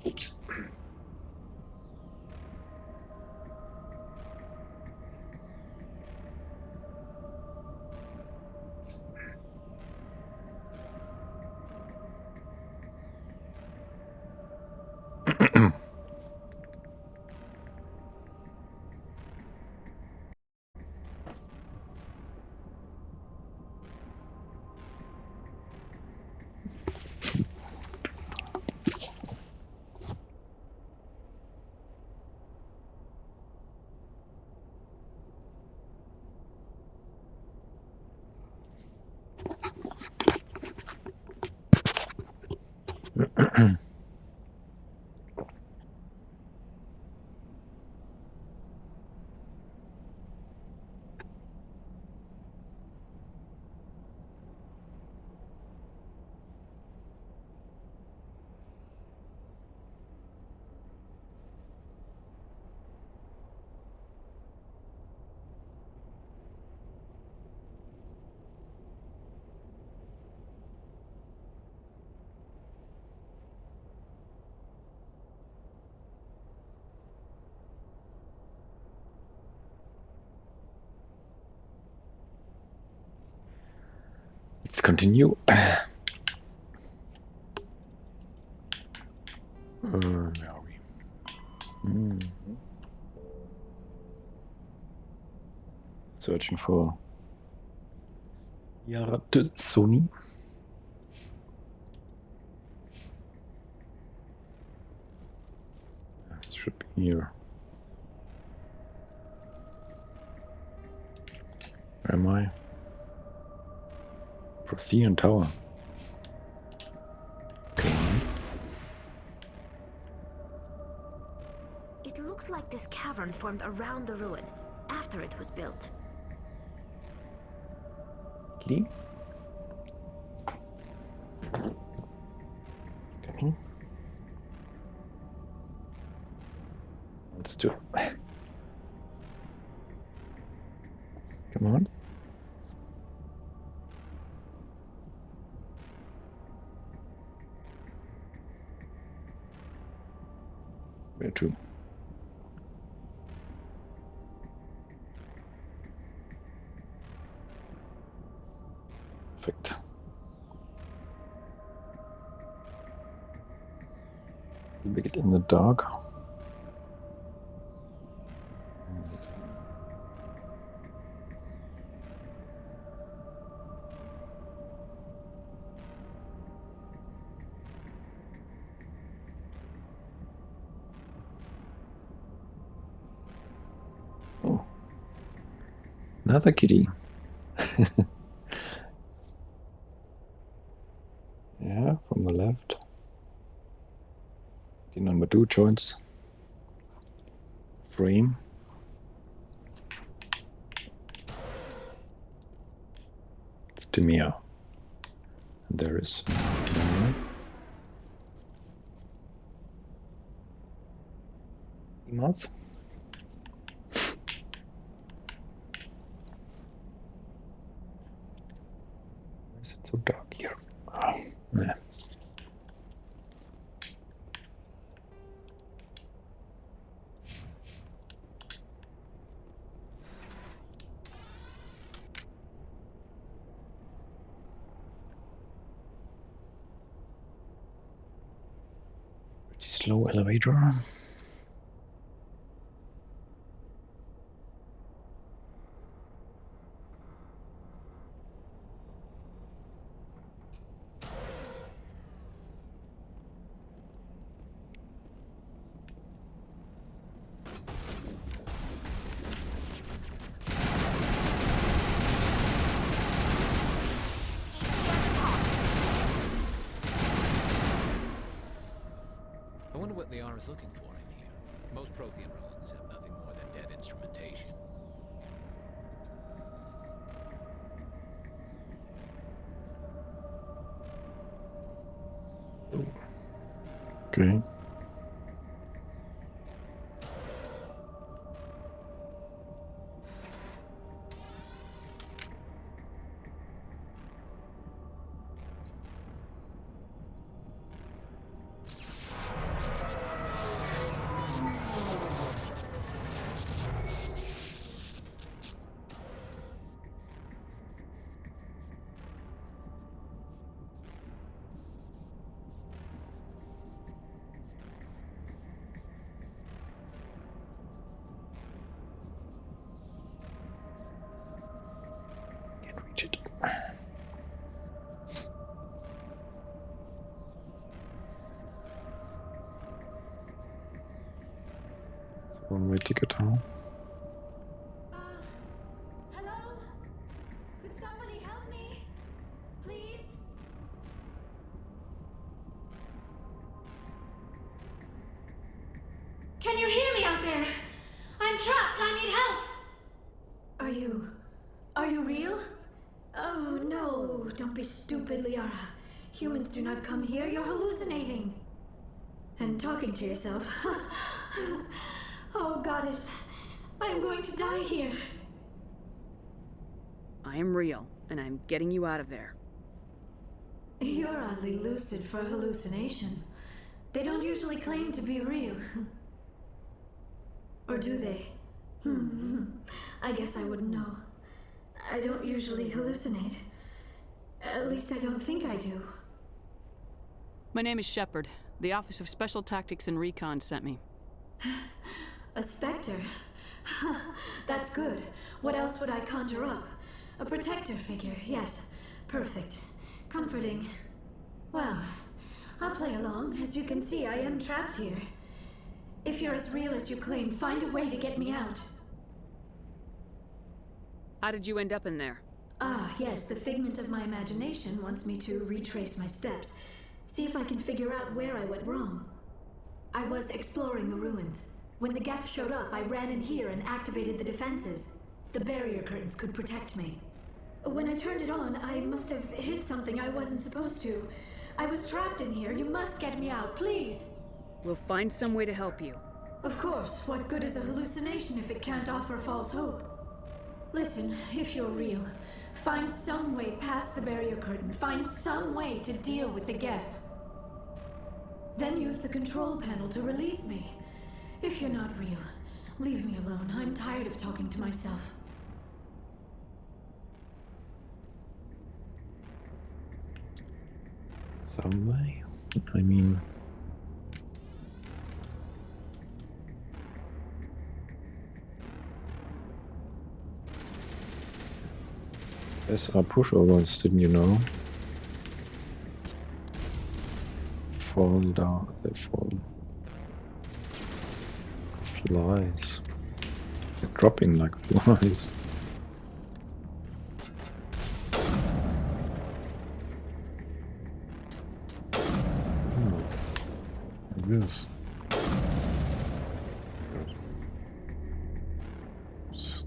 Oops. Let's continue. Where are we? Searching for Yaratsuni. It should be here. Where am I? Prothean Tower. Okay. It looks like this cavern formed around the ruin after it was built. Kitty? Coming. Let's do it. Come on. Where to? Perfect. A bit in the dark. Oh, another kitty. Yeah, from the left. The number 2 joins frame. It's Demir. And there is mouse. Why is it so dark here? Oh, yeah. Pretty slow elevator. I wonder what Liara is looking for in here. Most Prothean ruins have nothing more than dead instrumentation. Okay. reach it. One-way ticket, huh? Hello? Could somebody help me? Please? Can you hear me out there? I'm trapped. I need help. Are you real? Oh, no. Don't be stupid, Liara. Humans do not come here. You're hallucinating. And talking to yourself. Oh, goddess. I am going to die here. I am real, and I'm getting you out of there. You're oddly lucid for a hallucination. They don't usually claim to be real. Or do they? I guess I wouldn't know. I don't usually hallucinate. At least I don't think I do. My name is Shepard. The Office of Special Tactics and Recon sent me. A specter? That's good. What else would I conjure up? A protector figure, yes. Perfect. Comforting. Well, I'll play along. As you can see, I am trapped here. If you're as real as you claim, find a way to get me out. How did you end up in there? Ah, yes, the figment of my imagination wants me to retrace my steps. See if I can figure out where I went wrong. I was exploring the ruins. When the Geth showed up, I ran in here and activated the defenses. The barrier curtains could protect me. When I turned it on, I must have hit something I wasn't supposed to. I was trapped in here. You must get me out, please. We'll find some way to help you. Of course. What good is a hallucination if it can't offer false hope? Listen, if you're real, find some way past the barrier curtain. Find some way to deal with the Geth. Then use the control panel to release me. If you're not real, leave me alone. I'm tired of talking to myself. Some way? I mean... Yes, our pushovers, didn't you know? Fall down, they fall. Flies. They're dropping like flies. Yes. This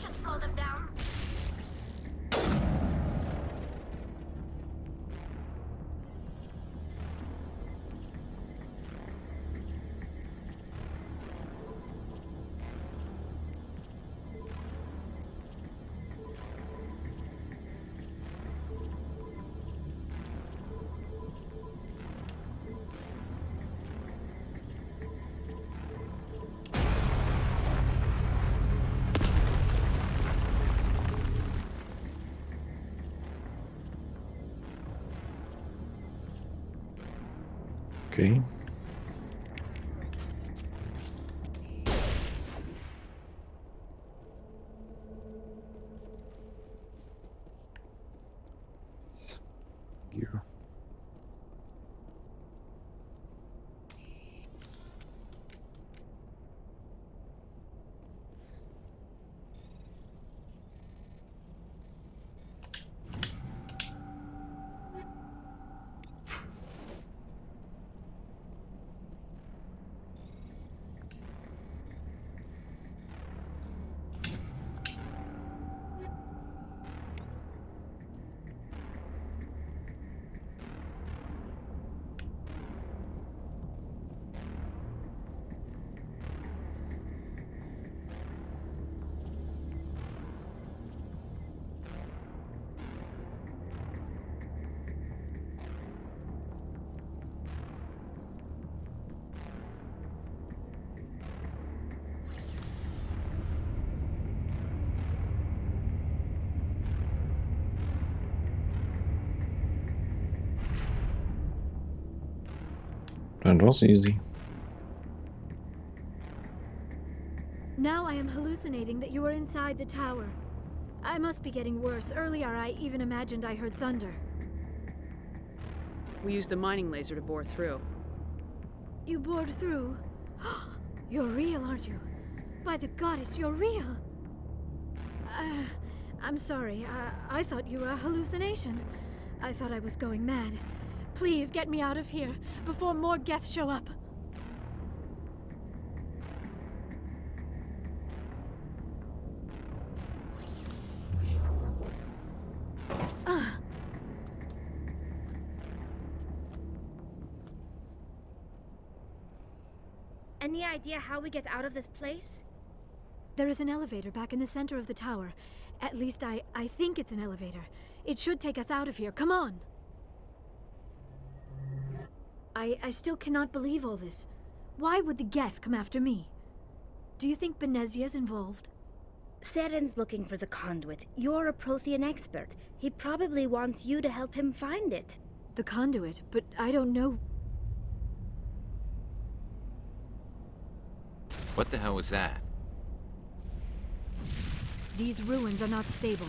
should slow them down. Okay. Gear. That was easy. Now I am hallucinating that you are inside the tower. I must be getting worse. Earlier, I even imagined I heard thunder. We used the mining laser to bore through. You bored through? You're real, aren't you? By the goddess, you're real! I'm sorry. I thought you were a hallucination. I thought I was going mad. Please get me out of here before more Geth show up. Any idea how we get out of this place? There is an elevator back in the center of the tower. At least I think it's an elevator. It should take us out of here. Come on! I still cannot believe all this. Why would the Geth come after me? Do you think Benezia's involved? Seren's looking for the conduit. You're a Prothean expert. He probably wants you to help him find it. The conduit, but I don't know. What the hell was that? These ruins are not stable.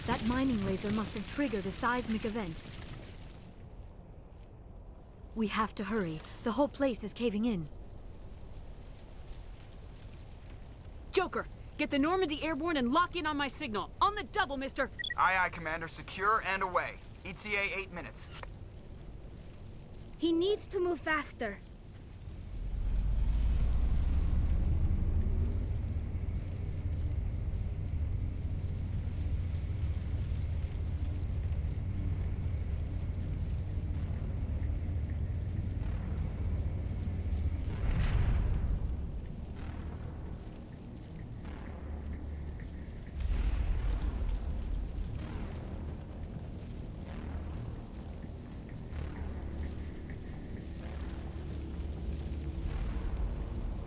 That mining laser must have triggered a seismic event. We have to hurry. The whole place is caving in. Joker, get the Normandy airborne and lock in on my signal. On the double, mister! Aye, aye, Commander. Secure and away. ETA 8 minutes. He needs to move faster.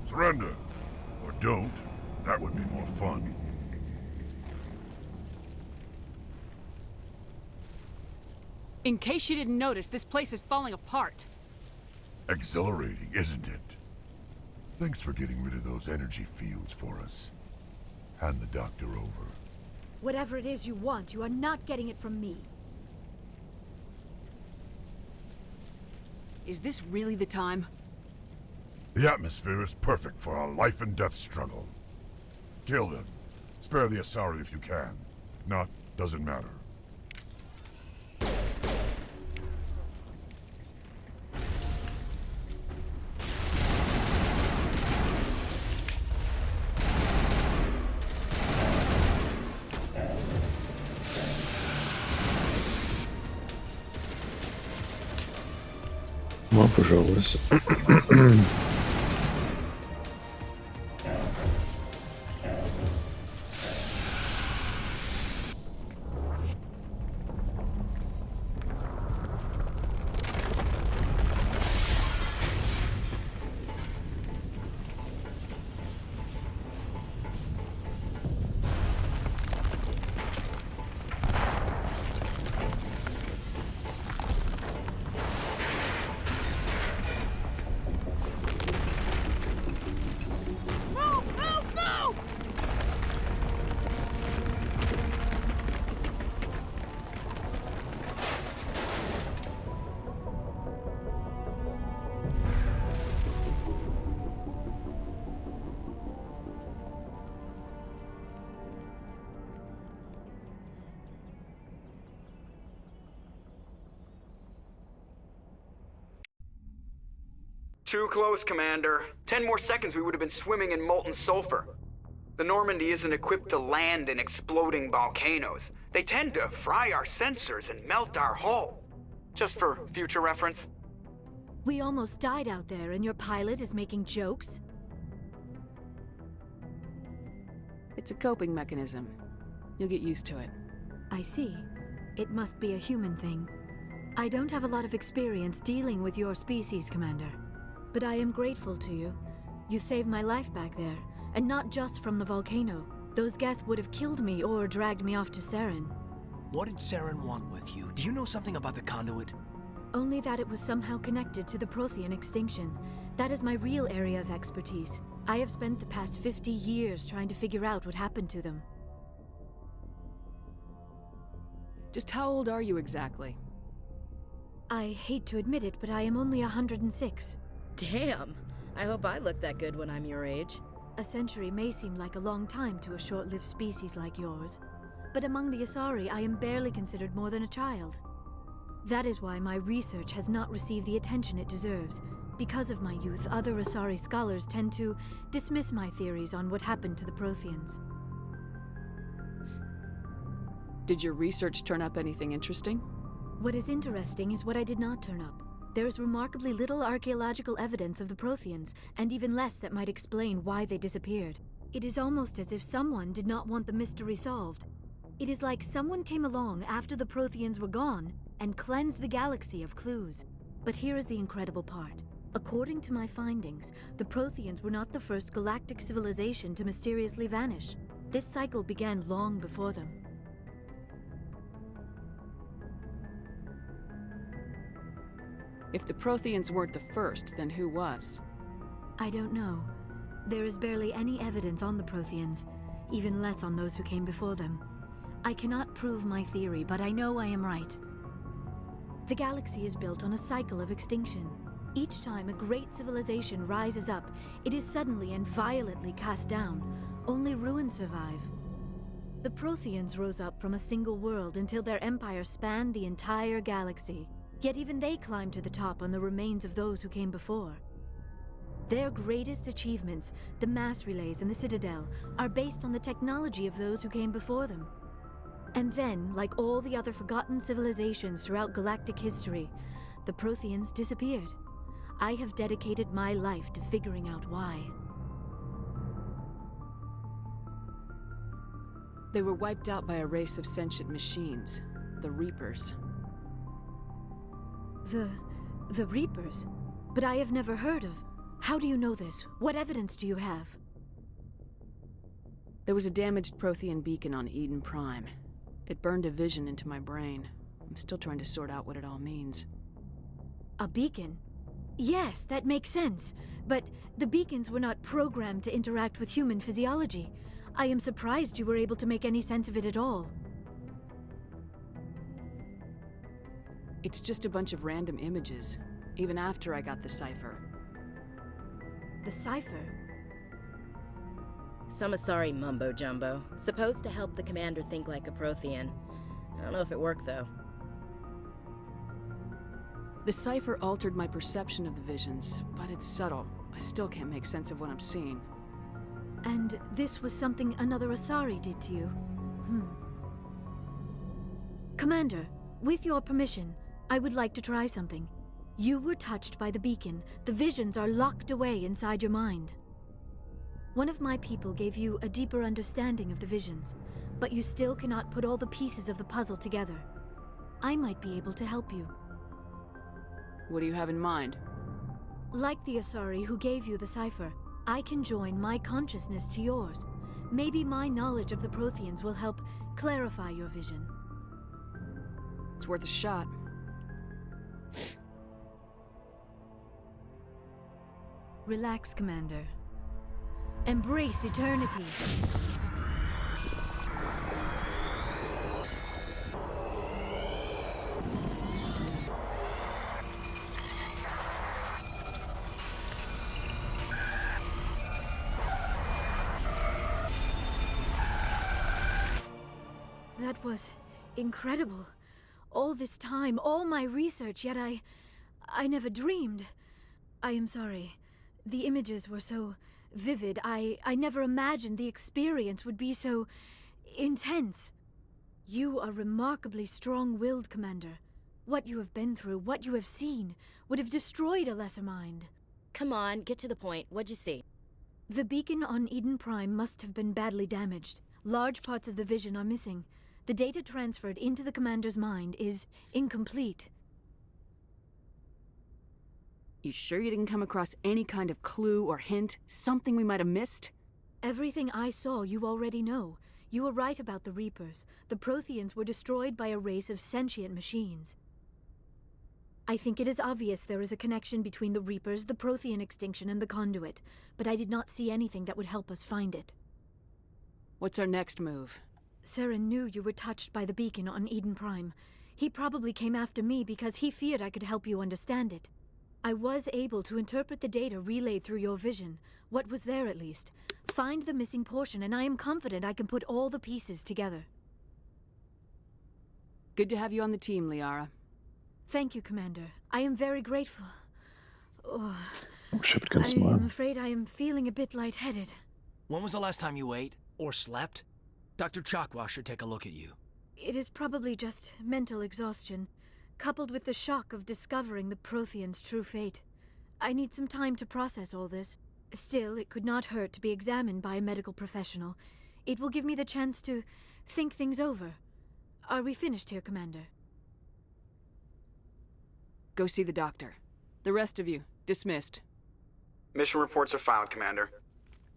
Surrender. Or don't. That would be more fun. In case you didn't notice, this place is falling apart. Exhilarating, isn't it? Thanks for getting rid of those energy fields for us. Hand the doctor over. Whatever it is you want, you are not getting it from me. Is this really the time? The atmosphere is perfect for a life and death struggle. Kill them. Spare the Asari if you can. If not, doesn't matter. Ну, пожалуйста. Too close, Commander. 10 more seconds we would have been swimming in molten sulfur. The Normandy isn't equipped to land in exploding volcanoes. They tend to fry our sensors and melt our hull. Just for future reference. We almost died out there, and your pilot is making jokes? It's a coping mechanism. You'll get used to it. I see. It must be a human thing. I don't have a lot of experience dealing with your species, Commander. But I am grateful to you. You saved my life back there, and not just from the volcano. Those Geth would have killed me or dragged me off to Saren. What did Saren want with you? Do you know something about the conduit? Only that it was somehow connected to the Prothean extinction. That is my real area of expertise. I have spent the past 50 years trying to figure out what happened to them. Just how old are you exactly? I hate to admit it, but I am only 106. Damn! I hope I look that good when I'm your age. A century may seem like a long time to a short-lived species like yours, but among the Asari, I am barely considered more than a child. That is why my research has not received the attention it deserves. Because of my youth, other Asari scholars tend to dismiss my theories on what happened to the Protheans. Did your research turn up anything interesting? What is interesting is what I did not turn up. There is remarkably little archaeological evidence of the Protheans, and even less that might explain why they disappeared. It is almost as if someone did not want the mystery solved. It is like someone came along after the Protheans were gone and cleansed the galaxy of clues. But here is the incredible part. According to my findings, the Protheans were not the first galactic civilization to mysteriously vanish. This cycle began long before them. If the Protheans weren't the first, then who was? I don't know. There is barely any evidence on the Protheans, even less on those who came before them. I cannot prove my theory, but I know I am right. The galaxy is built on a cycle of extinction. Each time a great civilization rises up, it is suddenly and violently cast down. Only ruins survive. The Protheans rose up from a single world until their empire spanned the entire galaxy. Yet even they climbed to the top on the remains of those who came before. Their greatest achievements, the mass relays and the Citadel, are based on the technology of those who came before them. And then, like all the other forgotten civilizations throughout galactic history, the Protheans disappeared. I have dedicated my life to figuring out why. They were wiped out by a race of sentient machines, the Reapers. The Reapers? But I have never heard of. How do you know this? What evidence do you have? There was a damaged Prothean beacon on Eden Prime. It burned a vision into my brain. I'm still trying to sort out what it all means. A beacon? Yes, that makes sense. But the beacons were not programmed to interact with human physiology. I am surprised you were able to make any sense of it at all. It's just a bunch of random images, even after I got the cipher. The cipher? Some Asari mumbo-jumbo, supposed to help the commander think like a Prothean. I don't know if it worked, though. The cipher altered my perception of the visions, but it's subtle. I still can't make sense of what I'm seeing. And this was something another Asari did to you? Commander, with your permission, I would like to try something. You were touched by the beacon. The visions are locked away inside your mind. One of my people gave you a deeper understanding of the visions, but you still cannot put all the pieces of the puzzle together. I might be able to help you. What do you have in mind? Like the Asari who gave you the cipher, I can join my consciousness to yours. Maybe my knowledge of the Protheans will help clarify your vision. It's worth a shot. Relax, Commander. Embrace eternity. That was incredible. All this time, all my research, yet I never dreamed. I am sorry. The images were so vivid. I never imagined the experience would be so intense. You are remarkably strong-willed, Commander. What you have been through, what you have seen, would have destroyed a lesser mind. Come on, get to the point. What'd you see? The beacon on Eden Prime must have been badly damaged. Large parts of the vision are missing. The data transferred into the Commander's mind is incomplete. You sure you didn't come across any kind of clue or hint? Something we might have missed? Everything I saw you already know. You were right about the Reapers. The Protheans were destroyed by a race of sentient machines. I think it is obvious there is a connection between the Reapers, the Prothean extinction, and the conduit, but I did not see anything that would help us find it. What's our next move? Saren knew you were touched by the beacon on Eden Prime. He probably came after me because he feared I could help you understand it. I was able to interpret the data relayed through your vision, what was there at least, find the missing portion, and I am confident I can put all the pieces together. Good to have you on the team, Liara. Thank you, Commander. I am very grateful. Oh, Shepard can I smile. am afraid I am feeling a bit lightheaded. When was the last time you ate? Or slept? Dr. Chakwa should take a look at you. It is probably just mental exhaustion, coupled with the shock of discovering the Prothean's true fate. I need some time to process all this. Still, it could not hurt to be examined by a medical professional. It will give me the chance to think things over. Are we finished here, Commander? Go see the doctor. The rest of you, dismissed. Mission reports are filed, Commander.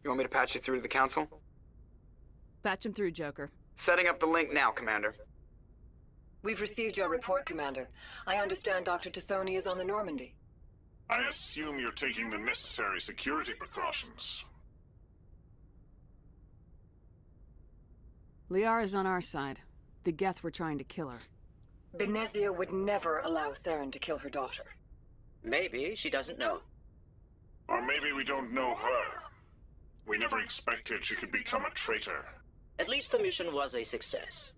You want me to patch you through to the Council? Patch him through, Joker. Setting up the link now, Commander. We've received your report, Commander. I understand Dr. Tassoni is on the Normandy. I assume you're taking the necessary security precautions. Liara's on our side. The Geth were trying to kill her. Benezia would never allow Saren to kill her daughter. Maybe she doesn't know. Or maybe we don't know her. We never expected she could become a traitor. At least the mission was a success.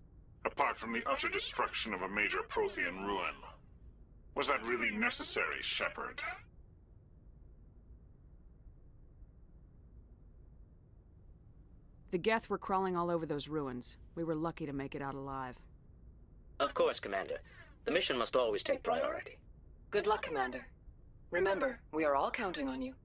Apart from the utter destruction of a major Prothean ruin. Was that really necessary, Shepard? The Geth were crawling all over those ruins. We were lucky to make it out alive. Of course, Commander. The mission must always take priority. Good luck, Commander. Remember, we are all counting on you.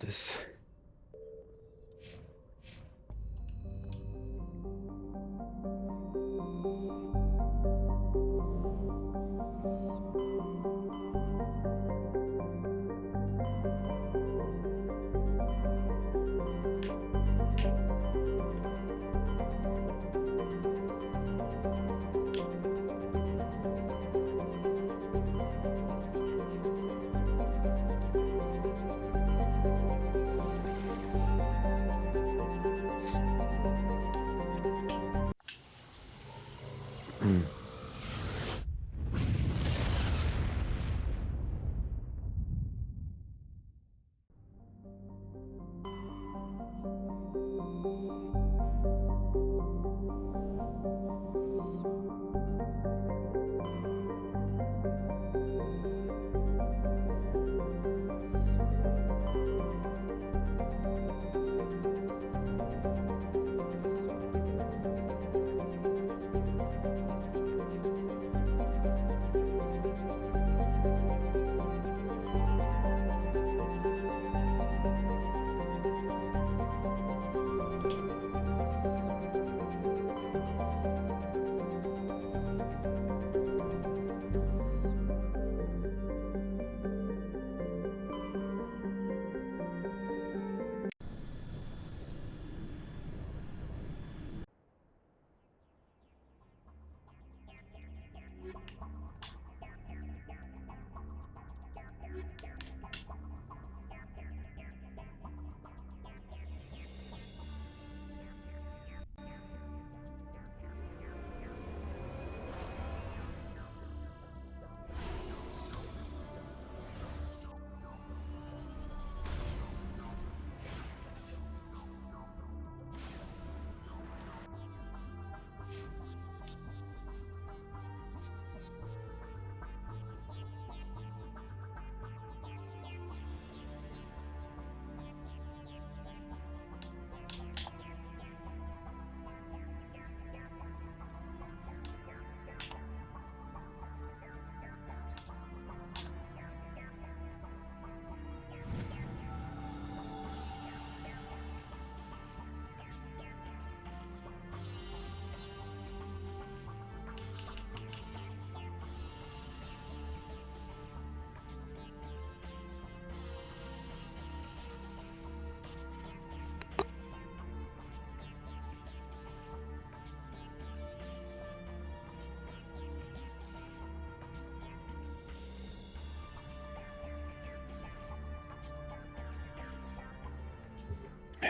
This.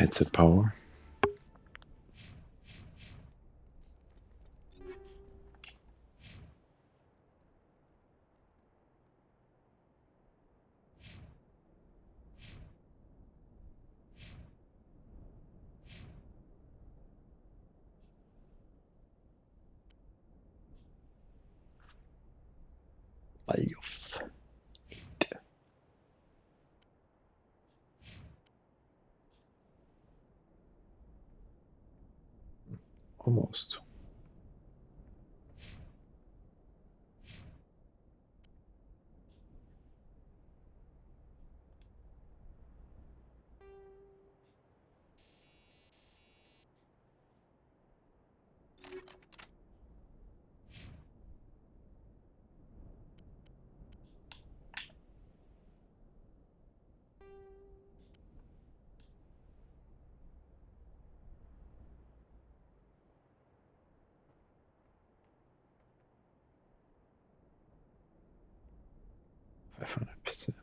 headset power. Valjof. Almost. %.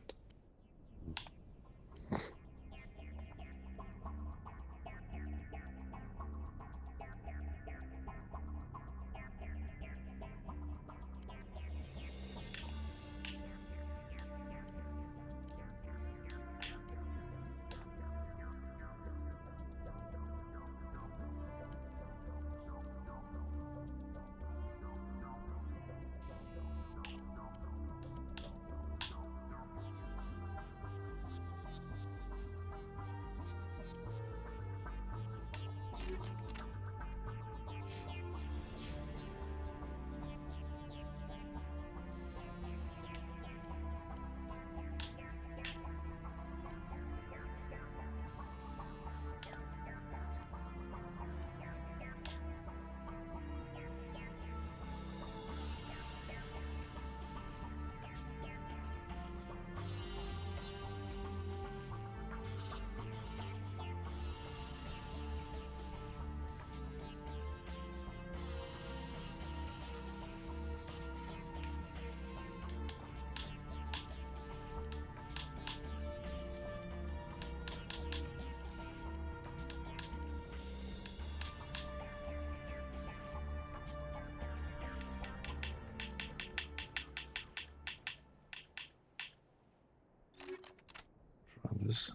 Try this.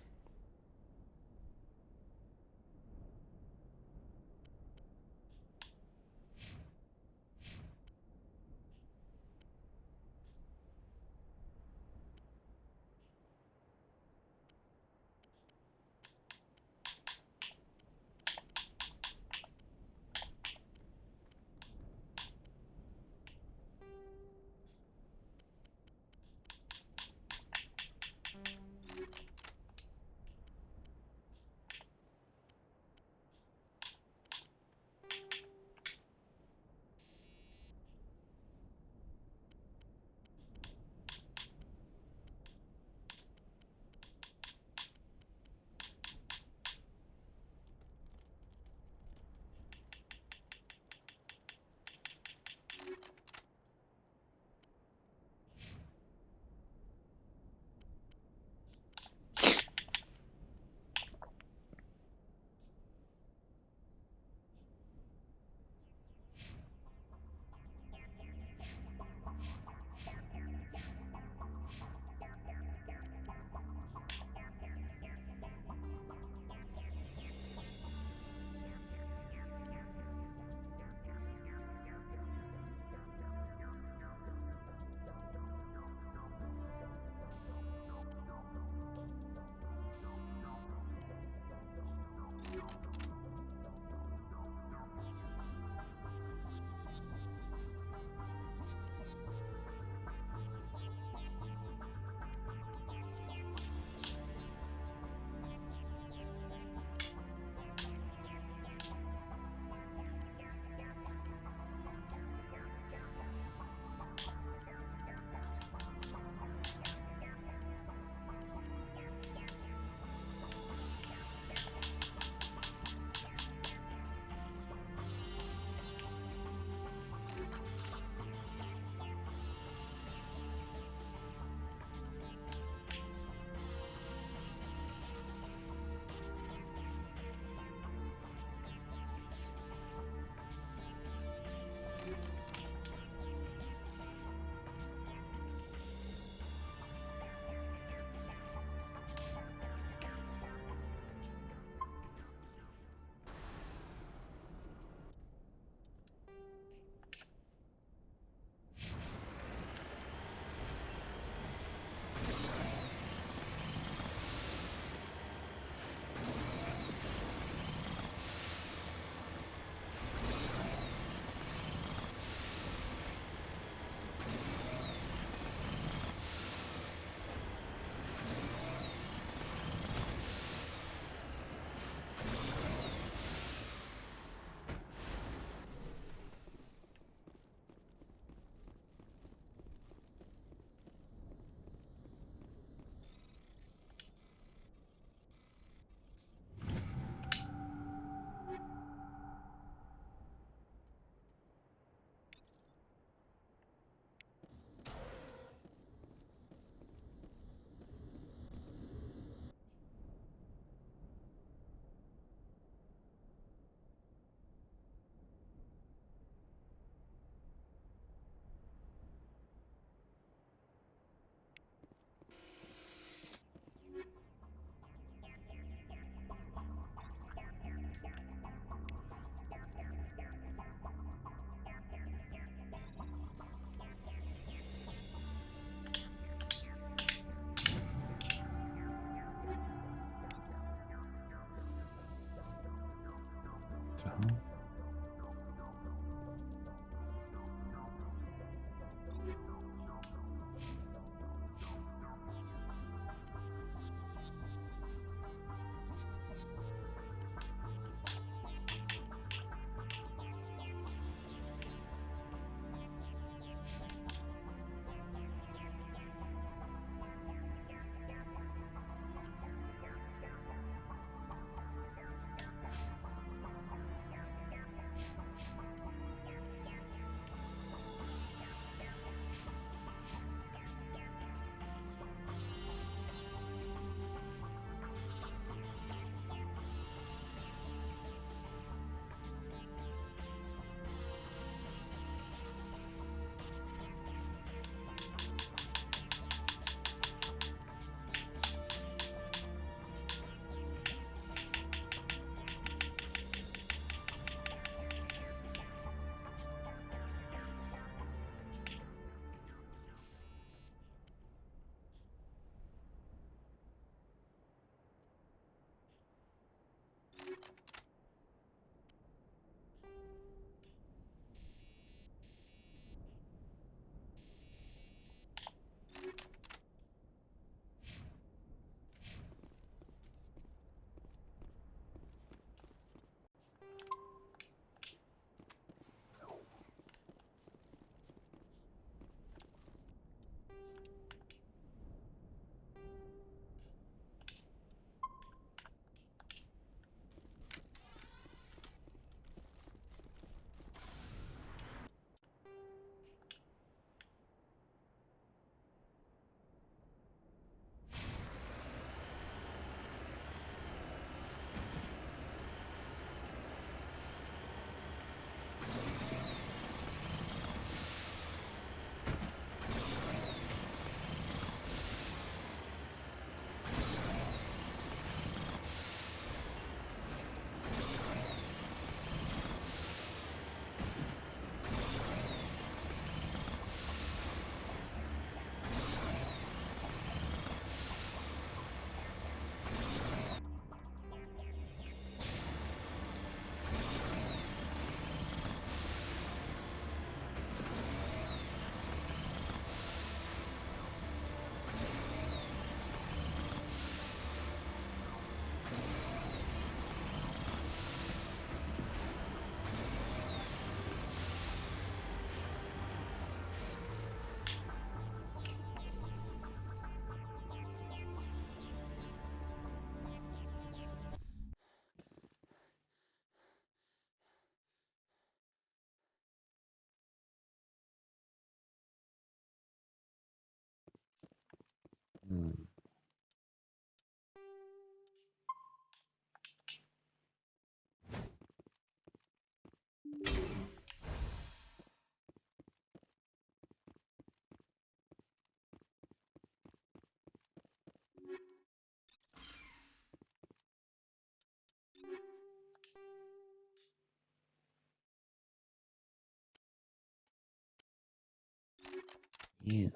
Yeah.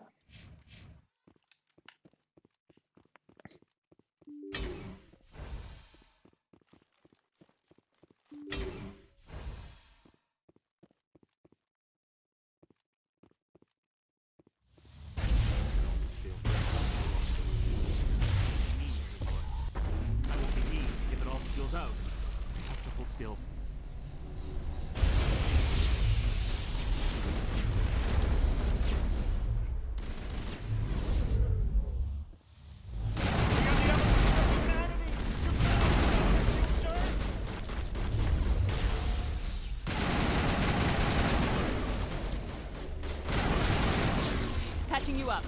I won't be me if it all spills out. I have to hold still. Patching you up.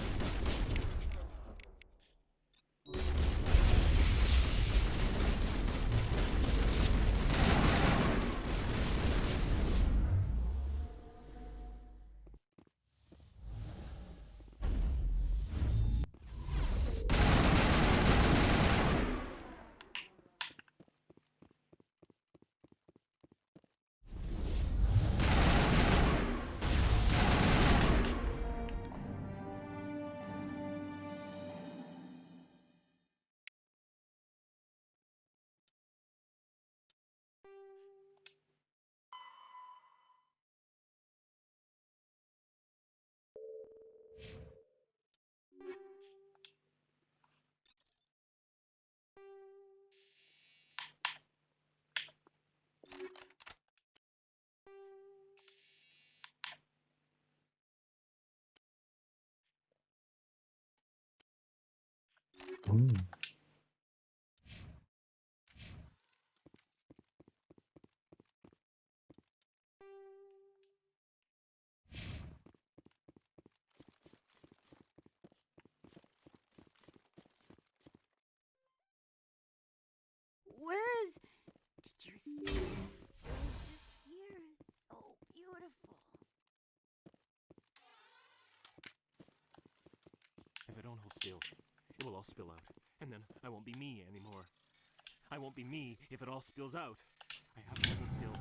Where is... Did you see? It was just here. So beautiful. If I don't hold still, it will all spill out. And then I won't be me anymore. I won't be me if it all spills out. I have to hold still.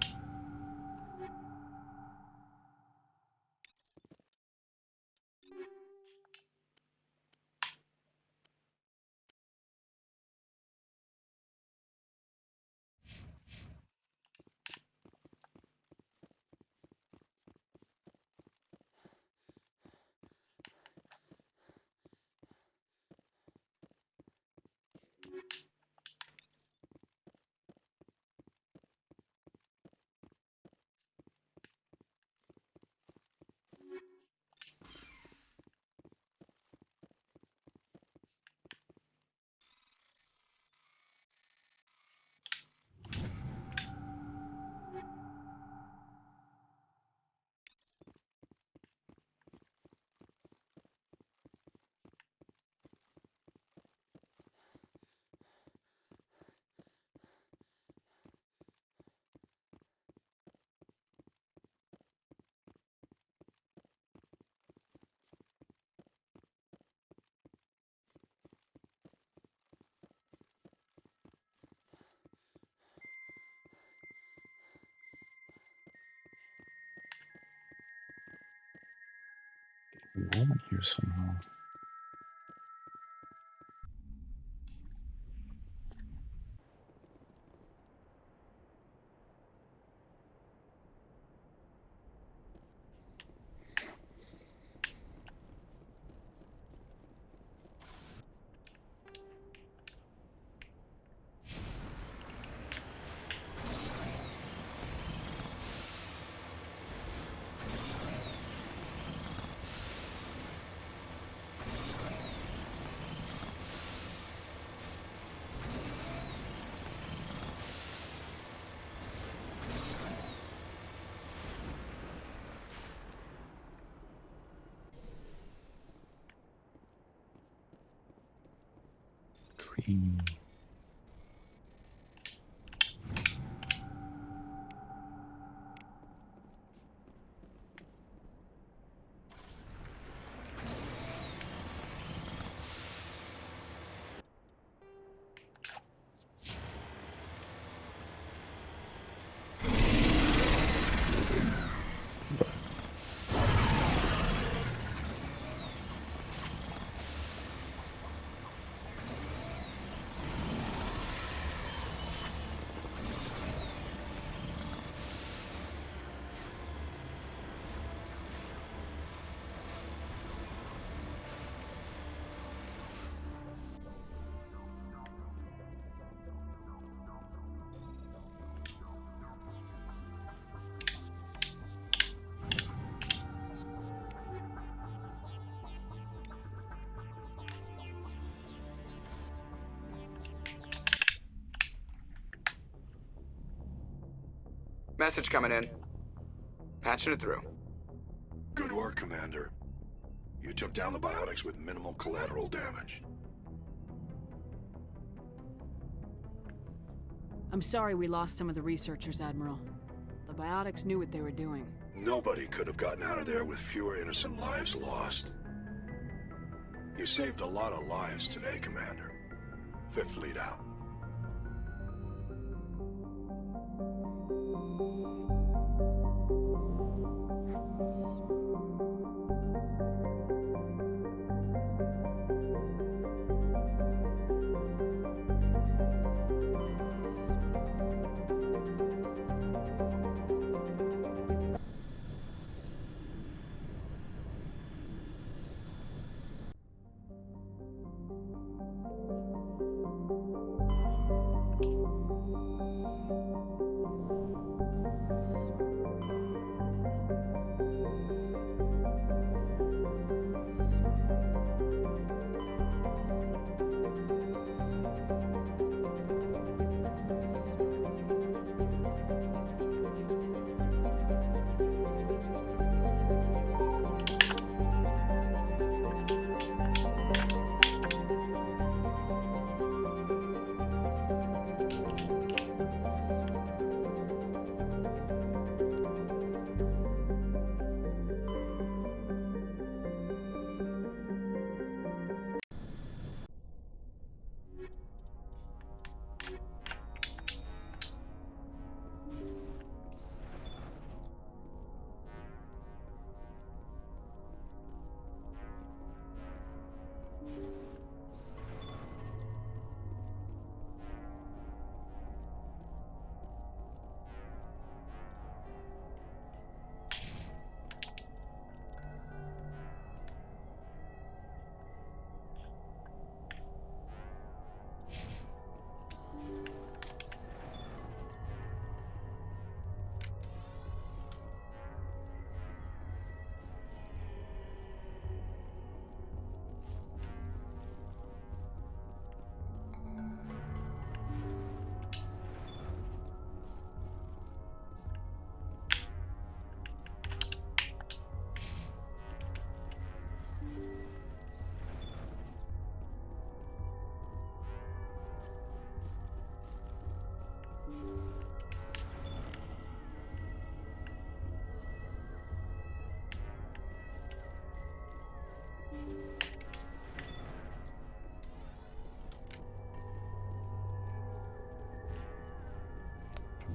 Woman here somehow. Message coming in. Patching it through. Good work, Commander. You took down the biotics with minimal collateral damage. I'm sorry we lost some of the researchers, Admiral. The biotics knew what they were doing. Nobody could have gotten out of there with fewer innocent lives lost. You saved a lot of lives today, Commander. Fifth Fleet out.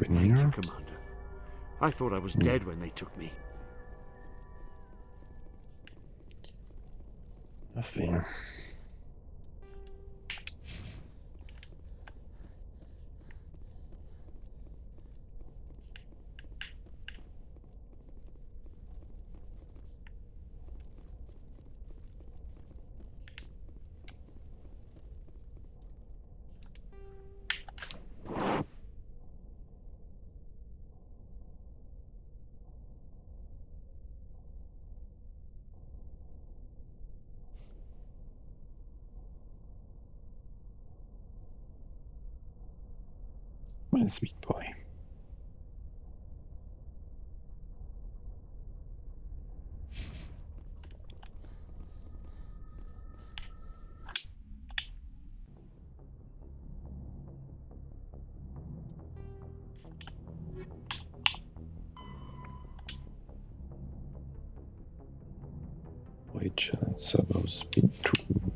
Thank you, Commander. I thought I was dead when they took me. Nothing. My sweet boy. Which servos be true.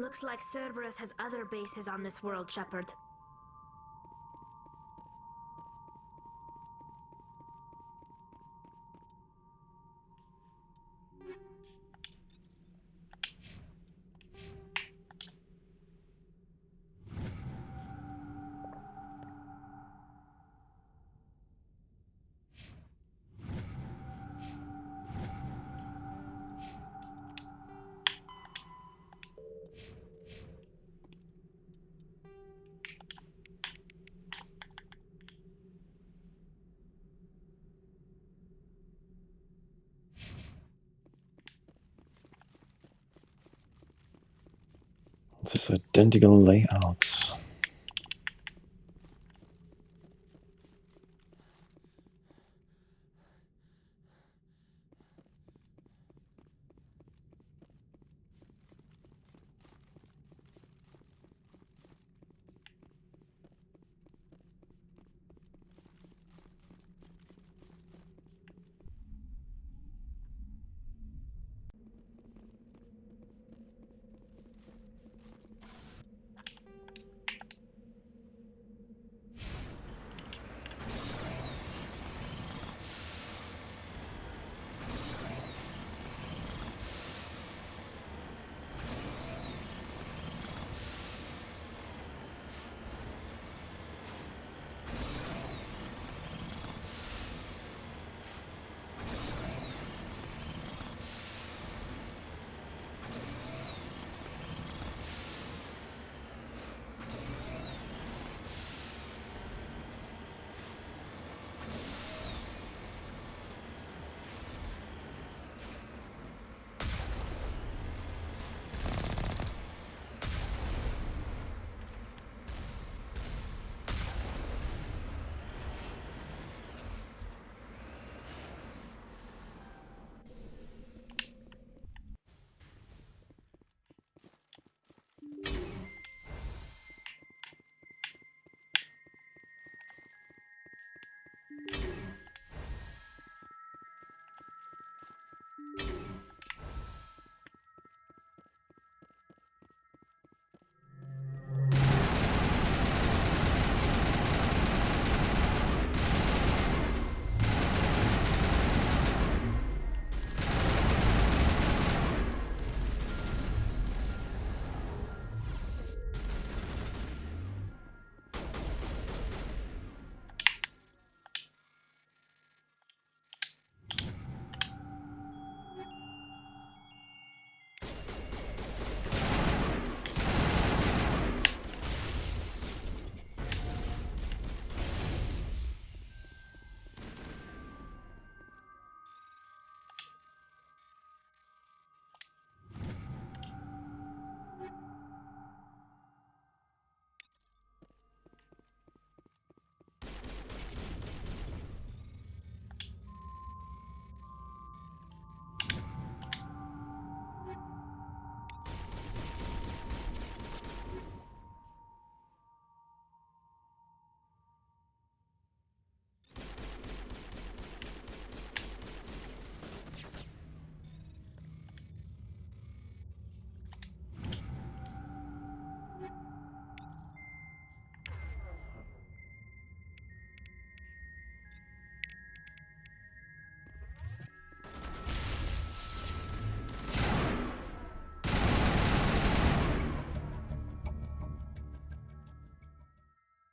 Looks like Cerberus has other bases on this world, Shepard. This identical layouts.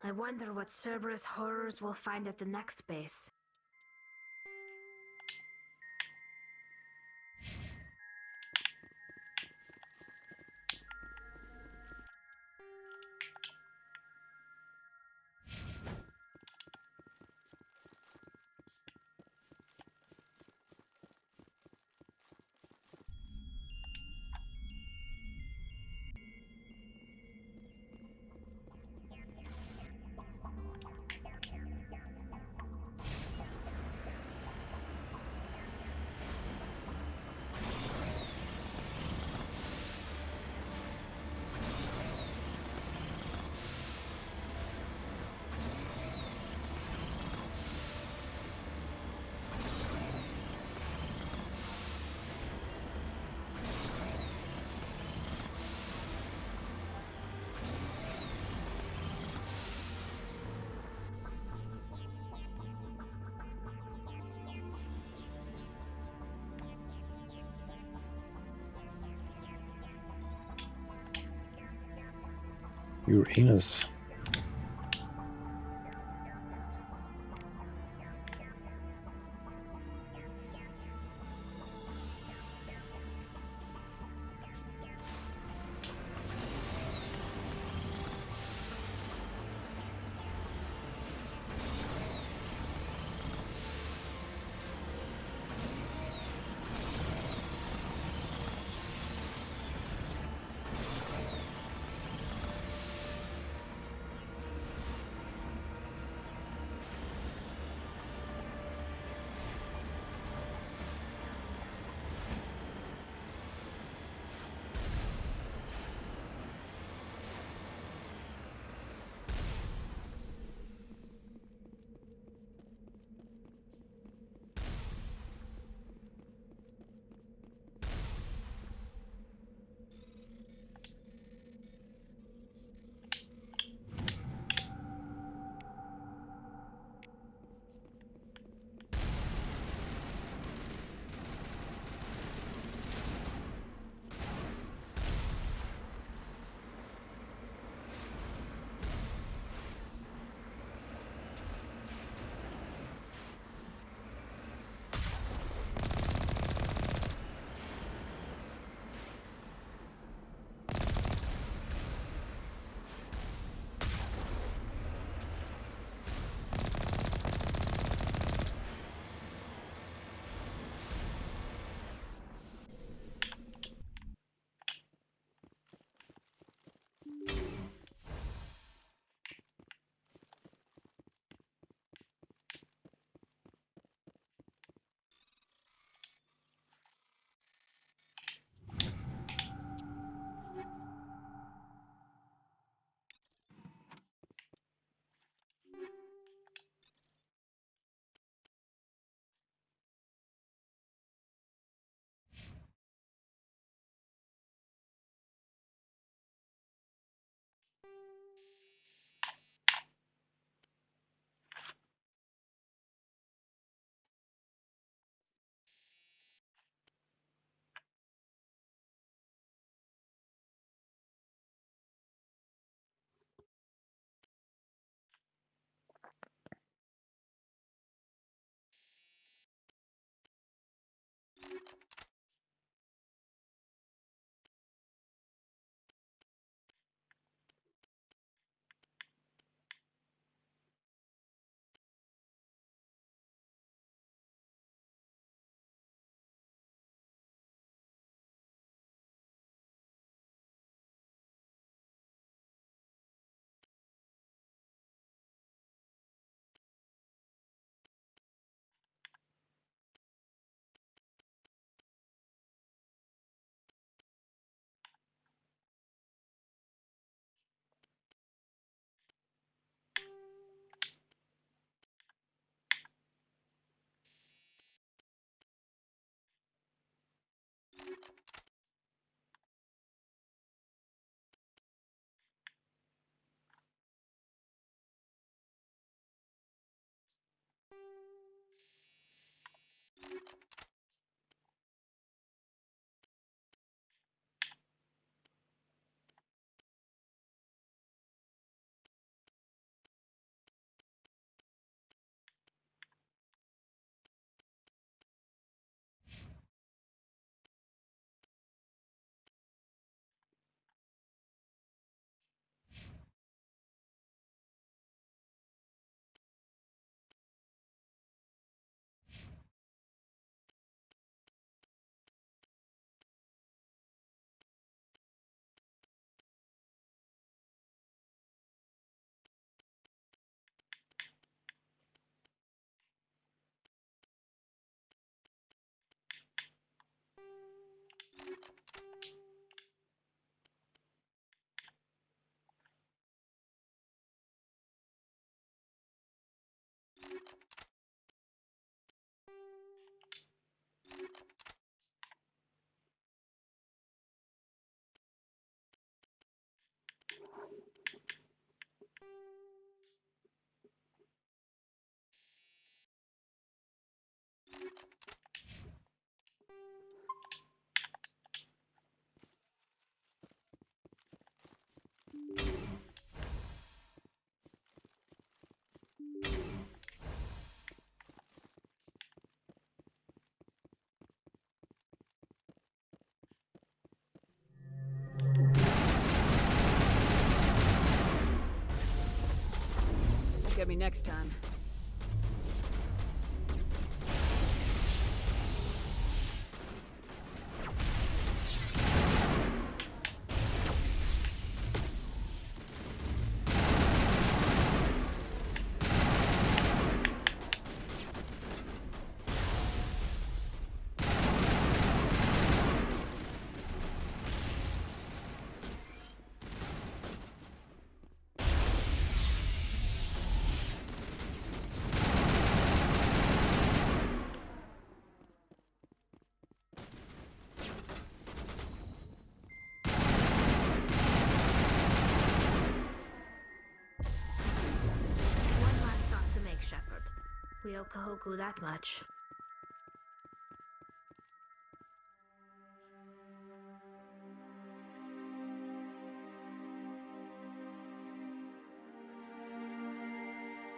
I wonder what Cerberus horrors we'll find at the next base. Uranus. get me next time. We owe Kahoku that much.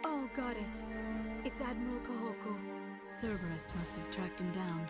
Oh, Goddess. It's Admiral Kahoku. Cerberus must have tracked him down.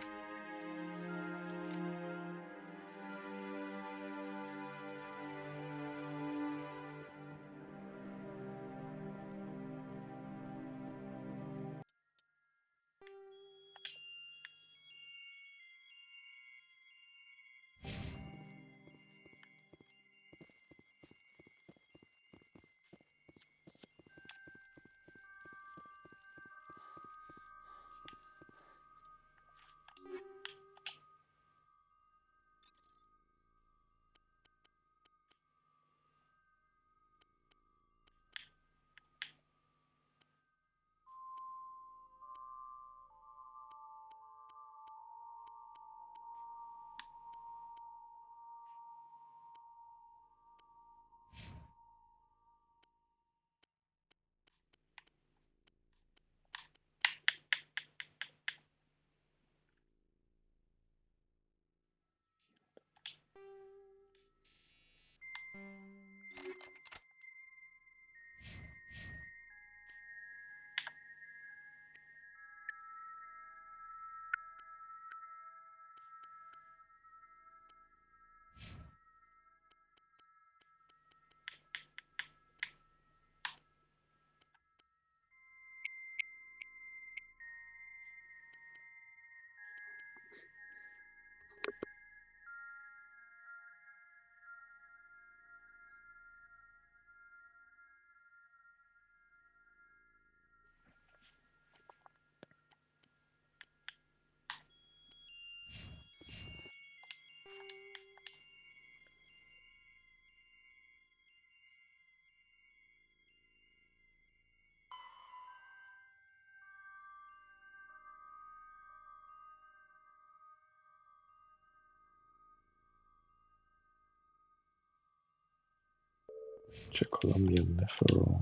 C'è Colombian Nephron.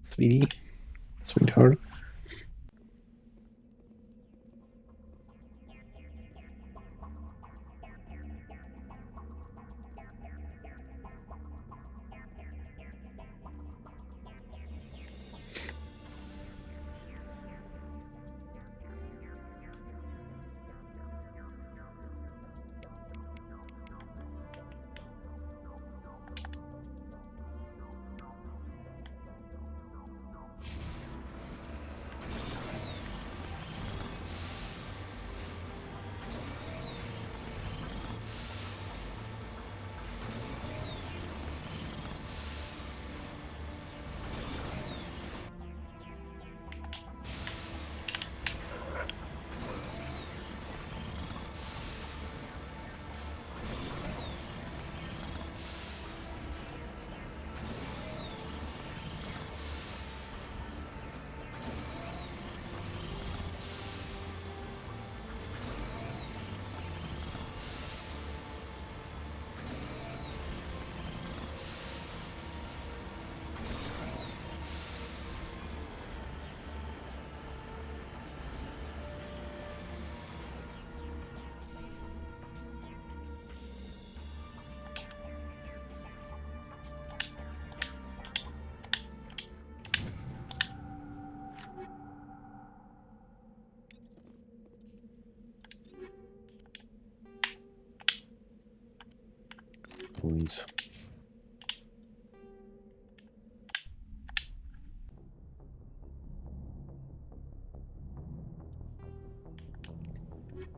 Sweetie, sweetheart. ruins.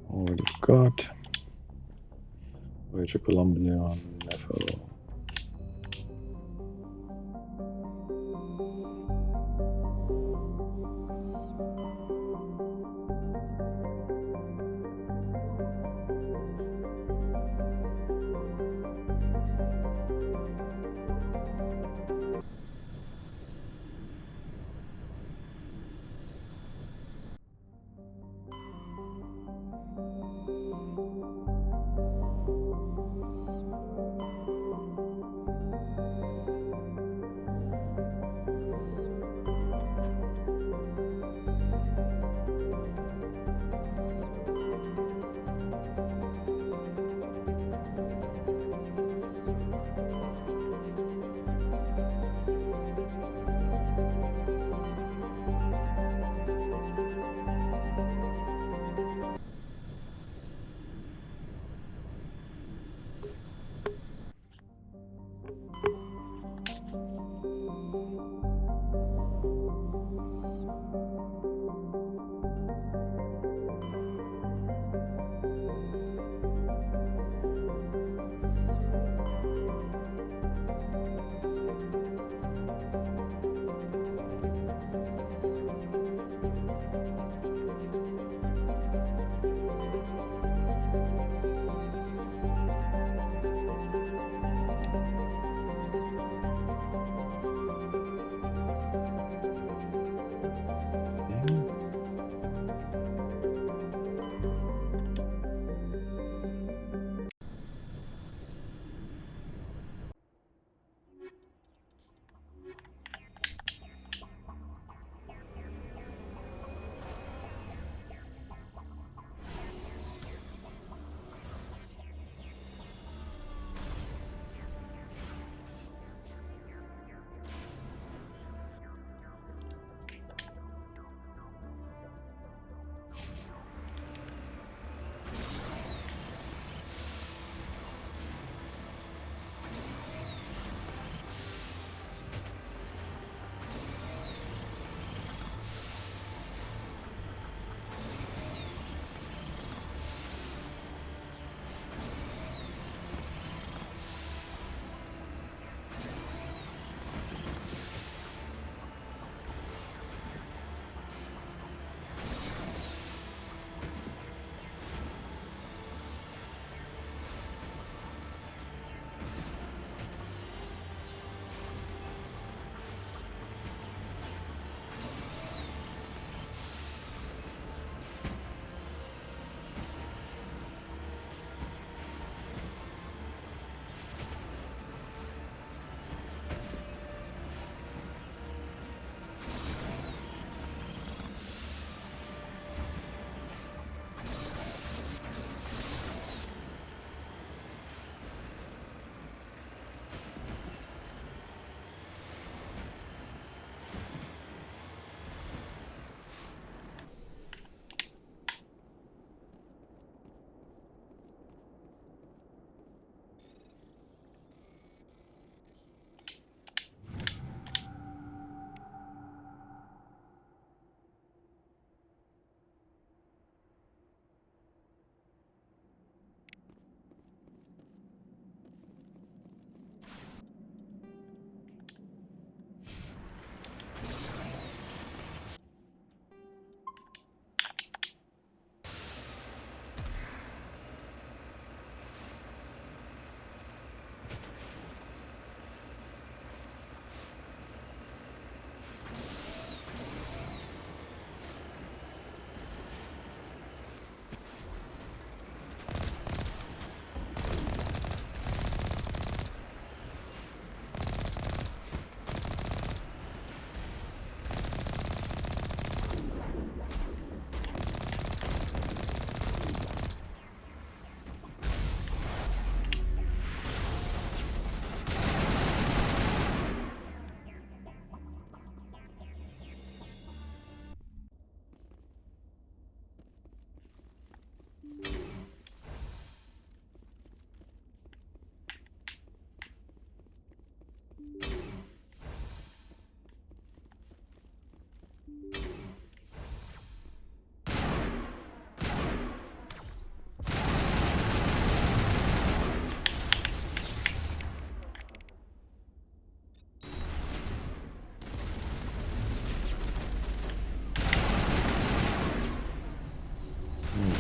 Already got Voyager, Columbia, Nephil.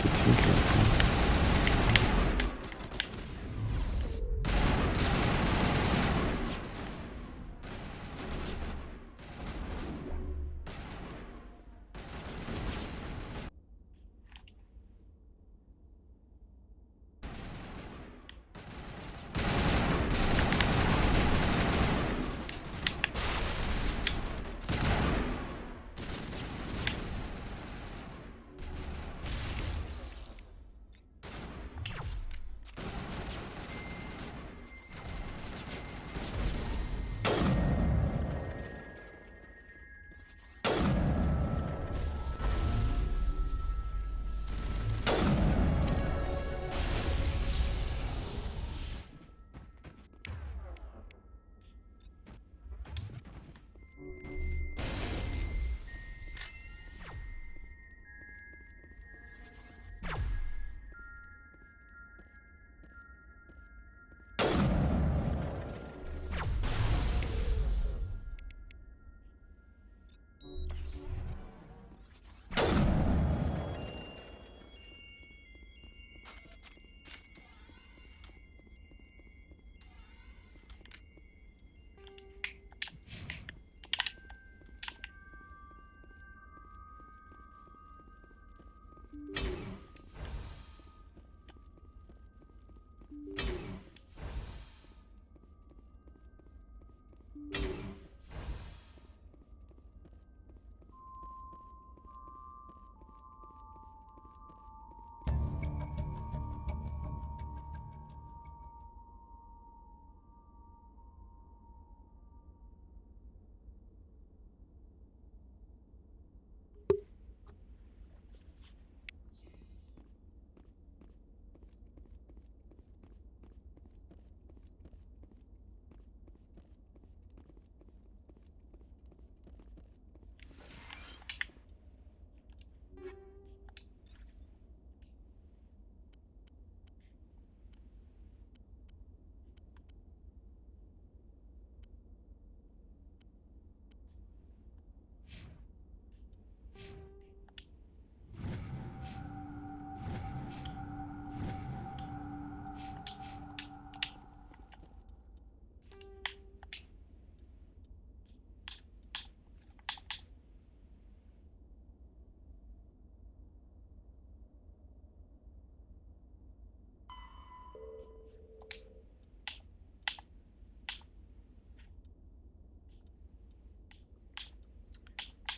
to tinker upon.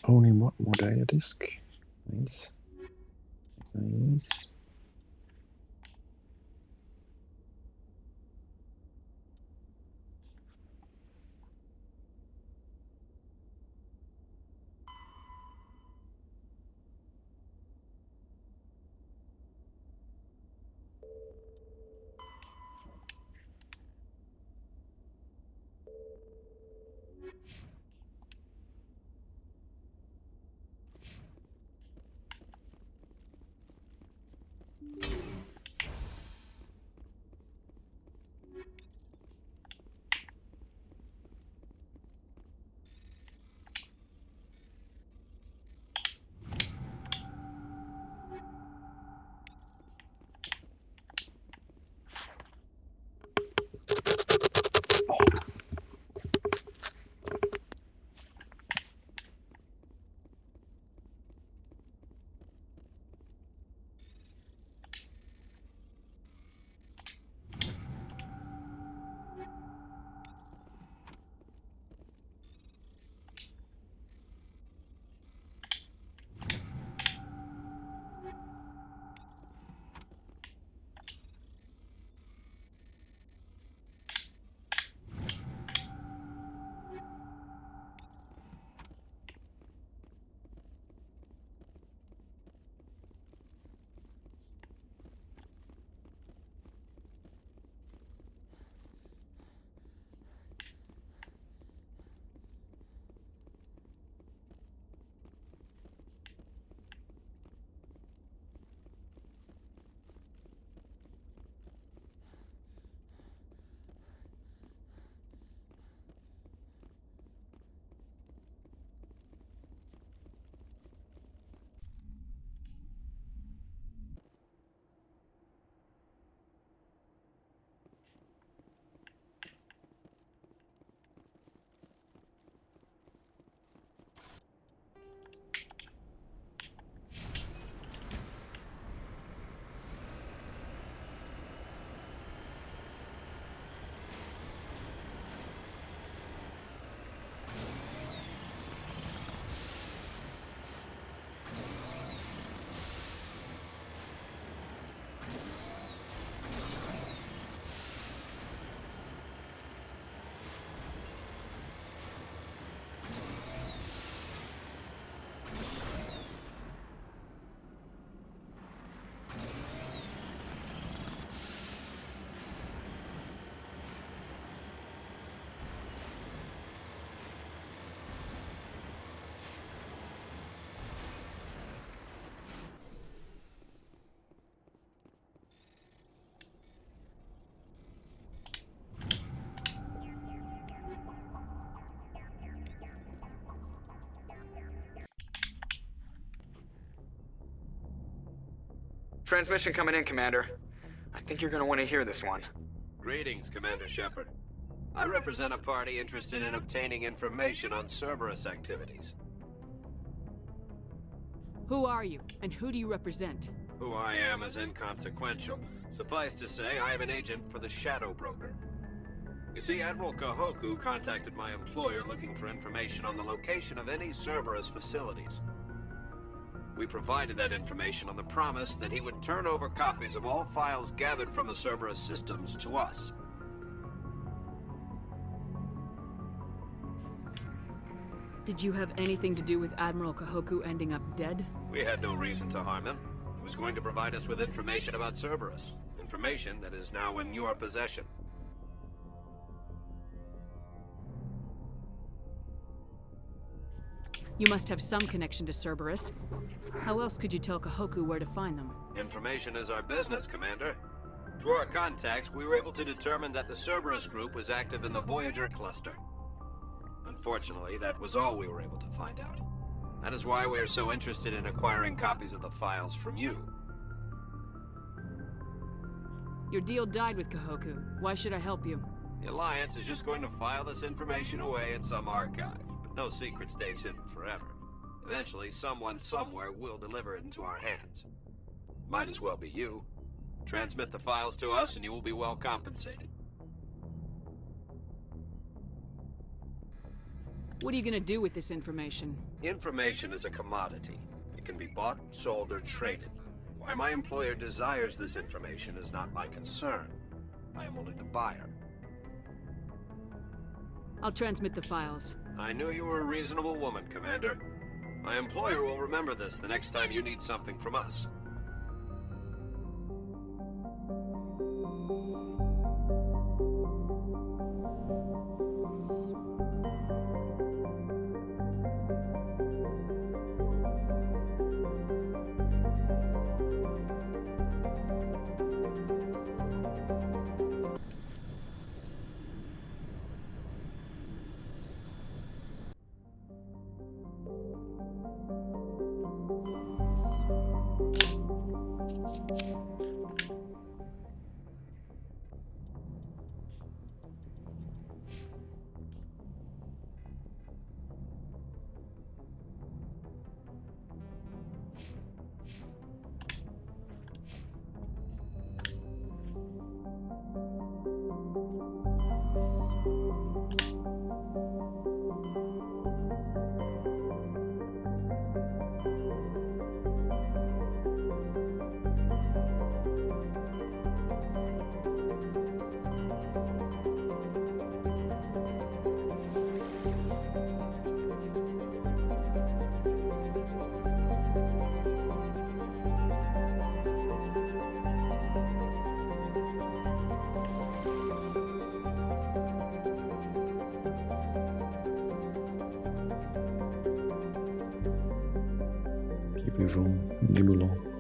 Only more data disk. Nice. Nice. Transmission coming in, Commander. I think you're gonna want to hear this one. Greetings, Commander Shepard. I represent a party interested in obtaining information on Cerberus activities. Who are you, and who do you represent? Who I am is inconsequential. Suffice to say, I am an agent for the Shadow Broker. You see, Admiral Kahoku contacted my employer looking for information on the location of any Cerberus facilities. We provided that information on the promise that he would turn over copies of all files gathered from the Cerberus systems to us. Did you have anything to do with Admiral Kahoku ending up dead? We had no reason to harm him. He was going to provide us with information about Cerberus. Information that is now in your possession. You must have some connection to Cerberus. How else could you tell Kahoku where to find them? Information is our business, Commander. Through our contacts, we were able to determine that the Cerberus group was active in the Voyager cluster. Unfortunately, that was all we were able to find out. That is why we are so interested in acquiring copies of the files from you. Your deal died with Kahoku. Why should I help you? The Alliance is just going to file this information away in some archive. No secret stays hidden forever. Eventually, someone somewhere will deliver it into our hands. Might as well be you. Transmit the files to us and you will be well compensated. What are you gonna do with this information? Information is a commodity. It can be bought, sold, or traded. Why my employer desires this information is not my concern. I am only the buyer. I'll transmit the files. I knew you were a reasonable woman, Commander. My employer will remember this the next time you need something from us. Libelon.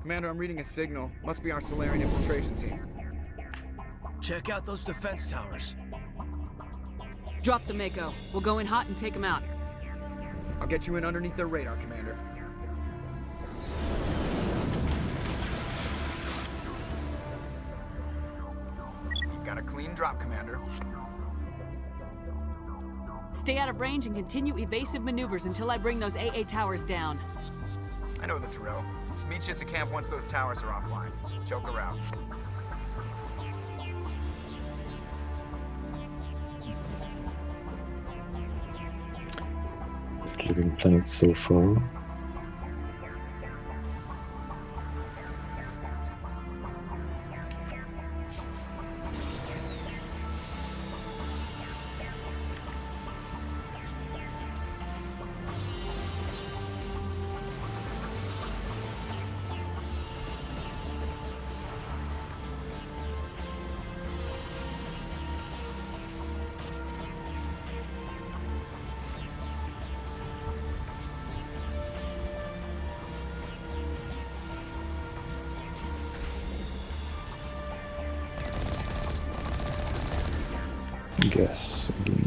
Commander, I'm reading a signal. Must be our Solarian infiltration team. Check out those defense towers. Drop the Mako. We'll go in hot and take them out. I'll get you in underneath their radar, Commander. You've got a clean drop, Commander. Stay out of range and continue evasive maneuvers until I bring those AA towers down. I know the drill. Meet you at the camp once those towers are offline. Joke around. Best living planet so far. Guess again.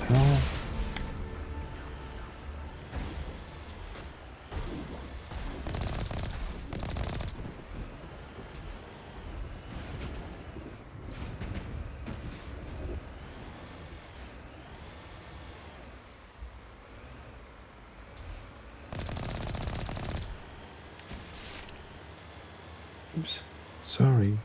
Oh. Oops, sorry.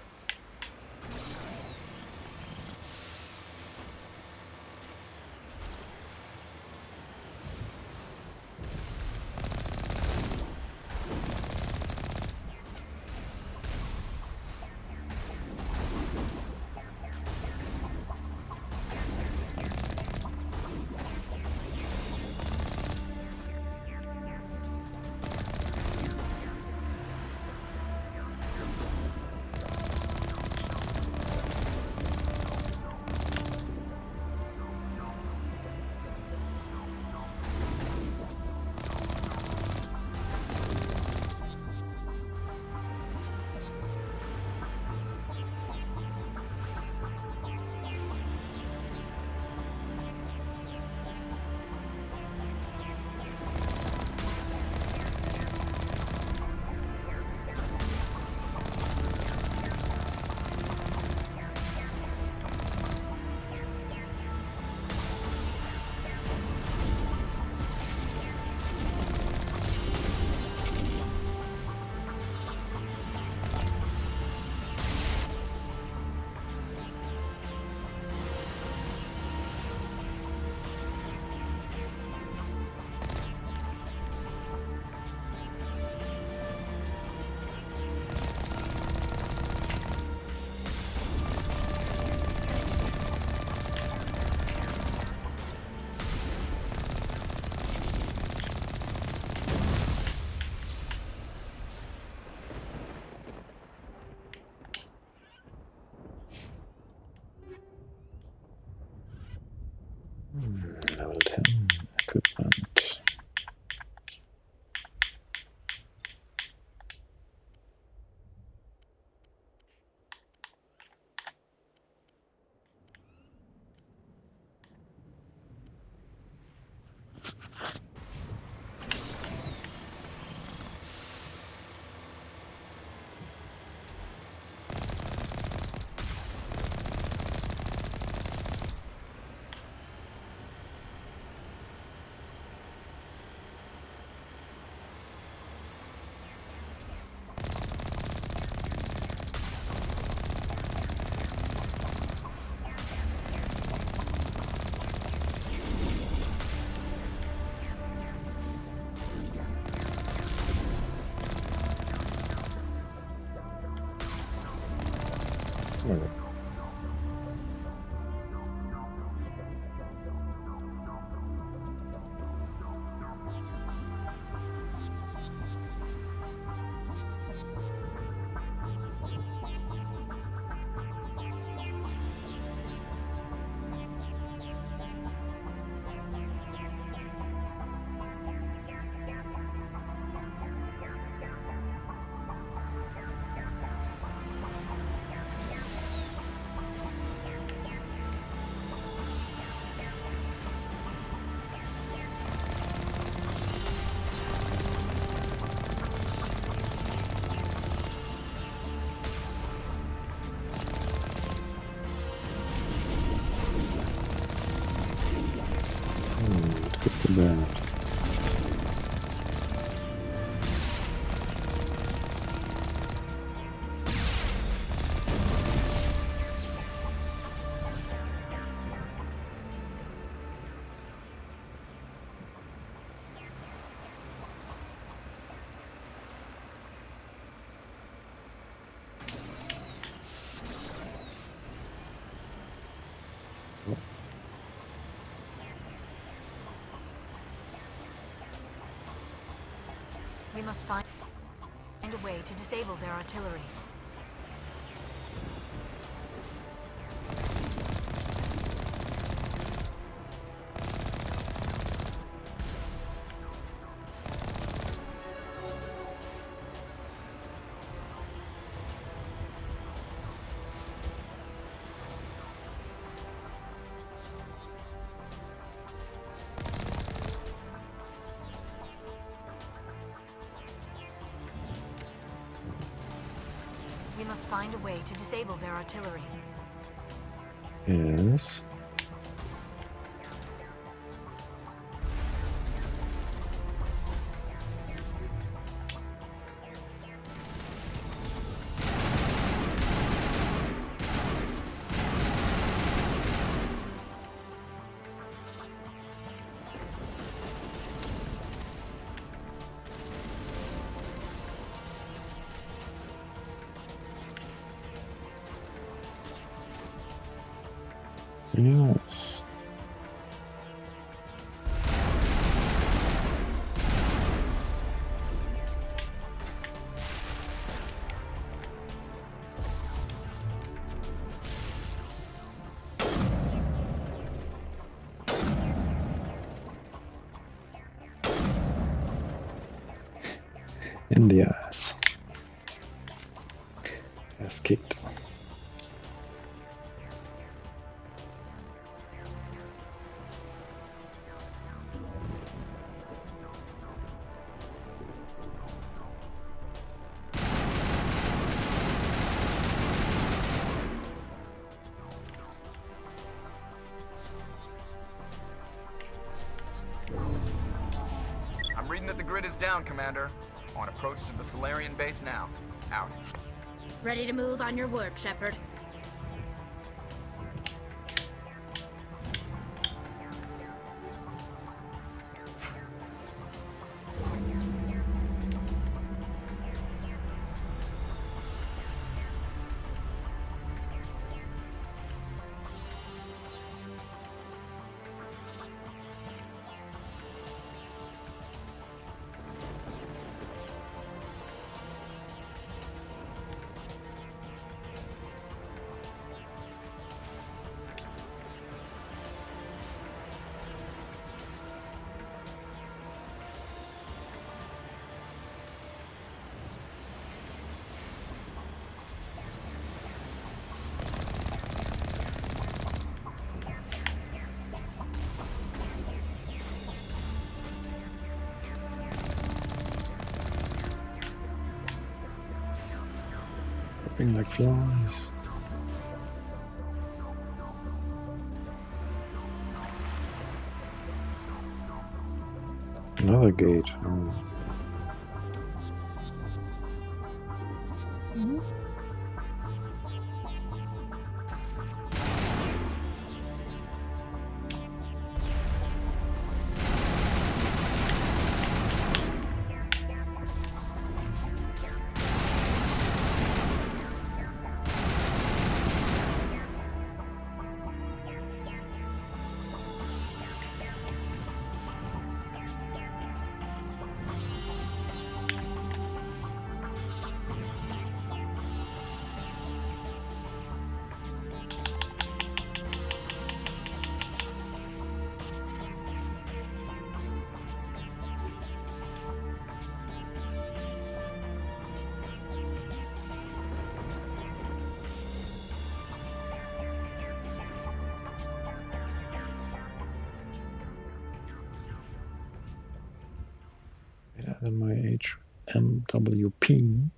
Level 10 equipment. to bed. We must find a way to disable their artillery. We must find a way to disable their artillery. Yes. Yes. In the ass. Ass kicked. I'm reading that the grid is down, Commander. On approach to the Solarian base now. Out. Ready to move on your word, Shepard. Hopping like flies. Another gate. Oh. Than my HMWP.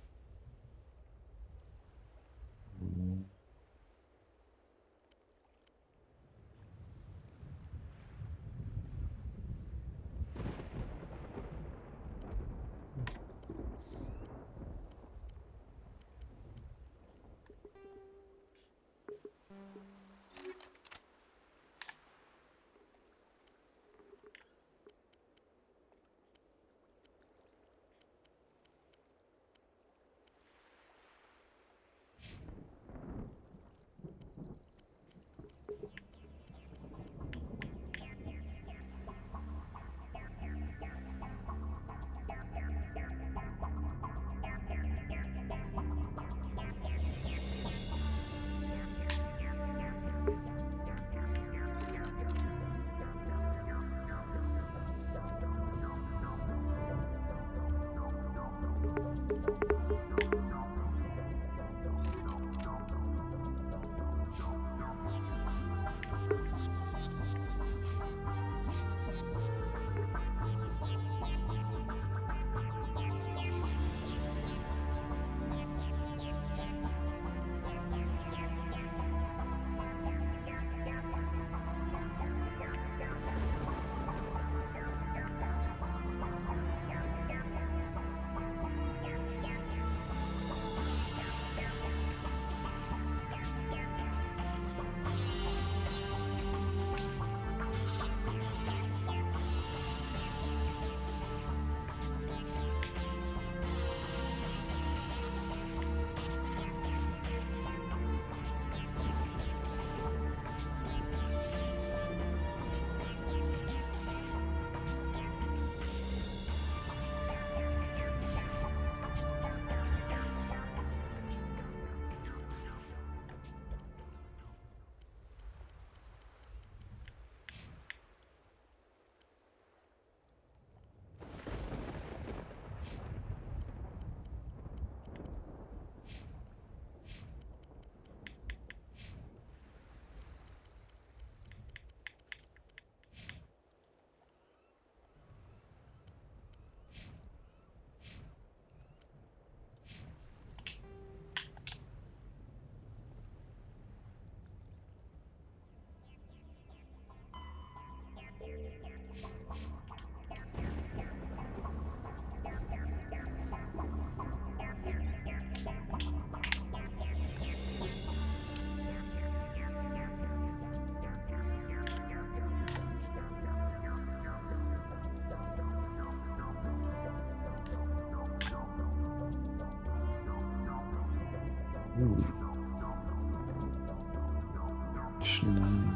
Schnell.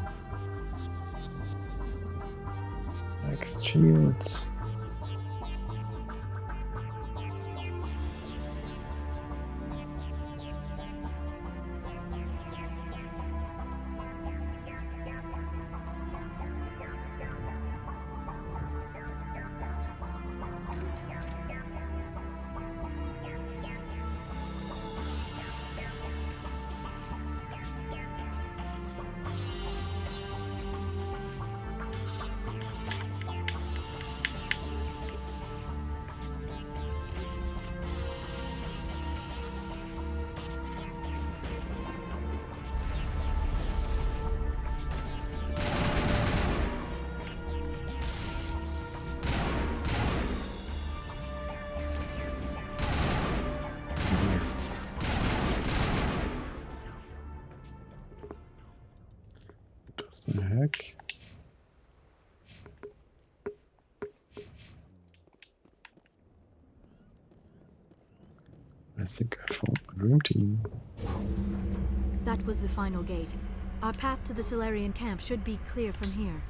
Next shields. What the heck? I think I found my dream team. That was the final gate. Our path to the Salarian camp should be clear from here.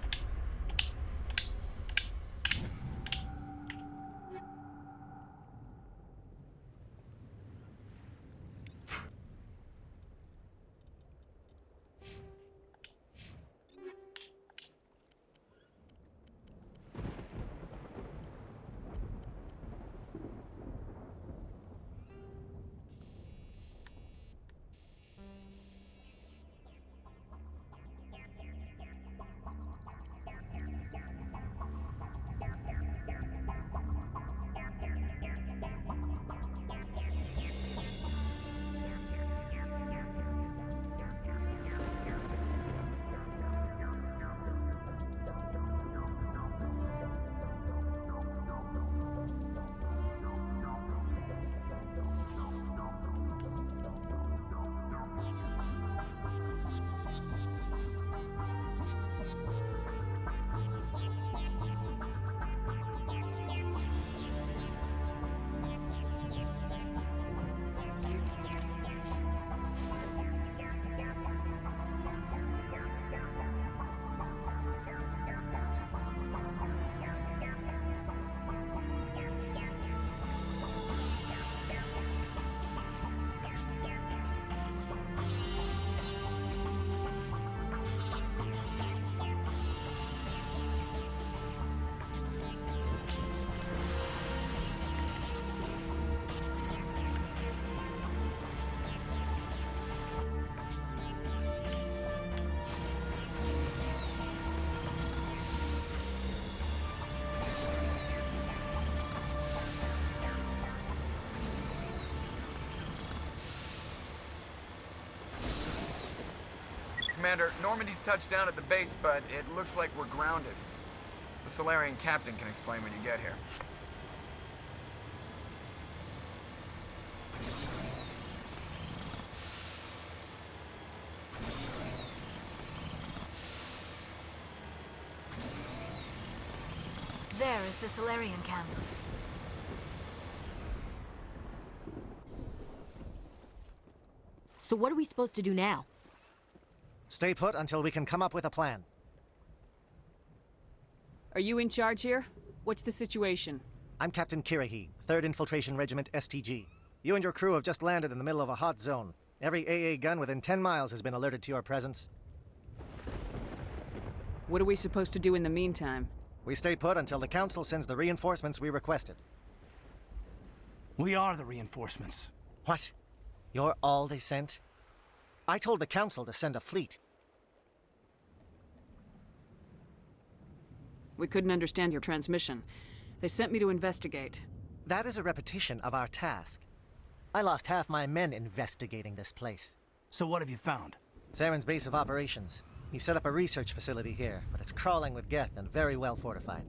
Commander, Normandy's touched down at the base, but it looks like we're grounded. The Salarian captain can explain when you get here. There is the Salarian camp. So what are we supposed to do now? Stay put until we can come up with a plan. Are you in charge here? What's the situation? I'm Captain Kirahi, 3rd Infiltration Regiment STG. You and your crew have just landed in the middle of a hot zone. Every AA gun within 10 miles has been alerted to your presence. What are we supposed to do in the meantime? We stay put until the Council sends the reinforcements we requested. We are the reinforcements. What? You're all they sent? I told the Council to send a fleet. We couldn't understand your transmission. They sent me to investigate. That is a repetition of our task. I lost half my men investigating this place. So what have you found? Saren's base of operations. He set up a research facility here, but it's crawling with Geth and very well fortified.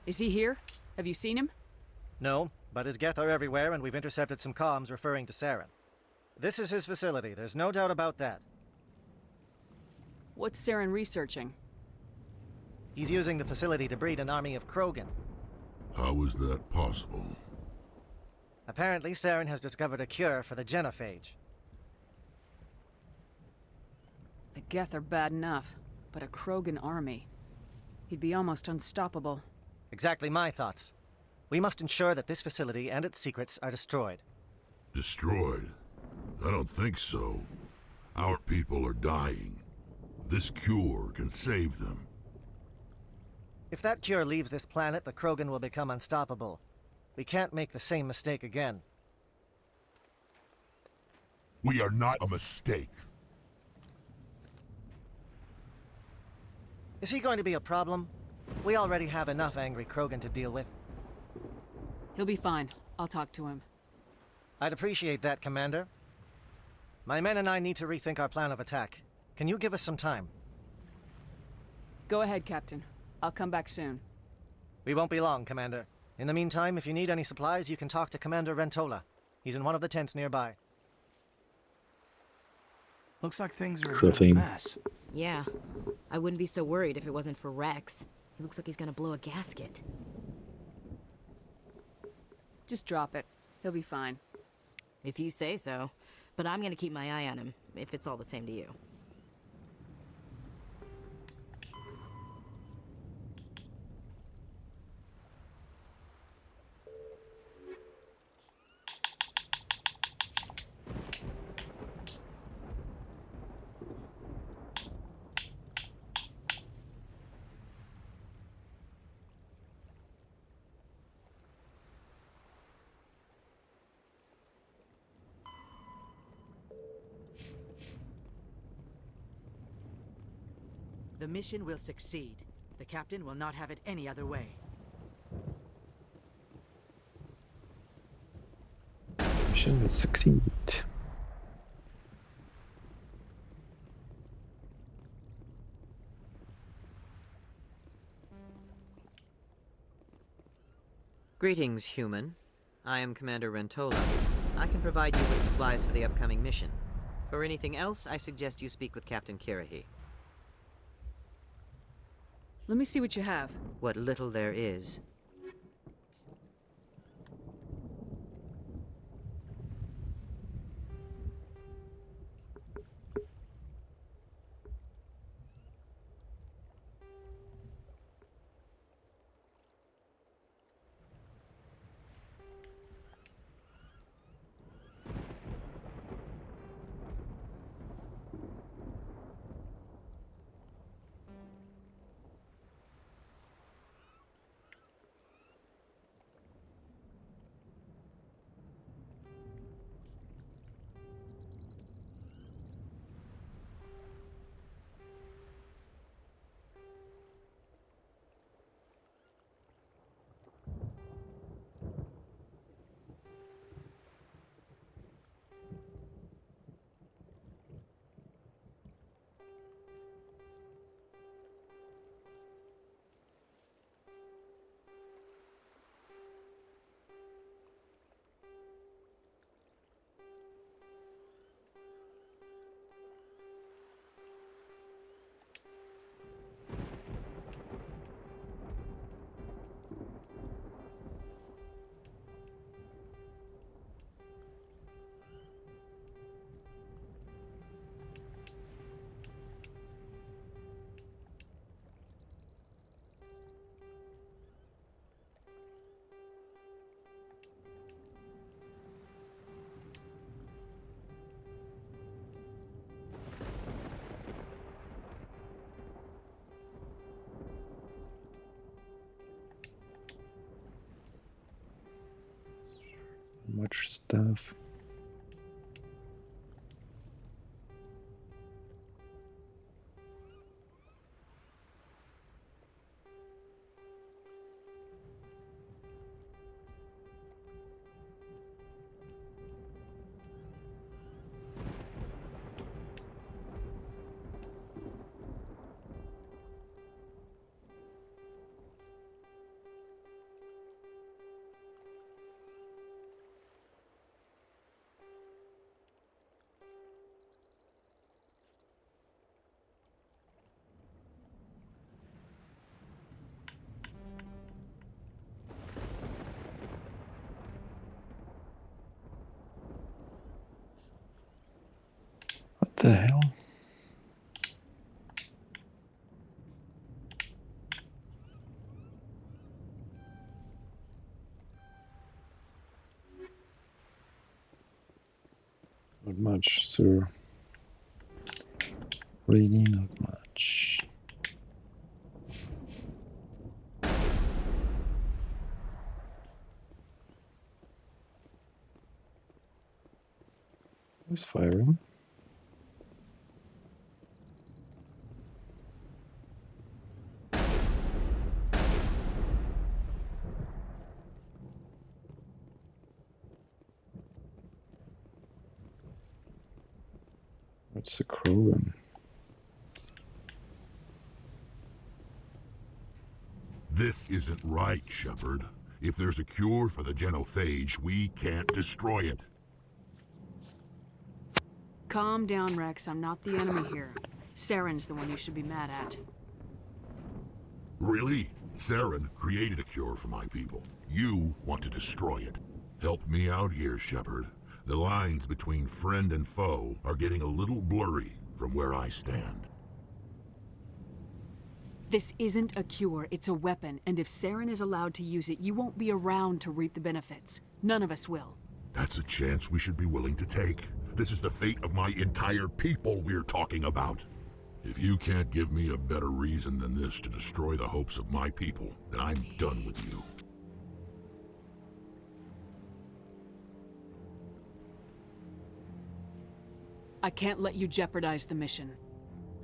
Is he here? Have you seen him? No, but his Geth are everywhere and we've intercepted some comms referring to Saren. This is his facility, there's no doubt about that. What's Saren researching? He's using the facility to breed an army of Krogan. How is that possible? Apparently, Saren has discovered a cure for the genophage. The Geth are bad enough, but a Krogan army. He'd be almost unstoppable. Exactly my thoughts. We must ensure that this facility and its secrets are destroyed. Destroyed? I don't think so. Our people are dying. This cure can save them. If that cure leaves this planet, the Krogan will become unstoppable. We can't make the same mistake again. We are not a mistake. Is he going to be a problem? We already have enough angry Krogan to deal with. He'll be fine. I'll talk to him. I'd appreciate that, Commander. My men and I need to rethink our plan of attack. Can you give us some time? Go ahead, Captain. I'll come back soon. We won't be long, Commander. In the meantime, if you need any supplies, you can talk to Commander Rentola. He's in one of the tents nearby. Looks like things are a Sure bit of a thing. mess. Yeah. I wouldn't be so worried if it wasn't for Rex. He looks like he's gonna blow a gasket. Just drop it. He'll be fine. If you say so. But I'm gonna keep my eye on him, if it's all the same to you. The mission will succeed. The captain will not have it any other way. Mission will succeed. Greetings, human. I am Commander Rentola. I can provide you with supplies for the upcoming mission. For anything else, I suggest you speak with Captain Kirahi. Let me see what you have. What little there is. Much stuff. the hell? Not much, sir. Really not much. Who's firing? What's the Krogan? This isn't right, Shepard. If there's a cure for the genophage, we can't destroy it. Calm down, Rex. I'm not the enemy here. Saren's the one you should be mad at. Really? Saren created a cure for my people. You want to destroy it. Help me out here, Shepard. The lines between friend and foe are getting a little blurry from where I stand. This isn't a cure, it's a weapon, and if Saren is allowed to use it, you won't be around to reap the benefits. None of us will. That's a chance we should be willing to take. This is the fate of my entire people we're talking about. If you can't give me a better reason than this to destroy the hopes of my people, then I'm done with you. I can't let you jeopardize the mission.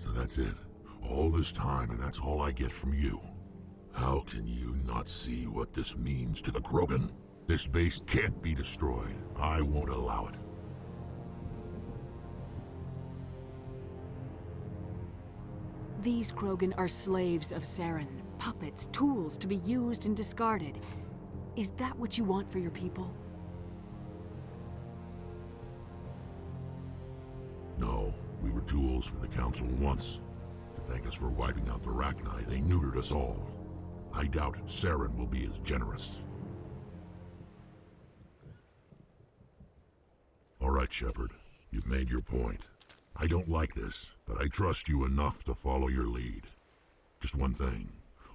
So that's it. All this time, and that's all I get from you. How can you not see what this means to the Krogan? This base can't be destroyed. I won't allow it. These Krogan are slaves of Saren. Puppets, tools to be used and discarded. Is that what you want for your people? No, we were tools for the Council once. To thank us for wiping out the Rachni, they neutered us all. I doubt Saren will be as generous. All right, Shepard. You've made your point. I don't like this, but I trust you enough to follow your lead. Just one thing.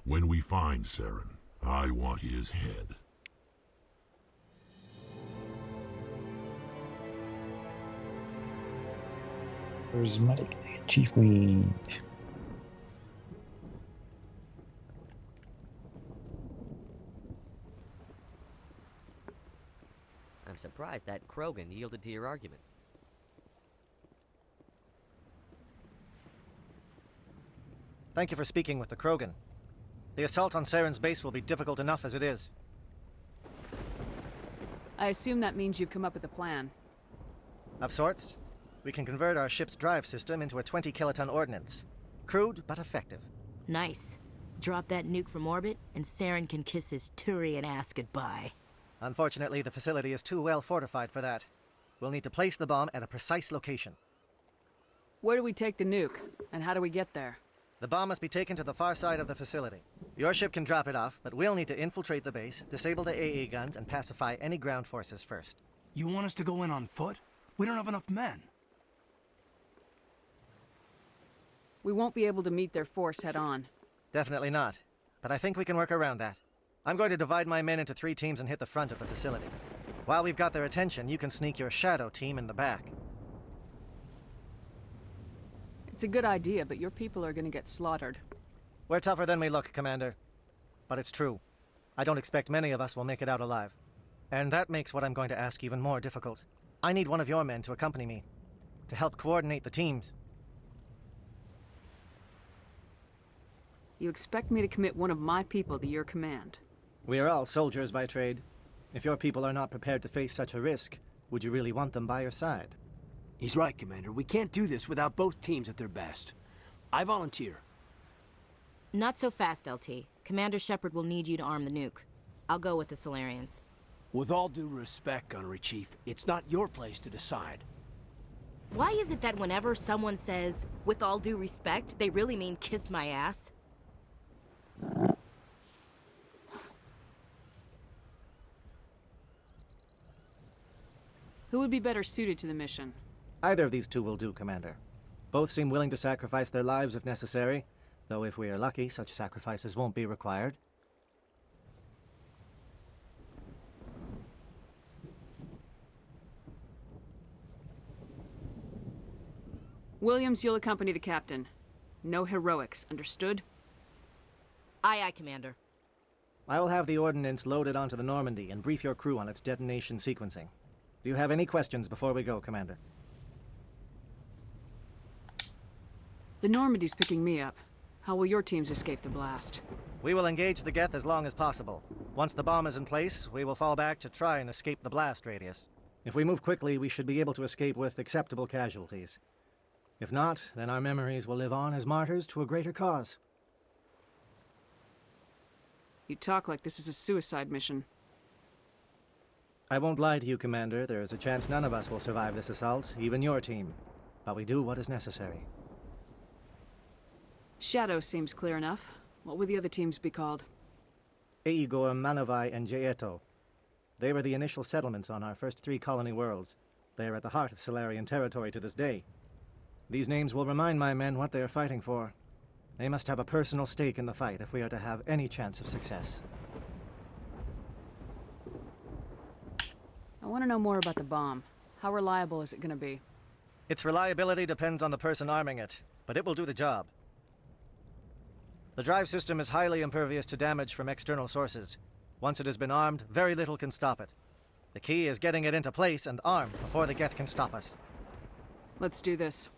When we find Saren, I want his head. Charismatic achievement. I'm surprised that Krogan yielded to your argument. Thank you for speaking with the Krogan. The assault on Saren's base will be difficult enough as it is. I assume that means you've come up with a plan. Of sorts. We can convert our ship's drive system into a 20-kiloton ordnance. Crude, but effective. Nice. Drop that nuke from orbit, and Saren can kiss his Turian ass goodbye. Unfortunately, the facility is too well fortified for that. We'll need to place the bomb at a precise location. Where do we take the nuke, and how do we get there? The bomb must be taken to the far side of the facility. Your ship can drop it off, but we'll need to infiltrate the base, disable the AA guns, and pacify any ground forces first. You want us to go in on foot? We don't have enough men. We won't be able to meet their force head-on. Definitely not, but I think we can work around that. I'm going to divide my men into 3 teams and hit the front of the facility. While we've got their attention, you can sneak your shadow team in the back. It's a good idea, but your people are gonna get slaughtered. We're tougher than we look, Commander. But it's true. I don't expect many of us will make it out alive. And that makes what I'm going to ask even more difficult. I need one of your men to accompany me, to help coordinate the teams. You expect me to commit one of my people to your command? We are all soldiers by trade. If your people are not prepared to face such a risk, would you really want them by your side? He's right, Commander. We can't do this without both teams at their best. I volunteer. Not so fast, LT. Commander Shepard will need you to arm the nuke. I'll go with the Solarians. With all due respect, Gunnery Chief, it's not your place to decide. Why is it that whenever someone says, with all due respect, they really mean kiss my ass? Who would be better suited to the mission? Either of these 2 will do, Commander. Both seem willing to sacrifice their lives if necessary, though if we are lucky, such sacrifices won't be required. Williams, you'll accompany the captain. No heroics, understood? Aye, aye, Commander. I will have the ordnance loaded onto the Normandy and brief your crew on its detonation sequencing. Do you have any questions before we go, Commander? The Normandy's picking me up. How will your teams escape the blast? We will engage the Geth as long as possible. Once the bomb is in place, we will fall back to try and escape the blast radius. If we move quickly, we should be able to escape with acceptable casualties. If not, then our memories will live on as martyrs to a greater cause. You talk like this is a suicide mission. I won't lie to you, Commander. There is a chance none of us will survive this assault, even your team. But we do what is necessary. Shadow seems clear enough. What would the other teams be called? Eigor, Manavai, and Jaeto. They were the initial settlements on our first 3 colony worlds. They are at the heart of Solarian territory to this day. These names will remind my men what they are fighting for. They must have a personal stake in the fight if we are to have any chance of success. I want to know more about the bomb. How reliable is it going to be? Its reliability depends on the person arming it, but it will do the job. The drive system is highly impervious to damage from external sources. Once it has been armed, very little can stop it. The key is getting it into place and armed before the Geth can stop us. Let's do this.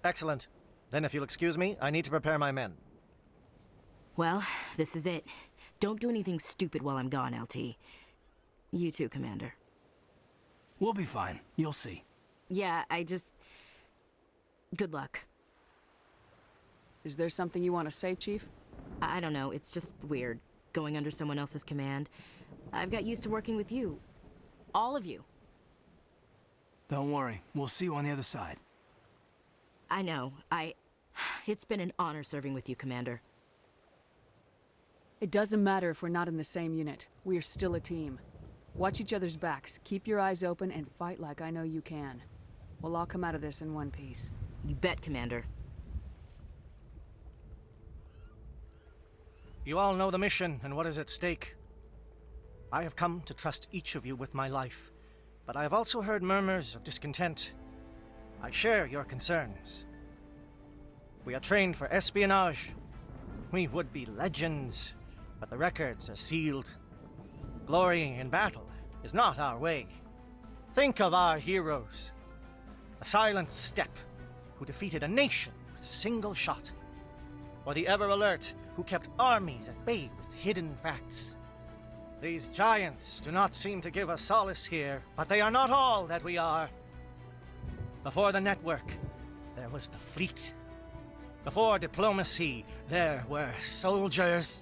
Excellent. Then if you'll excuse me, I need to prepare my men. Well, this is it. Don't do anything stupid while I'm gone, LT. You too, Commander. We'll be fine. You'll see. Yeah, good luck. Is there something you want to say, Chief? I don't know, it's just weird, going under someone else's command. I've got used to working with you. All of you. Don't worry. We'll see you on the other side. I know. It's been an honor serving with you, Commander. It doesn't matter if we're not in the same unit. We are still a team. Watch each other's backs, keep your eyes open, and fight like I know you can. We'll all come out of this in one piece. You bet, Commander. You all know the mission and what is at stake. I have come to trust each of you with my life, but I have also heard murmurs of discontent. I share your concerns. We are trained for espionage. We would be legends, but the records are sealed. Glorying in battle is not our way. Think of our heroes. The Silent Steppe, who defeated a nation with a single shot. Or the Ever Alert, who kept armies at bay with hidden facts. These giants do not seem to give us solace here, but they are not all that we are. Before the network, there was the fleet. Before diplomacy, there were soldiers.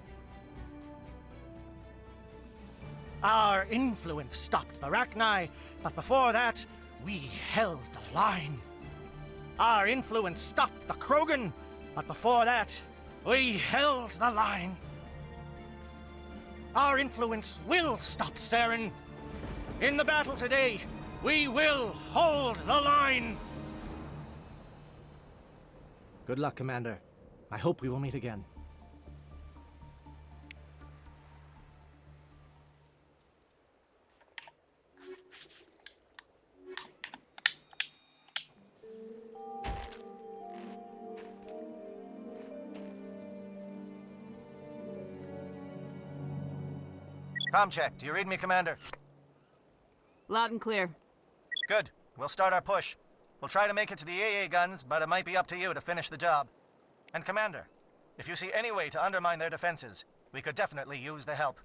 Our influence stopped the Rachni, but before that, we held the line. Our influence stopped the Krogan, but before that, we held the line. Our influence will stop Saren. In the battle today, we will hold the line. Good luck, Commander. I hope we will meet again. Comm check. Do you read me, Commander? Loud and clear. Good. We'll start our push. We'll try to make it to the AA guns, but it might be up to you to finish the job. And Commander, if you see any way to undermine their defenses, we could definitely use the help.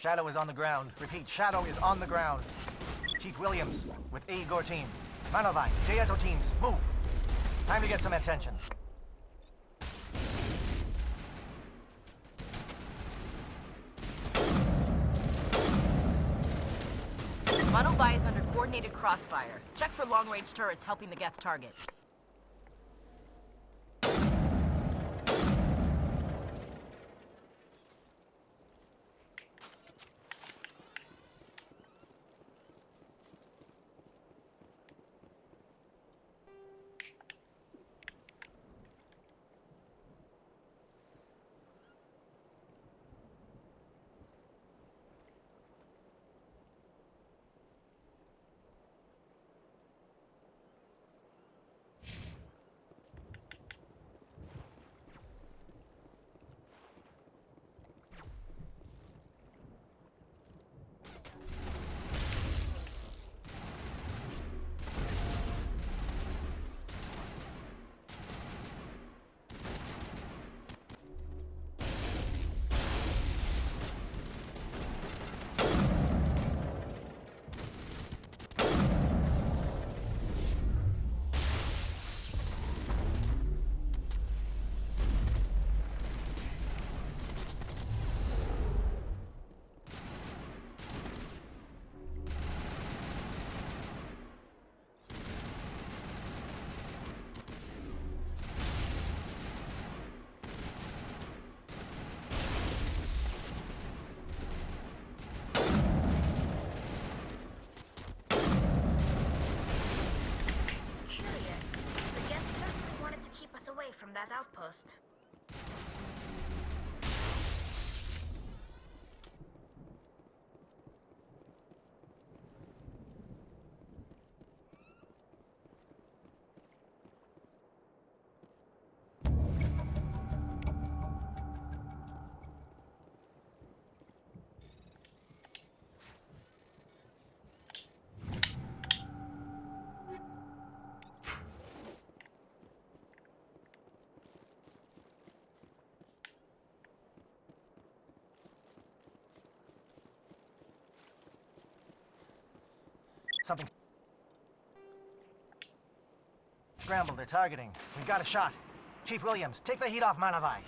Shadow is on the ground. Repeat, Shadow is on the ground. Chief Williams, with Igor team. Manovai, Jayeto teams, move. Time to get some attention. Manovai is under coordinated crossfire. Check for long-range turrets helping the Geth target. From that outpost. Something. Scramble, they're targeting. We've got a shot. Chief Williams, take the heat off Manovai.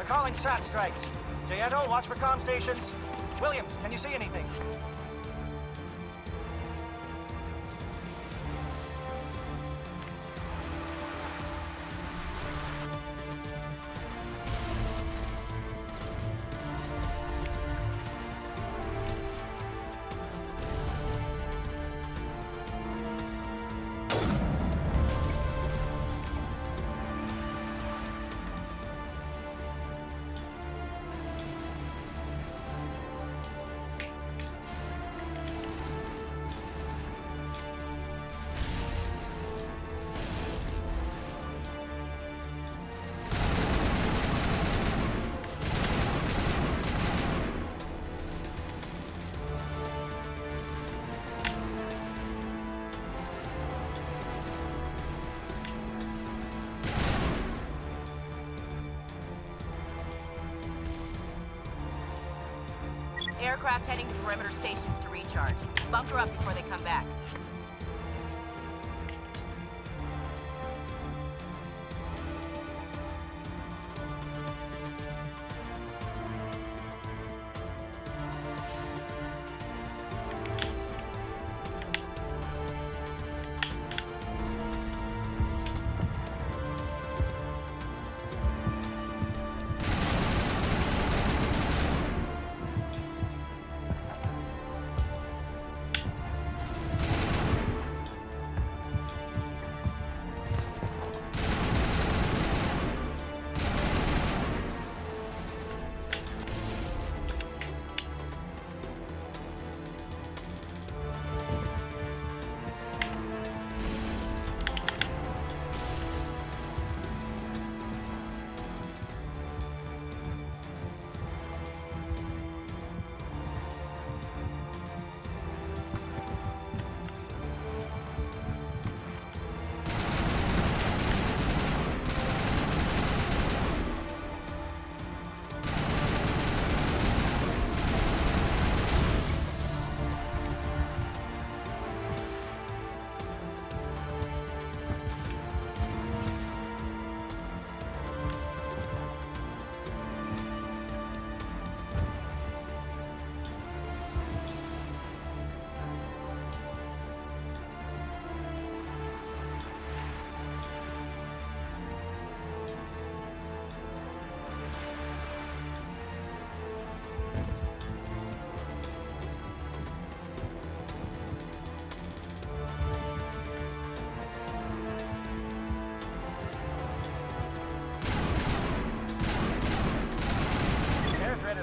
Calling SAT strikes. Jayeto, watch for comm stations. Williams, can you see anything? Aircraft heading to perimeter stations to recharge. Bunker up before they come back.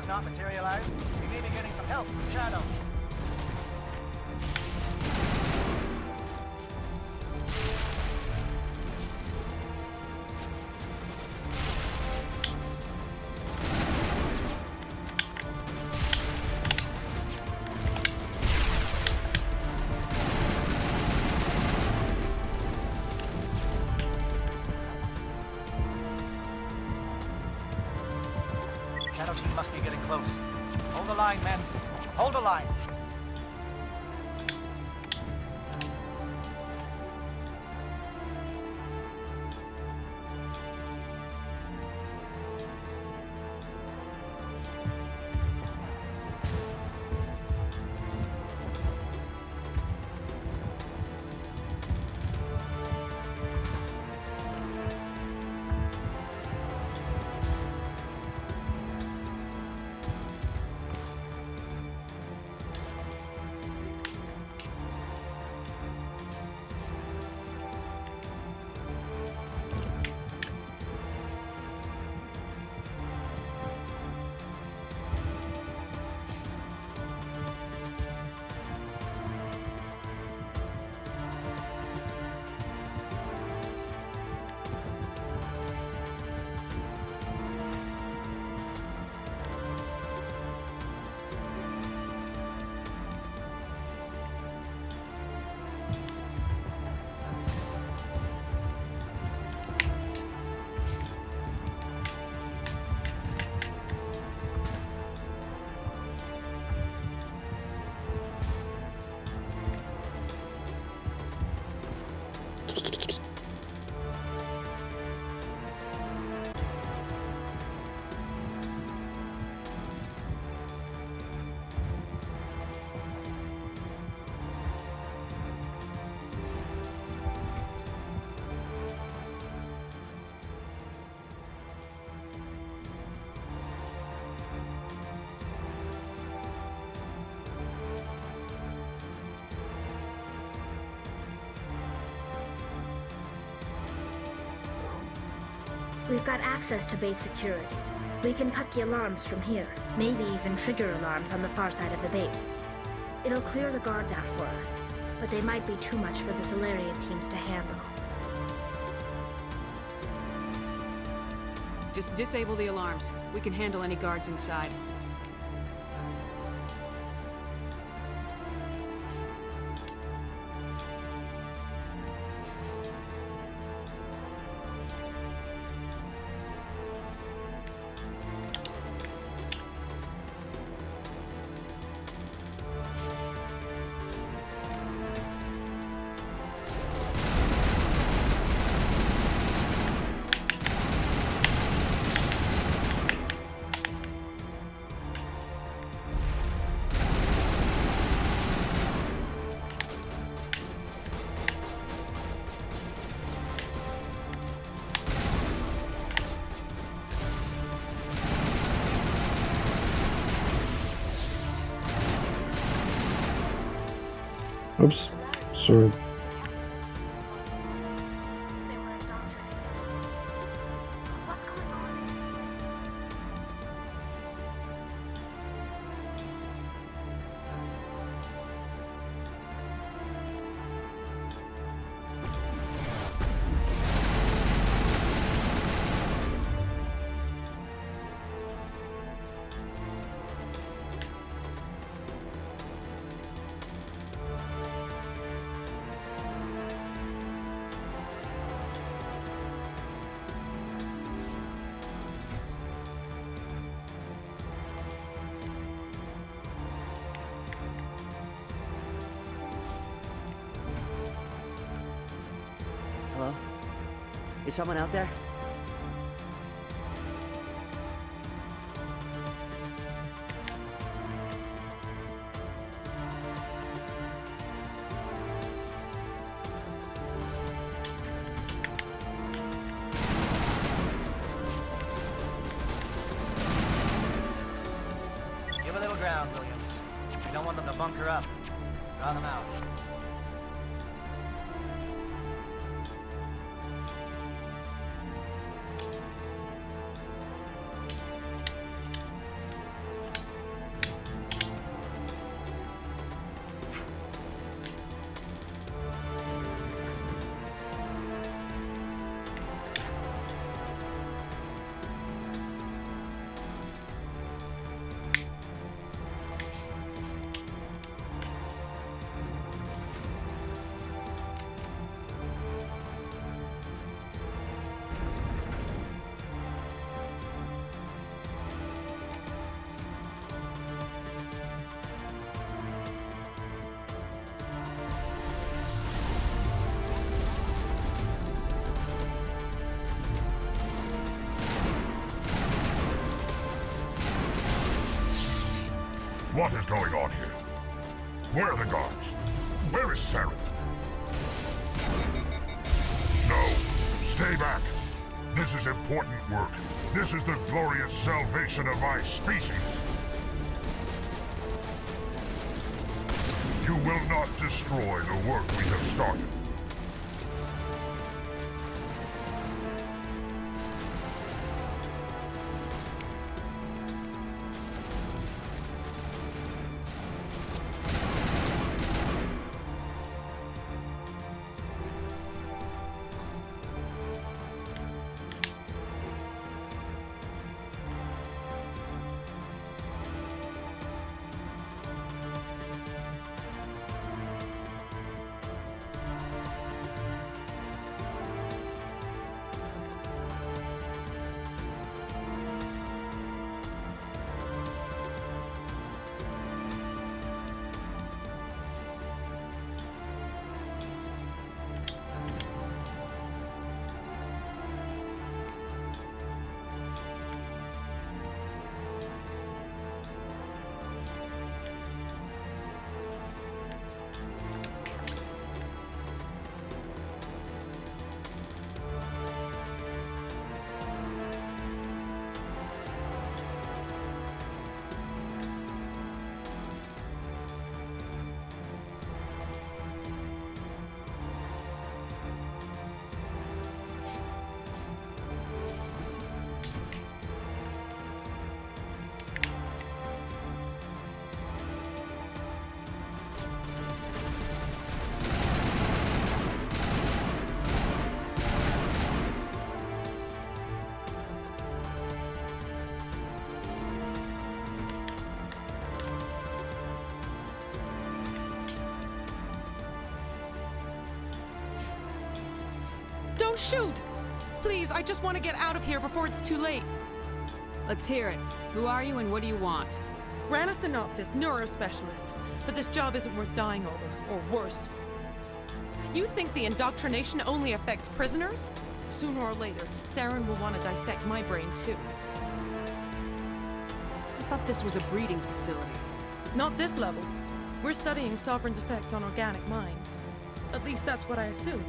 has not materialized, we may be getting some help from Shadow. Shadow team must be getting close. Hold the line, men. Hold the line. We've got access to base security. We can cut the alarms from here, maybe even trigger alarms on the far side of the base. It'll clear the guards out for us, but they might be too much for the Solarian teams to handle. Just disable the alarms. We can handle any guards inside. Oops, sorry. Hello? Is someone out there? Give a little ground, Williams. We don't want them to bunker up. Draw them out. What is going on here? Where are the guards? Where is Saren? No, stay back. This is important work. This is the glorious salvation of my species. You will not destroy the work we have started. Don't shoot! Please, I just want to get out of here before it's too late. Let's hear it. Who are you and what do you want? Rana Thanoptis, neurospecialist. But this job isn't worth dying over, or worse. You think the indoctrination only affects prisoners? Sooner or later, Saren will want to dissect my brain too. I thought this was a breeding facility. Not this level. We're studying Sovereign's effect on organic minds. At least that's what I assumed.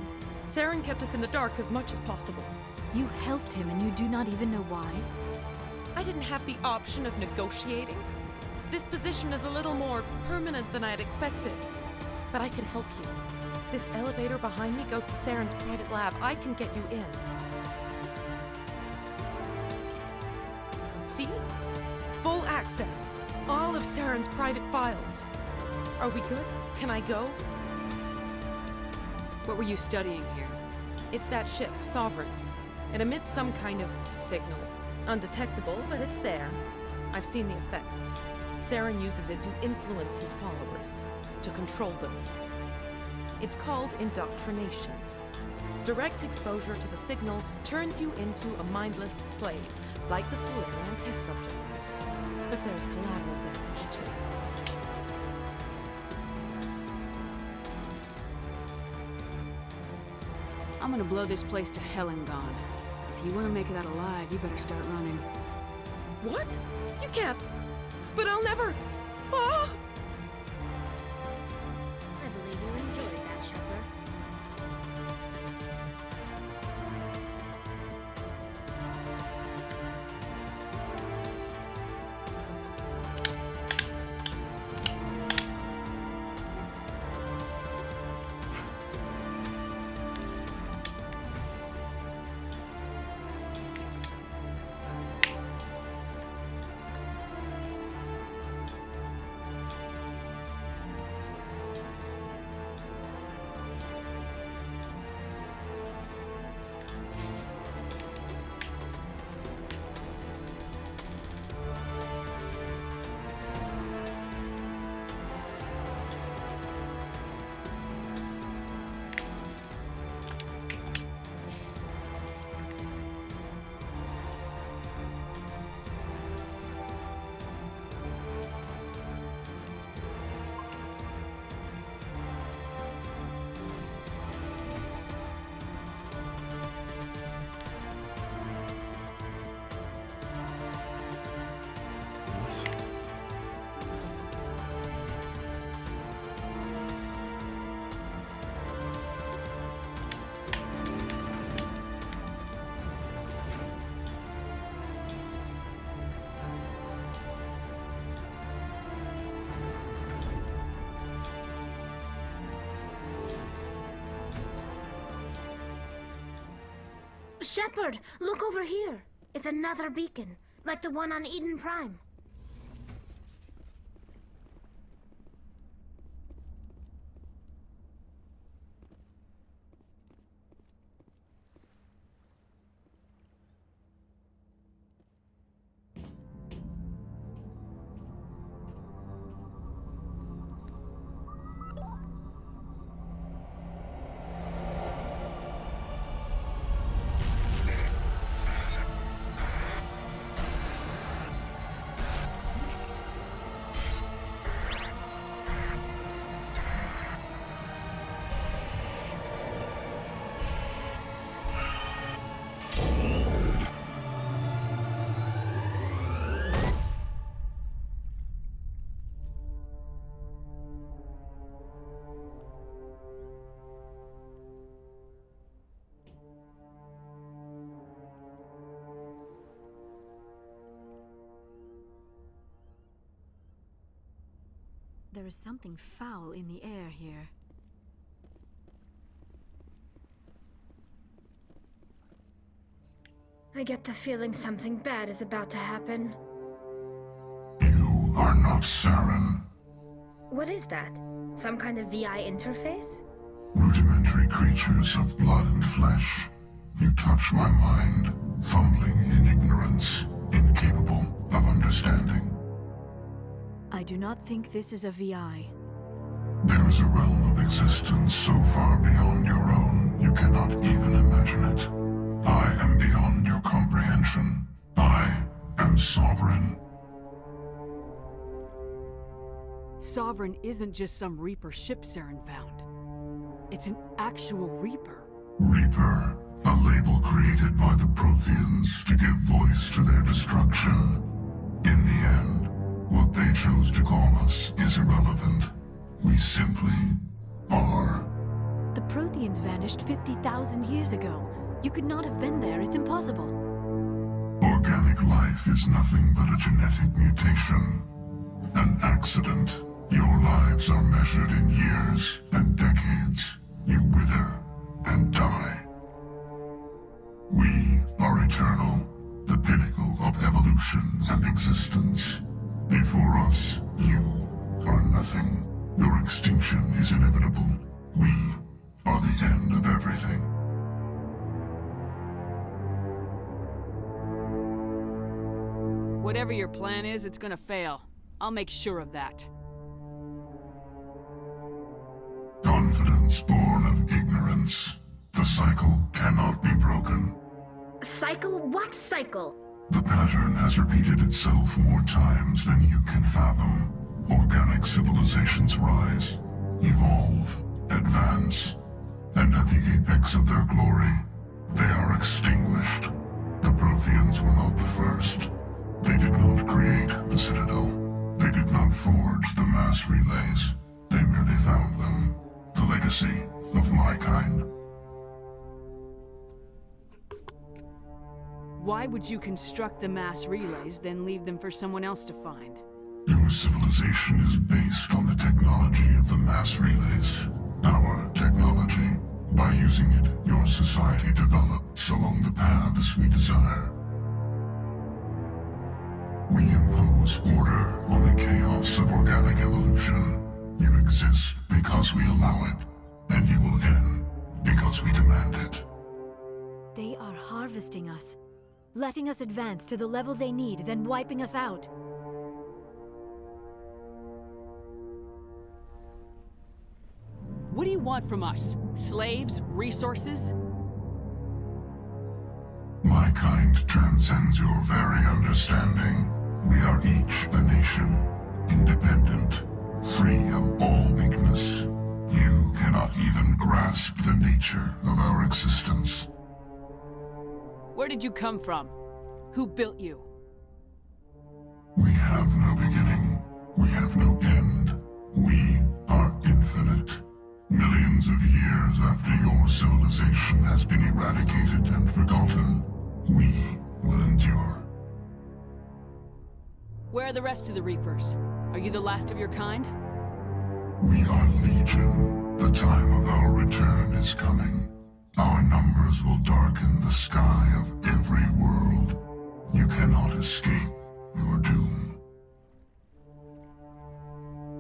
Saren kept us in the dark as much as possible. You helped him and you do not even know why? I didn't have the option of negotiating. This position is a little more permanent than I had expected. But I can help you. This elevator behind me goes to Saren's private lab. I can get you in. See? Full access. All of Saren's private files. Are we good? Can I go? What were you studying here? It's that ship, Sovereign. It emits some kind of signal. Undetectable, but it's there. I've seen the effects. Saren uses it to influence his followers, to control them. It's called indoctrination. Direct exposure to the signal turns you into a mindless slave, like the Solarian test subjects. But there's collateral damage, too. I'm gonna blow this place to hell and gone. If you want to make it out alive, you better start running. What? You can't. But I'll never. Ah! I believe you enjoyed that, Shepard. Shepard, look over here. It's another beacon, like the one on Eden Prime. There is something foul in the air here. I get the feeling something bad is about to happen. You are not Saren. What is that? Some kind of VI interface? Rudimentary creatures of blood and flesh. You touch my mind, fumbling in ignorance, incapable of understanding. I do not think this is a VI. There is a realm of existence so far beyond your own, you cannot even imagine it. I am beyond your comprehension. I am Sovereign. Sovereign isn't just some Reaper ship Saren found. It's an actual Reaper. Reaper, a label created by the Protheans to give voice to their destruction. In the end, what they chose to call us is irrelevant. We simply are. The Protheans vanished 50,000 years ago. You could not have been there. It's impossible. Organic life is nothing but a genetic mutation. An accident. Your lives are measured in years and decades. You wither and die. We are eternal, the pinnacle of evolution and existence. Before us, you are nothing. Your extinction is inevitable. We are the end of everything. Whatever your plan is, it's gonna fail. I'll make sure of that. Confidence born of ignorance. The cycle cannot be broken. Cycle? What cycle? The pattern has repeated itself more times than you can fathom. Organic civilizations rise, evolve, advance, and at the apex of their glory, they are extinguished. The Protheans were not the first. They did not create the Citadel. They did not forge the mass relays. They merely found them. The legacy of my kind. Why would you construct the mass relays, then leave them for someone else to find? Your civilization is based on the technology of the mass relays. Our technology. By using it, your society develops along the paths we desire. We impose order on the chaos of organic evolution. You exist because we allow it, and you will end because we demand it. They are harvesting us, letting us advance to the level they need, then wiping us out. What do you want from us? Slaves? Resources? My kind transcends your very understanding. We are each a nation, independent, free of all weakness. You cannot even grasp the nature of our existence. Where did you come from? Who built you? We have no beginning. We have no end. We are infinite. Millions of years after your civilization has been eradicated and forgotten, we will endure. Where are the rest of the Reapers? Are you the last of your kind? We are Legion. The time of our return is coming. Our numbers will darken the sky of every world. You cannot escape your doom.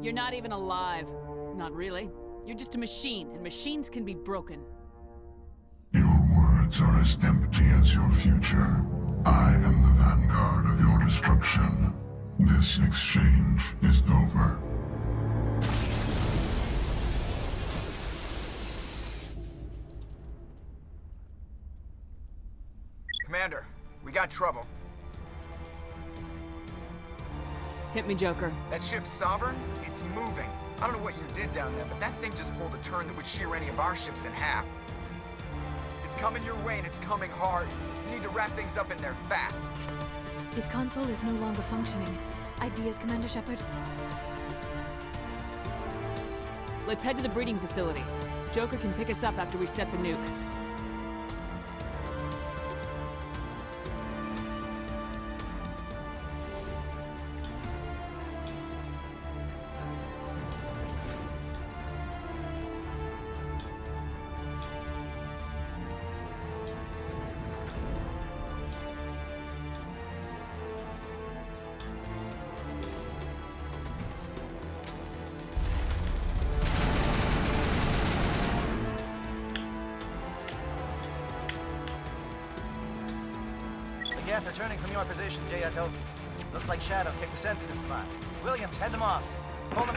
You're not even alive. Not really. You're just a machine, and machines can be broken. Your words are as empty as your future. I am the vanguard of your destruction. This exchange is over. Commander, we got trouble. Hit me, Joker. That ship's Sovereign? It's moving. I don't know what you did down there, but that thing just pulled a turn that would shear any of our ships in half. It's coming your way, and it's coming hard. You need to wrap things up in there fast. His console is no longer functioning. Ideas, Commander Shepard? Let's head to the breeding facility. Joker can pick us up after we set the nuke. Geth returning from your position, J.Ato. Looks like Shadow picked a sensitive spot. Williams, head them off. Pull them.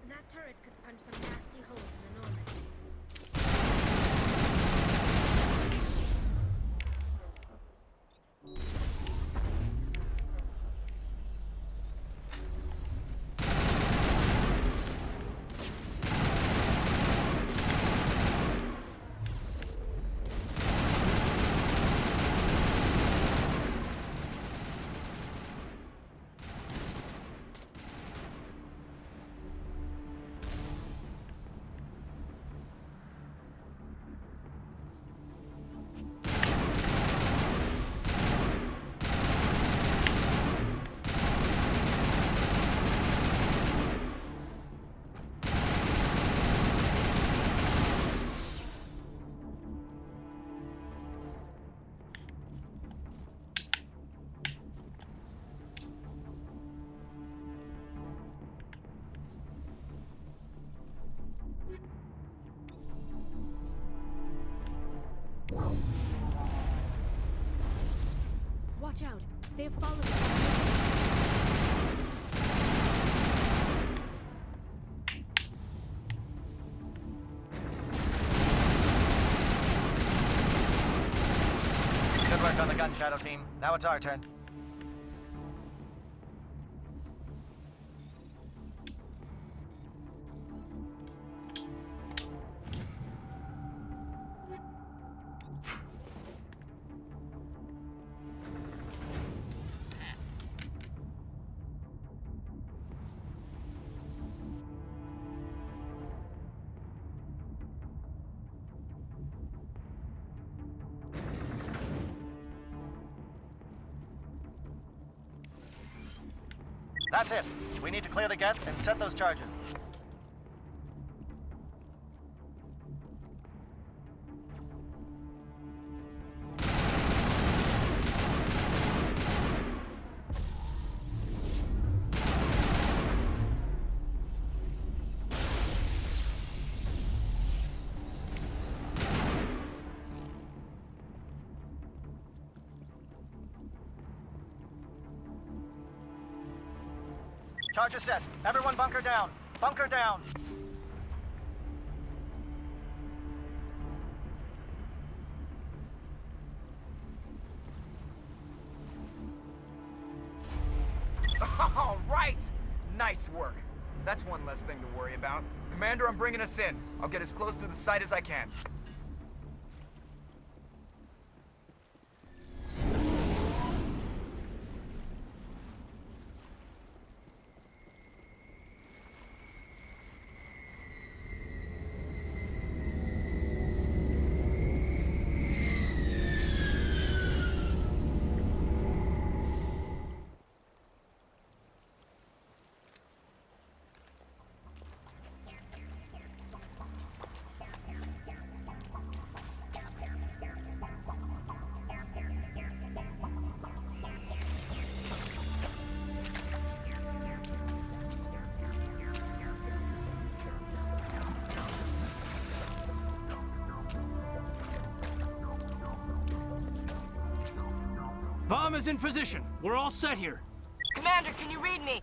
That turret could punch some nasty holes in the Normandy. Watch out. They have followed us. Good work on the gun, Shadow Team. Now it's our turn. That's it. We need to clear the Geth and set those charges. Charges set. Everyone bunker down. Bunker down. All right! Nice work. That's one less thing to worry about. Commander, I'm bringing us in. I'll get as close to the site as I can. Bomb is in position. We're all set here. Commander, can you read me?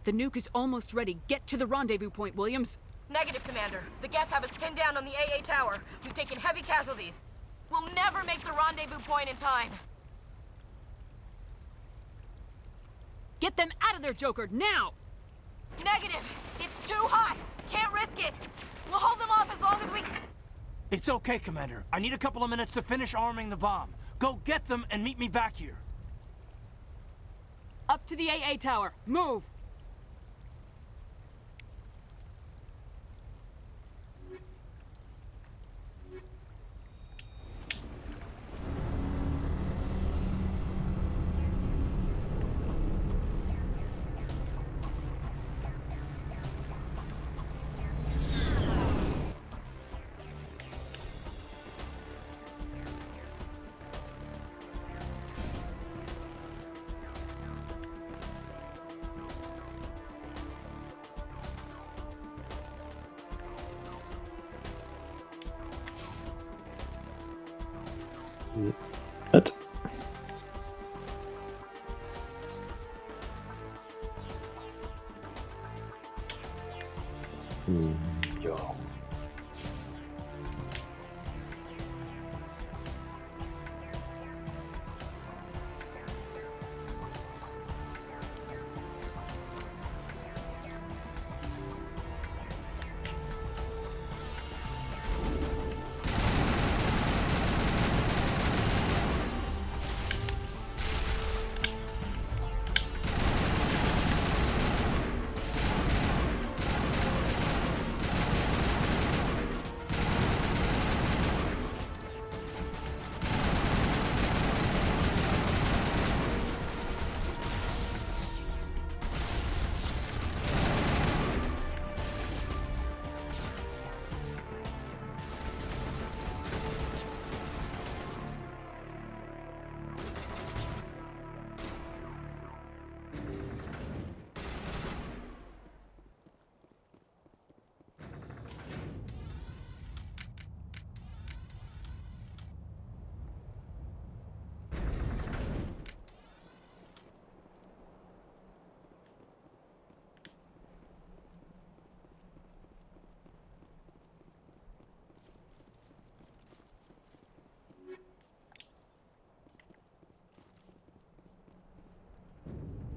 The nuke is almost ready. Get to the rendezvous point, Williams. Negative, Commander. The Geth have us pinned down on the AA tower. We've taken heavy casualties. We'll never make the rendezvous point in time. Get them out of there, Joker, now! Negative! It's too hot! Can't risk it! We'll hold them off as long as we... It's okay, Commander. I need a couple of minutes to finish arming the bomb. Go get them and meet me back here. Up to the AA tower. Move! What? Ja.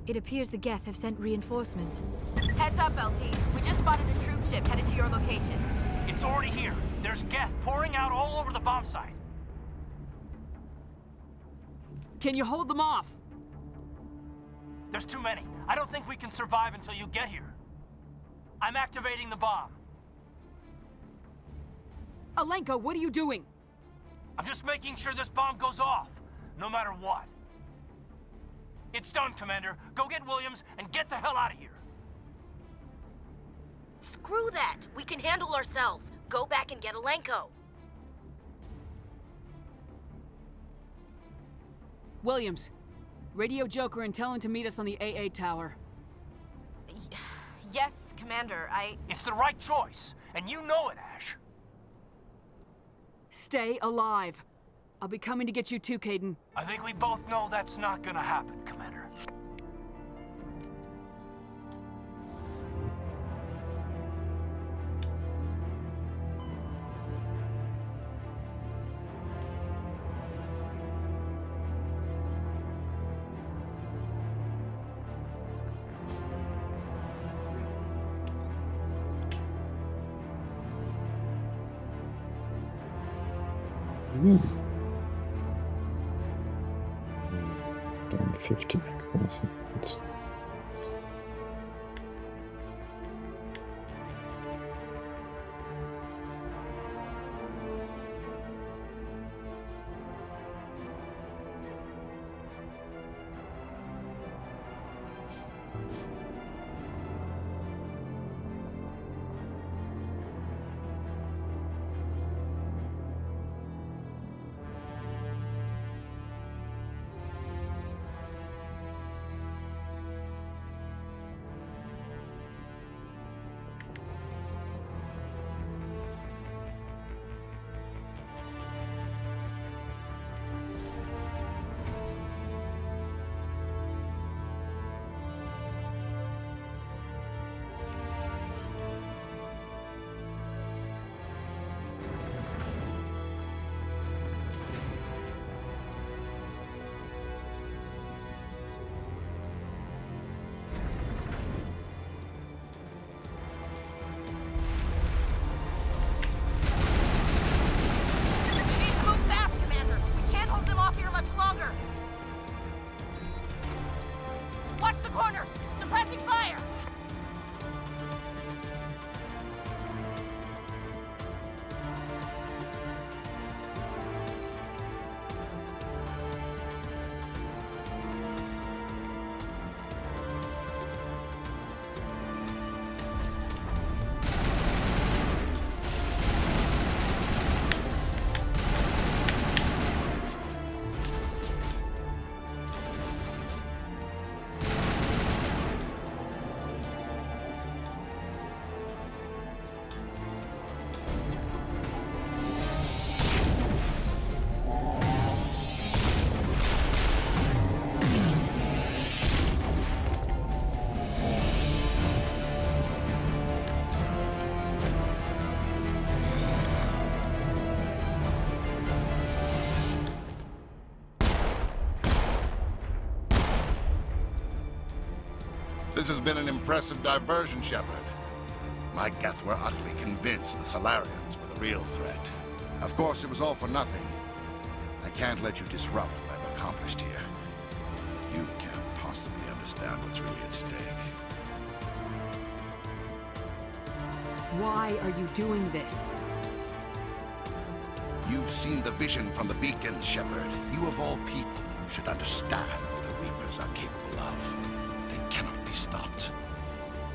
It appears the Geth have sent reinforcements. Heads up, LT. We just spotted a troop ship headed to your location. It's already here. There's Geth pouring out all over the bomb site. Can you hold them off? There's too many. I don't think we can survive until you get here. I'm activating the bomb. Alenko, what are you doing? I'm just making sure this bomb goes off, no matter what. It's done, Commander. Go get Williams and get the hell out of here. Screw that! We can handle ourselves. Go back and get Alenko. Williams, radio Joker and tell him to meet us on the AA tower. Yes, Commander, It's the right choice, and you know it, Ash. Stay alive. I'll be coming to get you too, Kaidan. I think we both know that's not gonna happen, Commander. Down to 50 accuracy. That's This has been an impressive diversion, Shepard. My Geth were utterly convinced the Salarians were the real threat. Of course, it was all for nothing. I can't let you disrupt what I've accomplished here. You can't possibly understand what's really at stake. Why are you doing this? You've seen the vision from the beacons, Shepard. You of all people should understand what the Reapers are capable of. They cannot be stopped.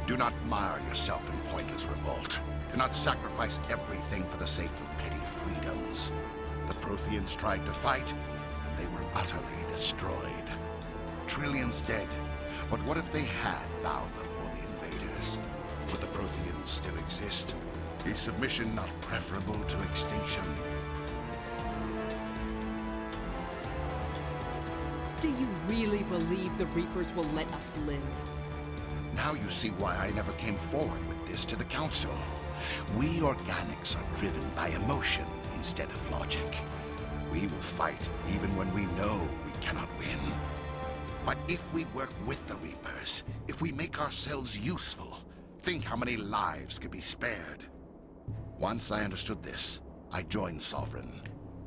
Do not mire yourself in pointless revolt. Do not sacrifice everything for the sake of petty freedoms. The Protheans tried to fight, and they were utterly destroyed. Trillions dead. But what if they had bowed before the invaders? Would the Protheans still exist? Is submission not preferable to extinction? Do you really believe the Reapers will let us live? Now you see why I never came forward with this to the Council. We organics are driven by emotion instead of logic. We will fight even when we know we cannot win. But if we work with the Reapers, if we make ourselves useful, think how many lives could be spared. Once I understood this, I joined Sovereign,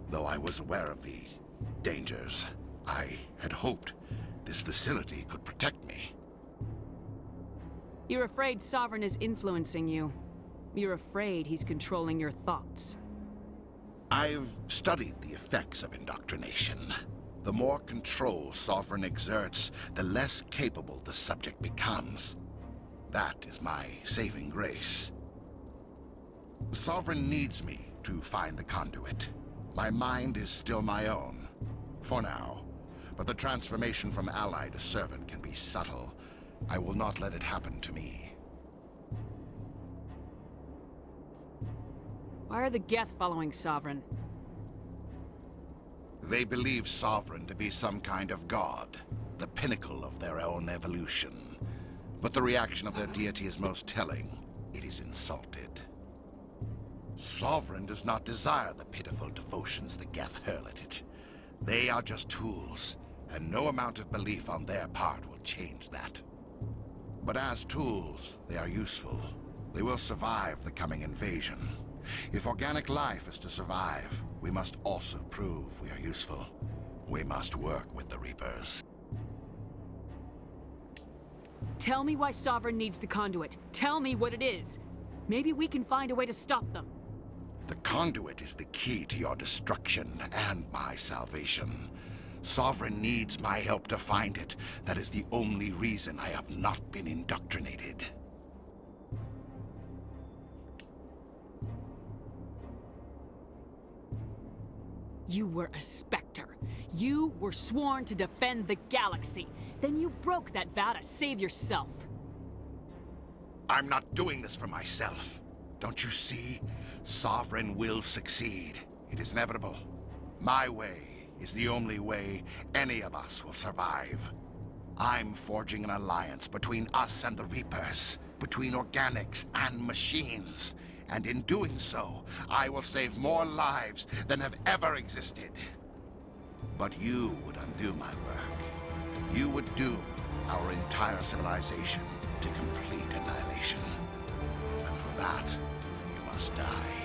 though I was aware of the dangers. I had hoped this facility could protect me. You're afraid Sovereign is influencing you. You're afraid he's controlling your thoughts. I've studied the effects of indoctrination. The more control Sovereign exerts, the less capable the subject becomes. That is my saving grace. Sovereign needs me to find the conduit. My mind is still my own, for now. But the transformation from ally to servant can be subtle. I will not let it happen to me. Why are the Geth following Sovereign? They believe Sovereign to be some kind of god, the pinnacle of their own evolution. But the reaction of their deity is most telling. It is insulted. Sovereign does not desire the pitiful devotions the Geth hurl at it. They are just tools, and no amount of belief on their part will change that. But as tools, they are useful. They will survive the coming invasion. If organic life is to survive, we must also prove we are useful. We must work with the Reapers. Tell me why Sovereign needs the conduit. Tell me what it is. Maybe we can find a way to stop them. The conduit is the key to your destruction and my salvation. Sovereign needs my help to find it. That is the only reason I have not been indoctrinated. You were a Spectre. You were sworn to defend the galaxy. Then you broke that vow to save yourself. I'm not doing this for myself. Don't you see? Sovereign will succeed. It is inevitable. My way is the only way any of us will survive. I'm forging an alliance between us and the Reapers, between organics and machines. And in doing so, I will save more lives than have ever existed. But you would undo my work. You would doom our entire civilization to complete annihilation. And for that, you must die.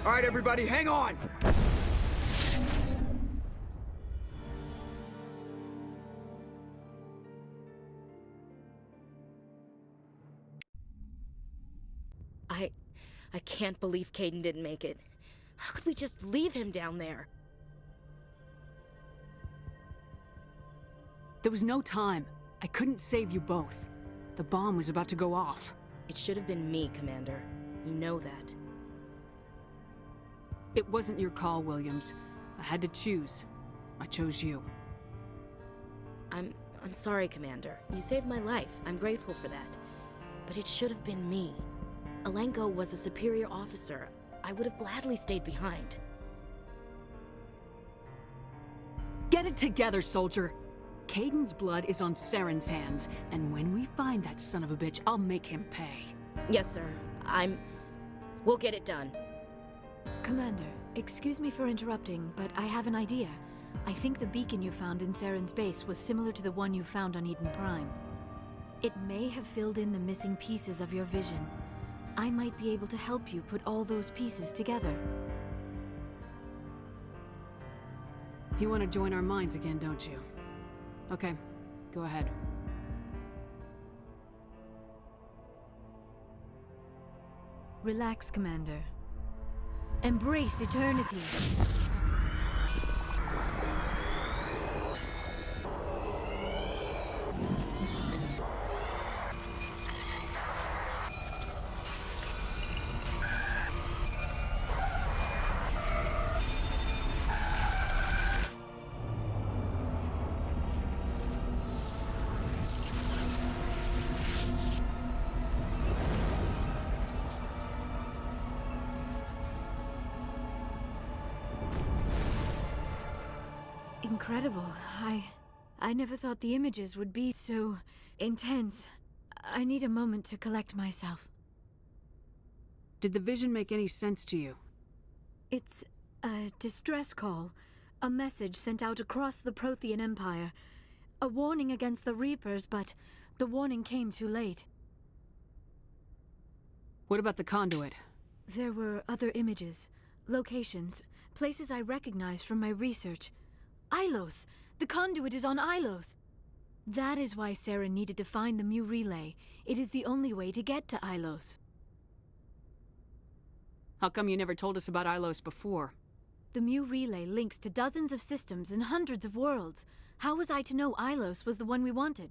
All right, everybody, hang on! I can't believe Kaidan didn't make it. How could we just leave him down there? There was no time. I couldn't save you both. The bomb was about to go off. It should have been me, Commander. You know that. It wasn't your call, Williams. I had to choose. I chose you. I'm sorry, Commander. You saved my life. I'm grateful for that. But it should have been me. Alenko was a superior officer. I would have gladly stayed behind. Get it together, soldier! Kaidan's blood is on Saren's hands, and when we find that son of a bitch, I'll make him pay. Yes, sir. We'll get it done. Commander, excuse me for interrupting, but I have an idea. I think the beacon you found in Saren's base was similar to the one you found on Eden Prime. It may have filled in the missing pieces of your vision. I might be able to help you put all those pieces together. You want to join our minds again, don't you? Okay, go ahead. Relax, Commander. Embrace eternity. incredible. I never thought the images would be so intense. I need a moment to collect myself. Did the vision make any sense to you? It's a distress call. A message sent out across the Prothean Empire. A warning against the Reapers, but the warning came too late. What about the conduit? There were other images, locations, places I recognized from my research. Ilos! The conduit is on Ilos! That is why Saren needed to find the Mu Relay. It is the only way to get to Ilos. How come you never told us about Ilos before? The Mu Relay links to dozens of systems and hundreds of worlds. How was I to know Ilos was the one we wanted?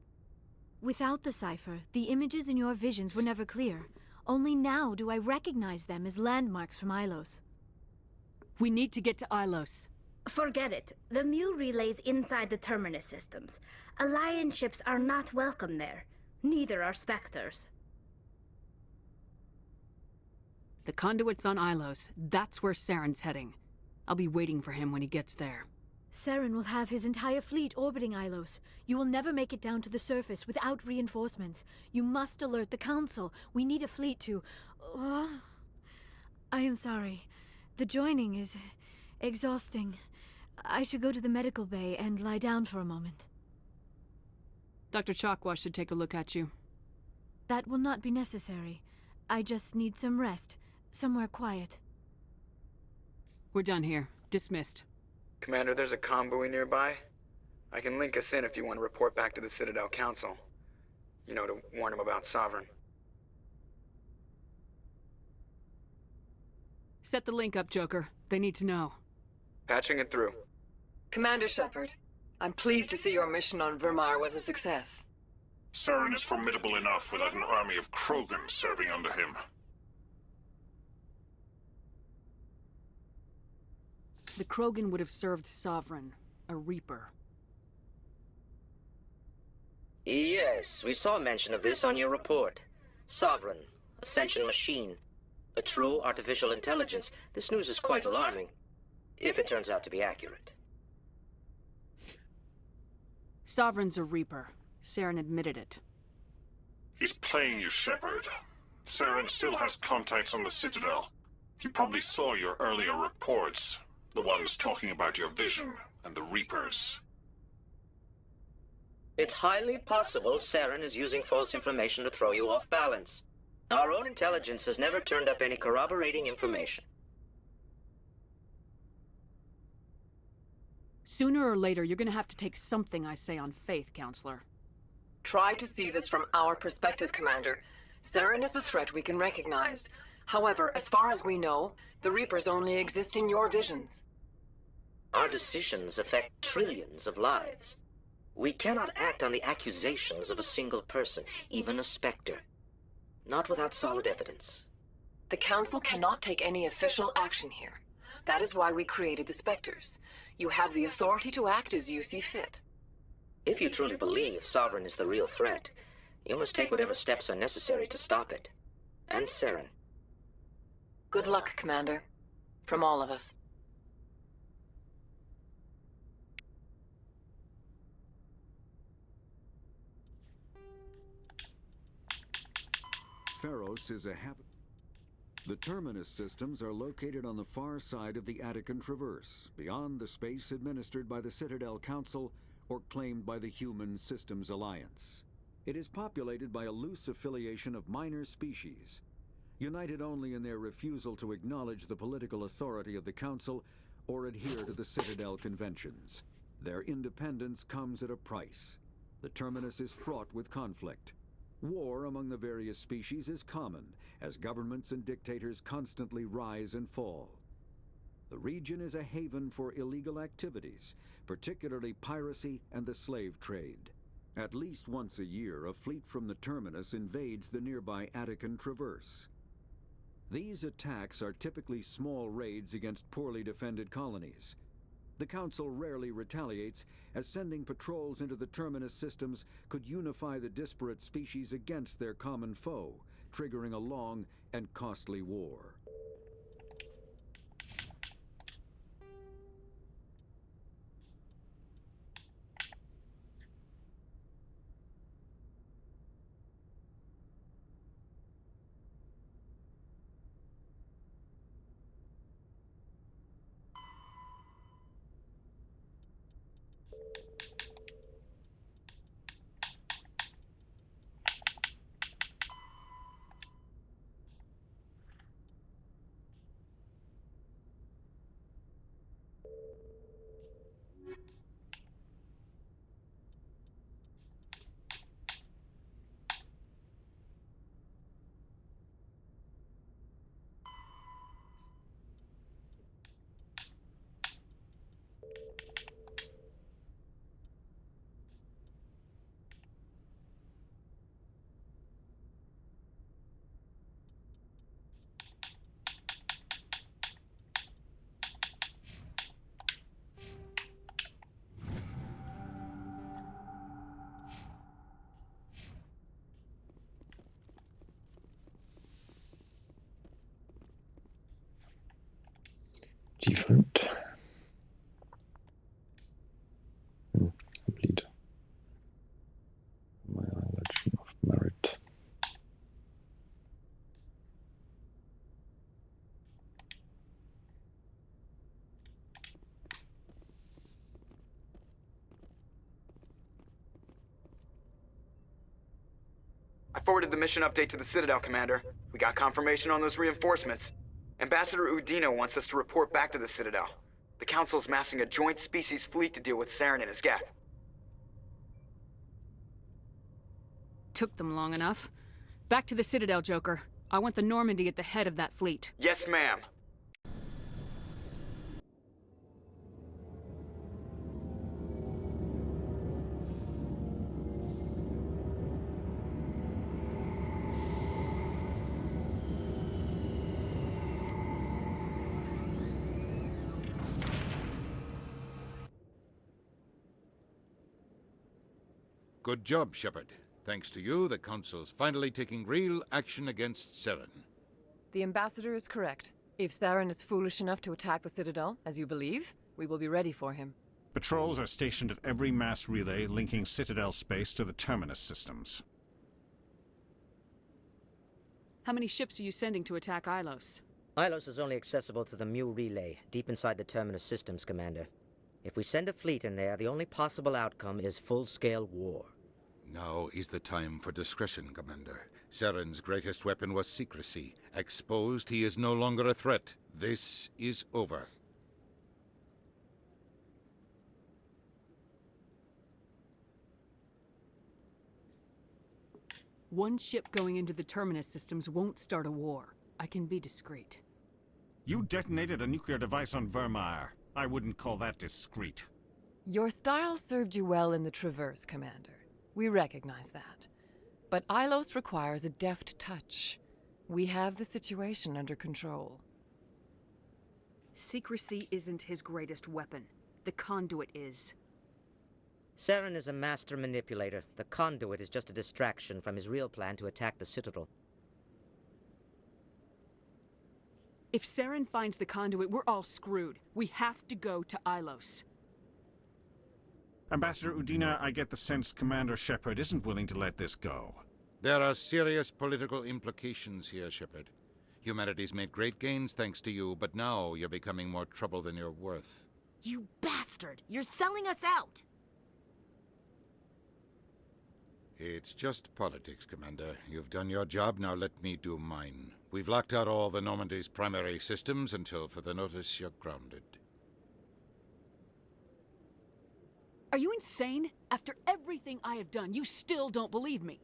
Without the cipher, the images in your visions were never clear. Only now do I recognize them as landmarks from Ilos. We need to get to Ilos. Forget it. The Mu Relay's inside the Terminus systems. Alliance ships are not welcome there. Neither are Spectres. The conduit's on Ilos. That's where Saren's heading. I'll be waiting for him when he gets there. Saren will have his entire fleet orbiting Ilos. You will never make it down to the surface without reinforcements. You must alert the Council. We need a fleet to... I am sorry. The joining is exhausting. I should go to the medical bay and lie down for a moment. Dr. Chakwas should take a look at you. That will not be necessary. I just need some rest. Somewhere quiet. We're done here. Dismissed. Commander, there's a convoy nearby. I can link us in if you want to report back to the Citadel Council. You know, to warn them about Sovereign. Set the link up, Joker. They need to know. Patching it through. Commander Shepard, I'm pleased to see your mission on Vermar was a success. Saren is formidable enough without an army of Krogan serving under him. The Krogan would have served Sovereign, a Reaper. Yes, we saw mention of this on your report. Sovereign, Ascension machine, a true artificial intelligence. This news is quite alarming, if it turns out to be accurate. Sovereign's a Reaper. Saren admitted it. He's playing you, Shepard. Saren still has contacts on the Citadel. He probably saw your earlier reports. The ones talking about your vision and the Reapers. It's highly possible Saren is using false information to throw you off balance. Our own intelligence has never turned up any corroborating information. Sooner or later, you're gonna have to take something I say on faith, Counselor. Try to see this from our perspective, Commander. Saren is a threat we can recognize. However, as far as we know, the Reapers only exist in your visions. Our decisions affect trillions of lives. We cannot act on the accusations of a single person, even a Spectre. Not without solid evidence. The Council cannot take any official action here. That is why we created the Spectres. You have the authority to act as you see fit. If you truly believe Sovereign is the real threat, you must take whatever steps are necessary to stop it. And Saren. Good luck, Commander. From all of us. Pharos is a The Terminus systems are located on the far side of the Attican Traverse, beyond the space administered by the Citadel Council or claimed by the Human Systems Alliance. It is populated by a loose affiliation of minor species, united only in their refusal to acknowledge the political authority of the Council or adhere to the Citadel conventions. Their independence comes at a price. The Terminus is fraught with conflict. War among the various species is common, as governments and dictators constantly rise and fall. The region is a haven for illegal activities, particularly piracy and the slave trade. At least once a year, a fleet from the Terminus invades the nearby Attican Traverse. These attacks are typically small raids against poorly defended colonies. The Council rarely retaliates, as sending patrols into the Terminus systems could unify the disparate species against their common foe, triggering a long and costly war. Different. Complete. My Legend of Merit. I forwarded the mission update to the Citadel, Commander. We got confirmation on those reinforcements. Ambassador Udina wants us to report back to the Citadel. The Council's massing a joint species fleet to deal with Saren and his Geth. Took them long enough. Back to the Citadel, Joker. I want the Normandy at the head of that fleet. Yes, ma'am. Good job, Shepard. Thanks to you, the Council's finally taking real action against Saren. The Ambassador is correct. If Saren is foolish enough to attack the Citadel, as you believe, we will be ready for him. Patrols are stationed at every mass relay linking Citadel space to the Terminus systems. How many ships are you sending to attack Ilos? Ilos is only accessible to the Mu relay, deep inside the Terminus systems, Commander. If we send a fleet in there, the only possible outcome is full-scale war. Now is the time for discretion, Commander. Saren's greatest weapon was secrecy. Exposed, he is no longer a threat. This is over. One ship going into the Terminus systems won't start a war. I can be discreet. You detonated a nuclear device on Vermeer. I wouldn't call that discreet. Your style served you well in the Traverse, Commander. We recognize that. But Ilos requires a deft touch. We have the situation under control. Secrecy isn't his greatest weapon. The conduit is. Saren is a master manipulator. The conduit is just a distraction from his real plan to attack the Citadel. If Saren finds the conduit, we're all screwed. We have to go to Ilos. Ambassador Udina, I get the sense Commander Shepard isn't willing to let this go. There are serious political implications here, Shepard. Humanity's made great gains thanks to you, but now you're becoming more trouble than you're worth. You bastard! You're selling us out! It's just politics, Commander. You've done your job, now let me do mine. We've locked out all the Normandy's primary systems until further notice you're grounded. Are you insane? After everything I have done, you still don't believe me.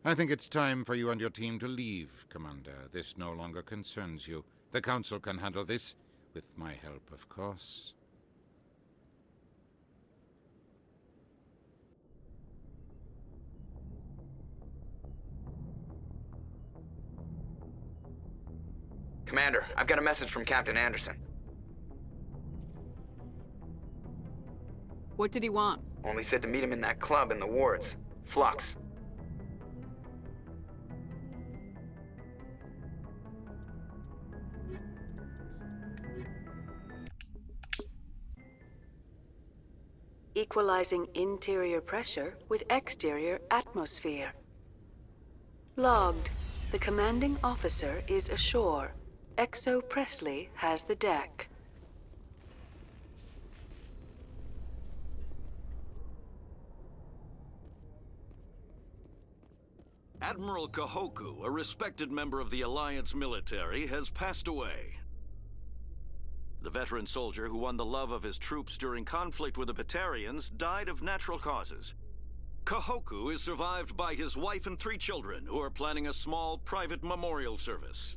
I think it's time for you and your team to leave, Commander. This no longer concerns you. The Council can handle this, with my help, of course. Commander, I've got a message from Captain Anderson. What did he want? Only said to meet him in that club in the wards. Flux. Equalizing interior pressure with exterior atmosphere. Logged. The commanding officer is ashore. Exo Presley has the deck. Admiral Kahoku, a respected member of the Alliance military, has passed away. The veteran soldier who won the love of his troops during conflict with the Batarians died of natural causes. Kahoku is survived by his wife and 3 children, who are planning a small private memorial service.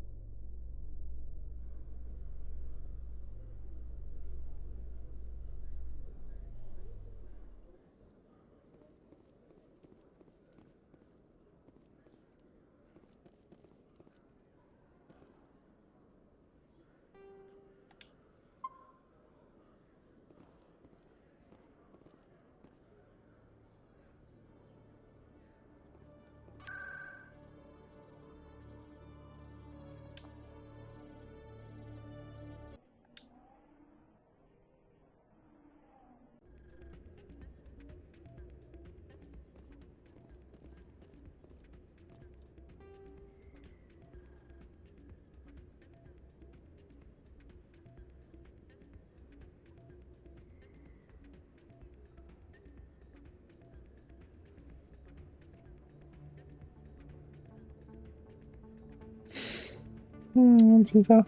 진짜.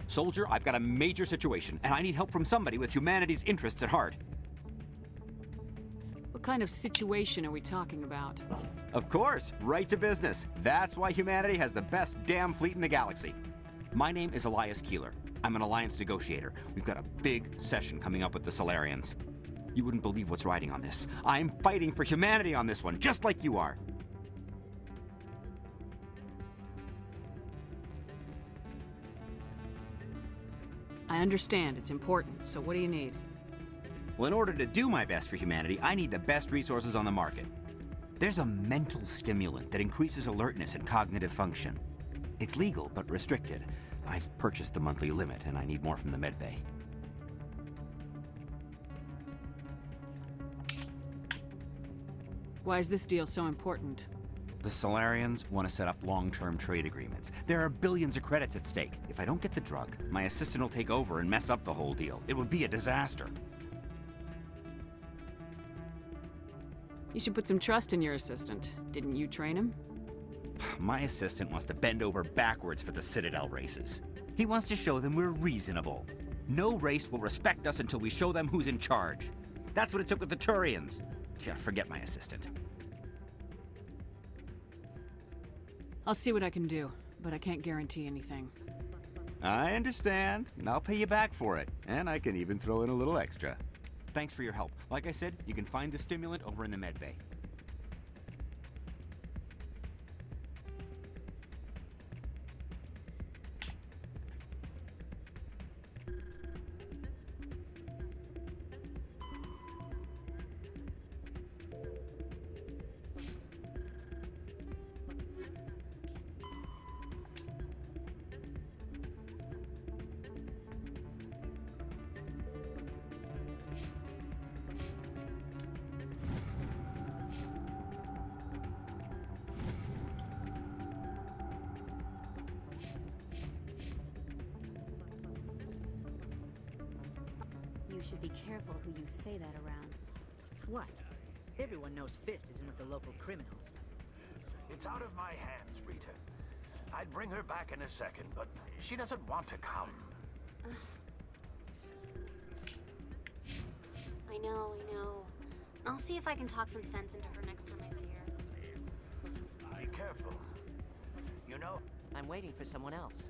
Soldier, I've got a major situation, and I need help from somebody with humanity's interests at heart. What kind of situation are we talking about? Of course, right to business. That's why humanity has the best damn fleet in the galaxy. My name is Elias Keeler. I'm an alliance negotiator. We've got a big session coming up with the Solarians. You wouldn't believe what's riding on this. I'm fighting for humanity on this one, just like you are. I understand, it's important, so what do you need? Well, in order to do my best for humanity, I need the best resources on the market. There's a mental stimulant that increases alertness and cognitive function. It's legal, but restricted. I've purchased the monthly limit, and I need more from the medbay. Why is this deal so important? The Solarians want to set up long-term trade agreements. There are billions of credits at stake. If I don't get the drug, my assistant will take over and mess up the whole deal. It would be a disaster. You should put some trust in your assistant. Didn't you train him? My assistant wants to bend over backwards for the Citadel races. He wants to show them we're reasonable. No race will respect us until we show them who's in charge. That's what it took with the Turians. Yeah, forget my assistant. I'll see what I can do, but I can't guarantee anything. I understand. I'll pay you back for it. And I can even throw in a little extra. Thanks for your help. Like I said, you can find the stimulant over in the medbay. You should be careful who you say that around. What? Everyone knows Fist is in with the local criminals. It's out of my hands, Rita. I'd bring her back in a second, but she doesn't want to come. I know. I'll see if I can talk some sense into her next time I see her. Be careful. You know... I'm waiting for someone else.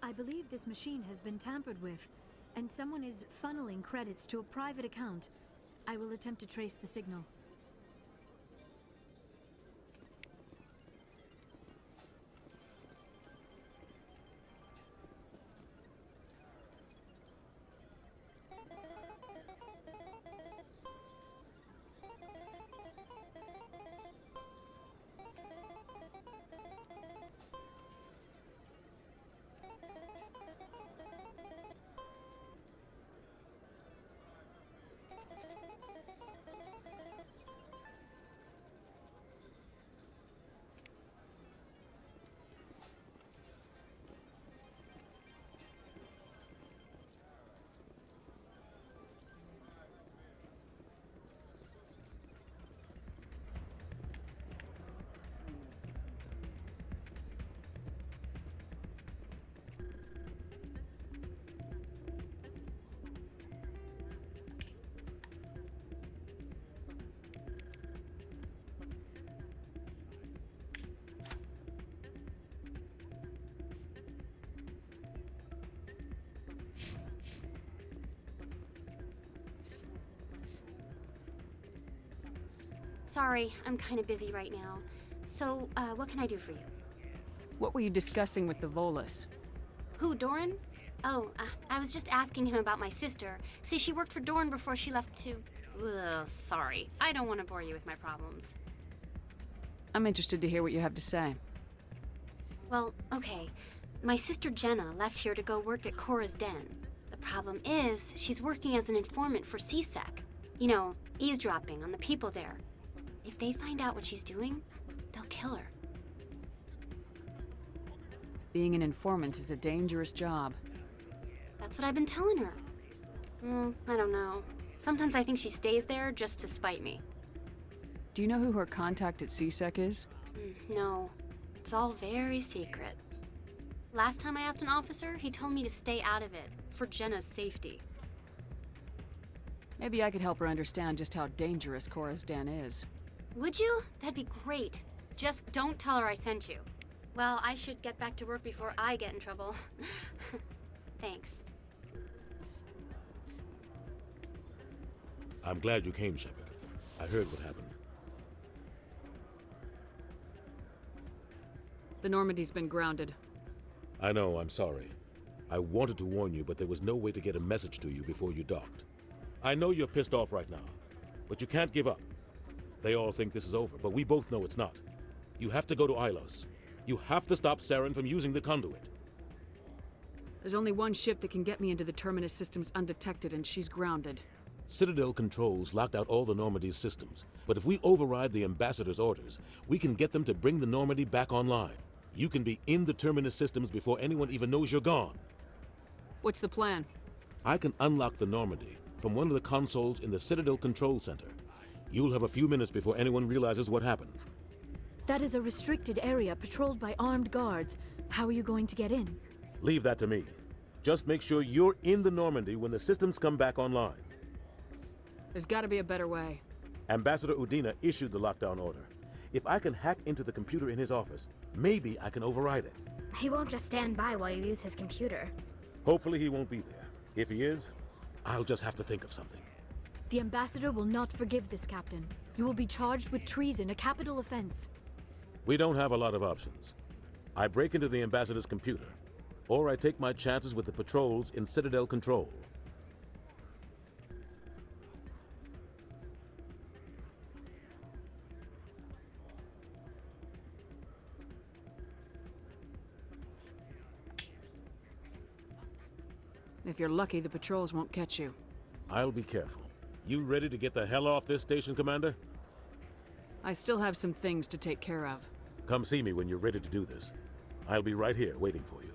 I believe this machine has been tampered with, and someone is funneling credits to a private account. I will attempt to trace the signal. Sorry, I'm kind of busy right now. So, what can I do for you? What were you discussing with the Volus? Who, Doran? Oh, I was just asking him about my sister. See, she worked for Doran before she left to... Ugh, sorry. I don't want to bore you with my problems. I'm interested to hear what you have to say. Well, okay. My sister Jenna left here to go work at Cora's Den. The problem is, she's working as an informant for CSEC. You know, eavesdropping on the people there. If they find out what she's doing, they'll kill her. Being an informant is a dangerous job. That's what I've been telling her. I don't know. Sometimes I think she stays there just to spite me. Do you know who her contact at CSEC is? No. It's all very secret. Last time I asked an officer, he told me to stay out of it, for Jenna's safety. Maybe I could help her understand just how dangerous Cora's Den is. Would you? That'd be great. Just don't tell her I sent you. Well, I should get back to work before I get in trouble. Thanks. I'm glad you came, Shepard. I heard what happened. The Normandy's been grounded. I know, I'm sorry. I wanted to warn you, but there was no way to get a message to you before you docked. I know you're pissed off right now, but you can't give up. They all think this is over, but we both know it's not. You have to go to Ilos. You have to stop Saren from using the conduit. There's only one ship that can get me into the Terminus systems undetected, and she's grounded. Citadel controls locked out all the Normandy's systems, but if we override the Ambassador's orders, we can get them to bring the Normandy back online. You can be in the Terminus systems before anyone even knows you're gone. What's the plan? I can unlock the Normandy from one of the consoles in the Citadel Control Center. You'll have a few minutes before anyone realizes what happened. That is a restricted area patrolled by armed guards. How are you going to get in? Leave that to me. Just make sure you're in the Normandy when the systems come back online. There's gotta be a better way. Ambassador Udina issued the lockdown order. If I can hack into the computer in his office, maybe I can override it. He won't just stand by while you use his computer. Hopefully he won't be there. If he is, I'll just have to think of something. The Ambassador will not forgive this, Captain. You will be charged with treason, a capital offense. We don't have a lot of options. I break into the Ambassador's computer, or I take my chances with the patrols in Citadel Control. If you're lucky, the patrols won't catch you. I'll be careful. You ready to get the hell off this station, Commander? I still have some things to take care of. Come see me when you're ready to do this. I'll be right here waiting for you.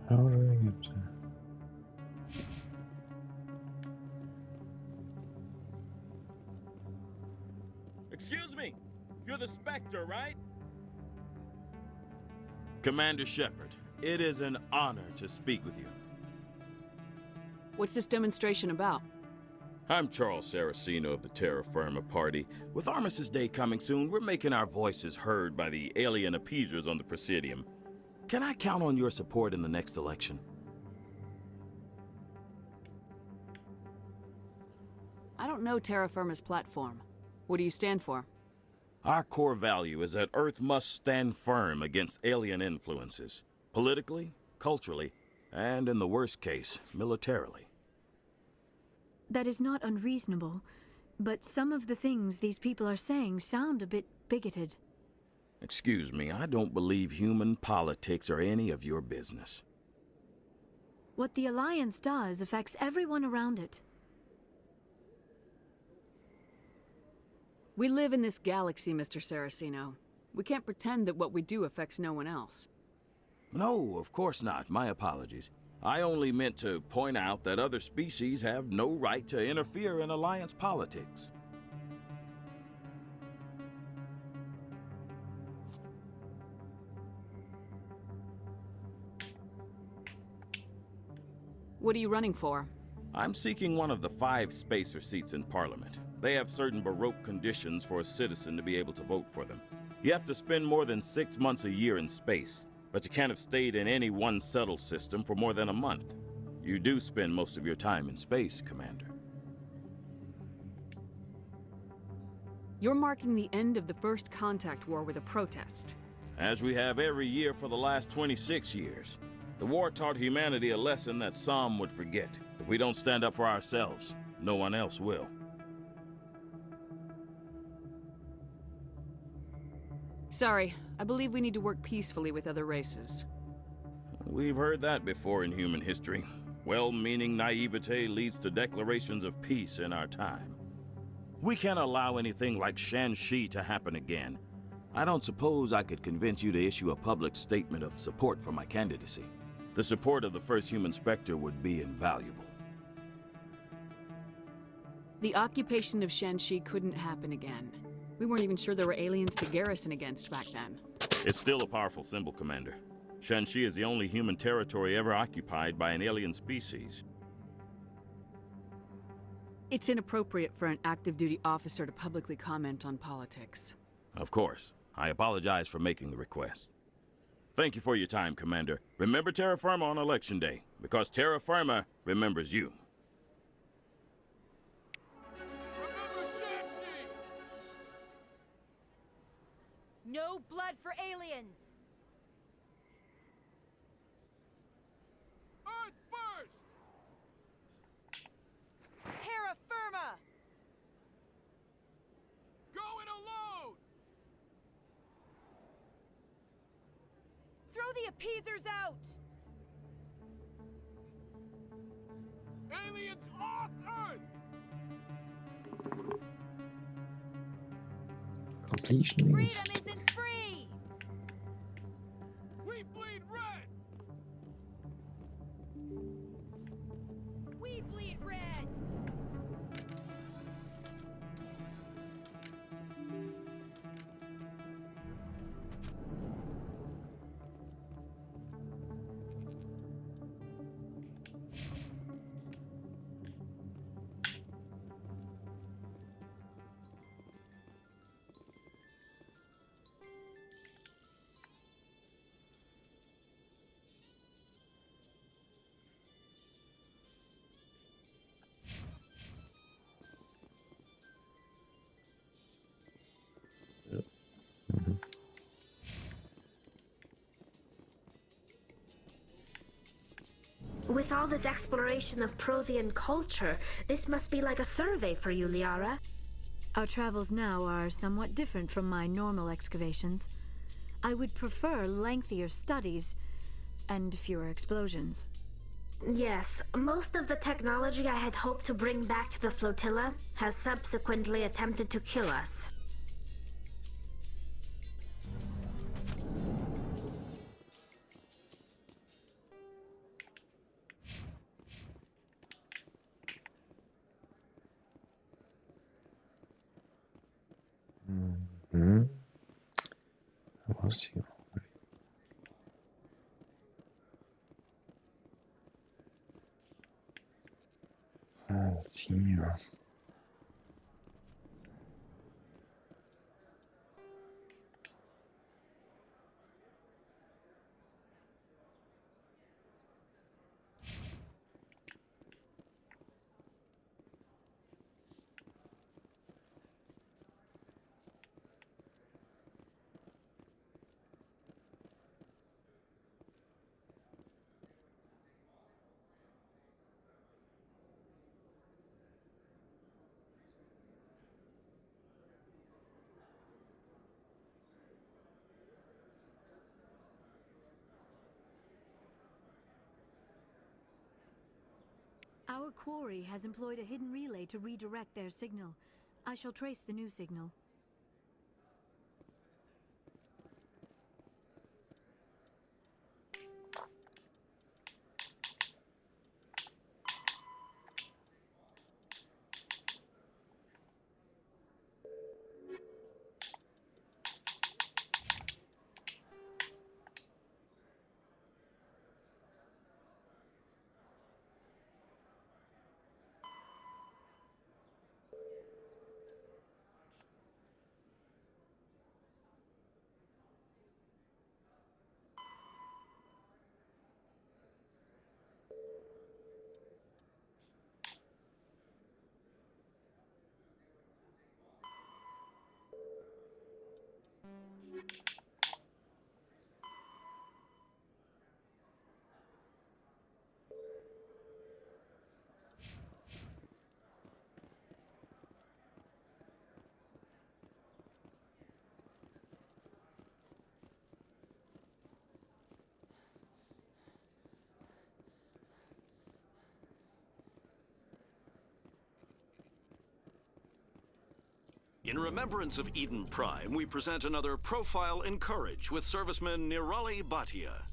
How do I get to... Excuse me, you're the Spectre, right? Commander Shepard, it is an honor to speak with you. What's this demonstration about? I'm Charles Saraceno of the Terra Firma Party. With Armistice Day coming soon, we're making our voices heard by the alien appeasers on the Presidium. Can I count on your support in the next election? I don't know Terra Firma's platform. What do you stand for? Our core value is that Earth must stand firm against alien influences. Politically, culturally, and in the worst case, militarily. That is not unreasonable, but some of the things these people are saying sound a bit bigoted. Excuse me, I don't believe human politics are any of your business. What the Alliance does affects everyone around it. We live in this galaxy, Mr. Saraceno. We can't pretend that what we do affects no one else. No, of course not. My apologies. I only meant to point out that other species have no right to interfere in Alliance politics. What are you running for? I'm seeking one of the 5 spacer seats in Parliament. They have certain Baroque conditions for a citizen to be able to vote for them. You have to spend more than 6 months a year in space, but you can't have stayed in any one settled system for more than a month. You do spend most of your time in space, Commander. You're marking the end of the first contact war with a protest. As we have every year for the last 26 years. The war taught humanity a lesson that some would forget. If we don't stand up for ourselves, no one else will. Sorry, I believe we need to work peacefully with other races. We've heard that before in human history. Well-meaning naivete leads to declarations of peace in our time. We can't allow anything like Shanxi to happen again. I don't suppose I could convince you to issue a public statement of support for my candidacy. The support of the first human Spectre would be invaluable. The occupation of Shanxi couldn't happen again. We weren't even sure there were aliens to garrison against back then. It's still a powerful symbol, Commander. Shanxi is the only human territory ever occupied by an alien species. It's inappropriate for an active duty officer to publicly comment on politics. Of course. I apologize for making the request. Thank you for your time, Commander. Remember Terra Firma on Election Day, because Terra Firma remembers you. No blood for aliens! Earth first! Terra Firma! Go it alone! Throw the appeasers out! Aliens off Earth! Completion Freedom is isn't free! We bleed red! We bleed red! With all this exploration of Prothean culture, this must be like a survey for you, Liara. Our travels now are somewhat different from my normal excavations. I would prefer lengthier studies and fewer explosions. Yes, most of the technology I had hoped to bring back to the flotilla has subsequently attempted to kill us. Mm-hmm. I was here. Senior. Our quarry has employed a hidden relay to redirect their signal. I shall trace the new signal. In remembrance of Eden Prime, we present another Profile in Courage with serviceman Nirali Bhatia.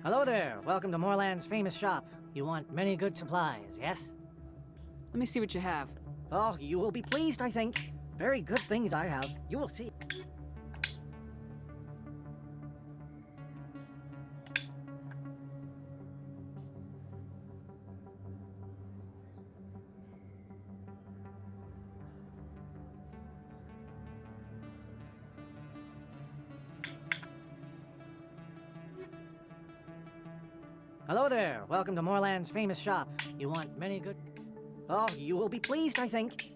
Hello there. Welcome to Moorland's famous shop. You want many good supplies, yes? Let me see what you have. Oh, you will be pleased, I think. Very good things I have. You will see. Hello there. Welcome to Moorland's famous shop. You want many good... Oh, you will be pleased, I think.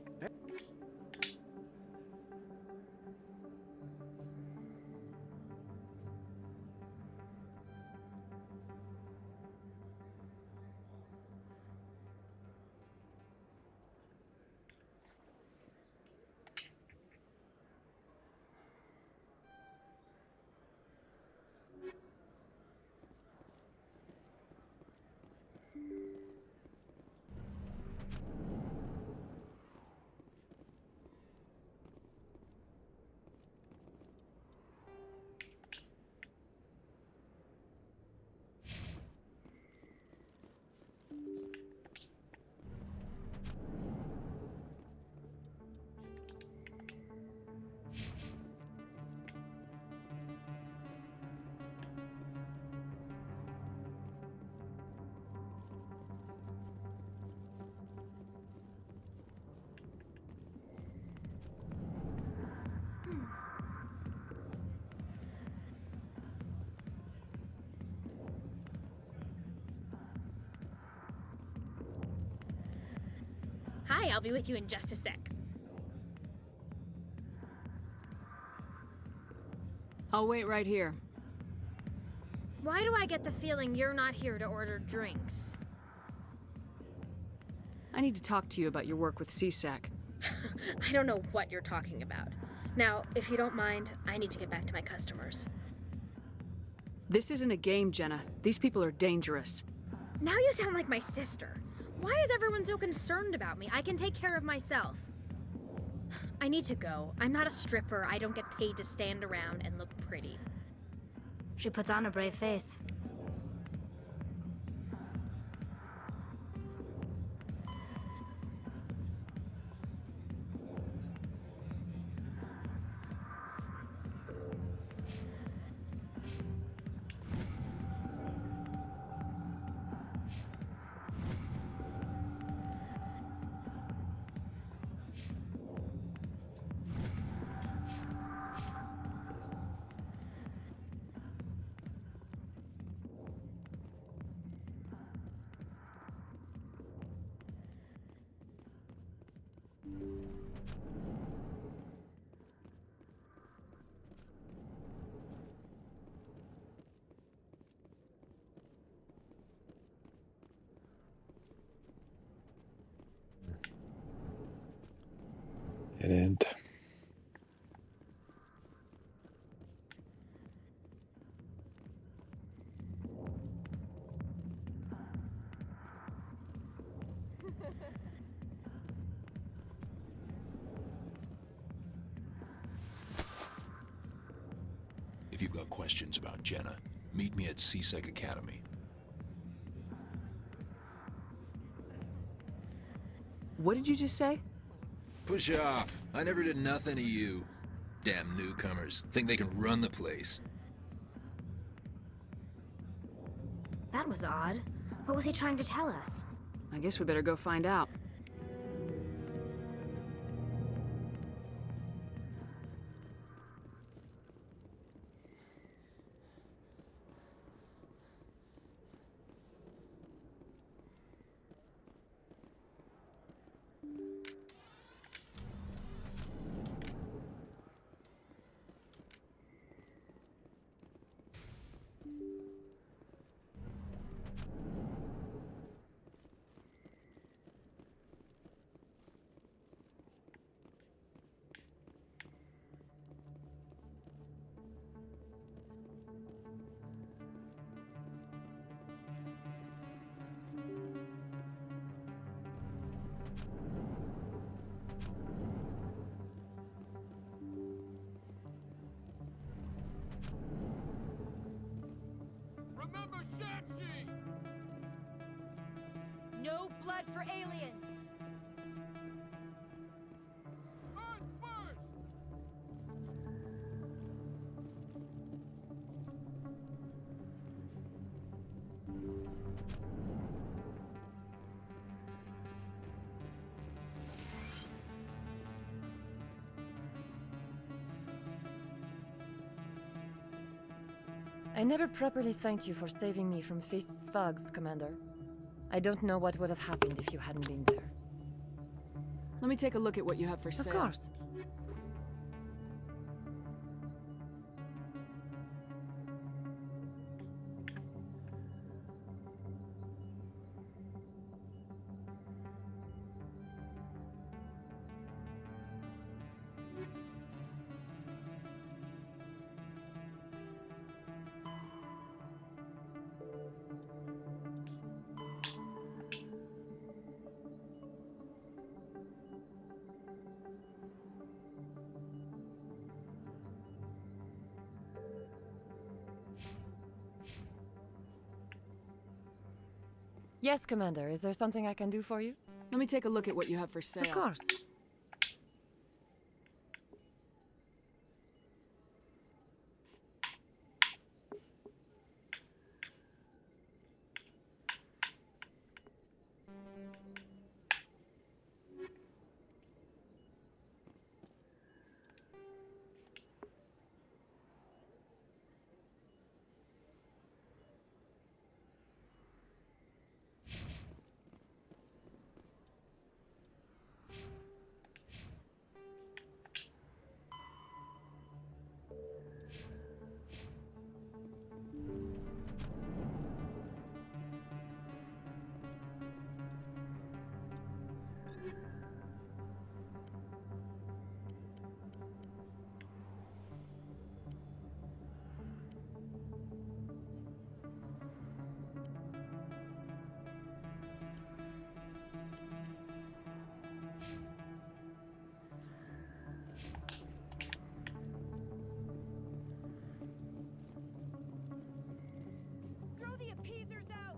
Hi, I'll be with you in just a sec. I'll wait right here. Why do I get the feeling you're not here to order drinks? I need to talk to you about your work with CSAC. I don't know what you're talking about. Now, if you don't mind, I need to get back to my customers. This isn't a game, Jenna. These people are dangerous. Now you sound like my sister. Why is everyone so concerned about me? I can take care of myself. I need to go. I'm not a stripper. I don't get paid to stand around and look pretty. She puts on a brave face. questions about Jenna, meet me at CSEC Academy. What did you just say? Push off. I never did nothing to you. Damn newcomers. Think they can run the place. That was odd. What was he trying to tell us? I guess we better go find out. Remember Shanxi! No blood for aliens! Earth first! I never properly thanked you for saving me from Feast's thugs, Commander. I don't know what would have happened if you hadn't been there. Let me take a look at what you have for sale. Of course. Yes, Commander. Is there something I can do for you? Let me take a look at what you have for sale. Of course. Throw the appeasers out!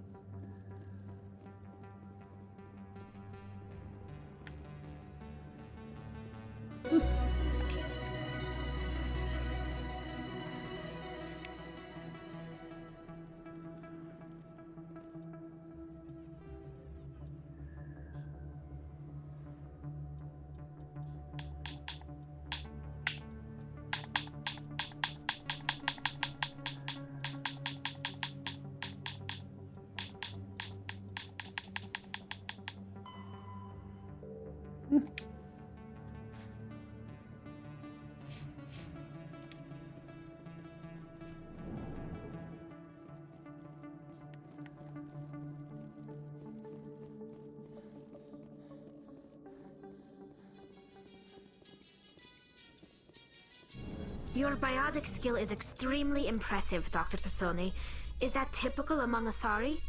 Your biotic skill is extremely impressive, Dr. Tassoni. Is that typical among Asari?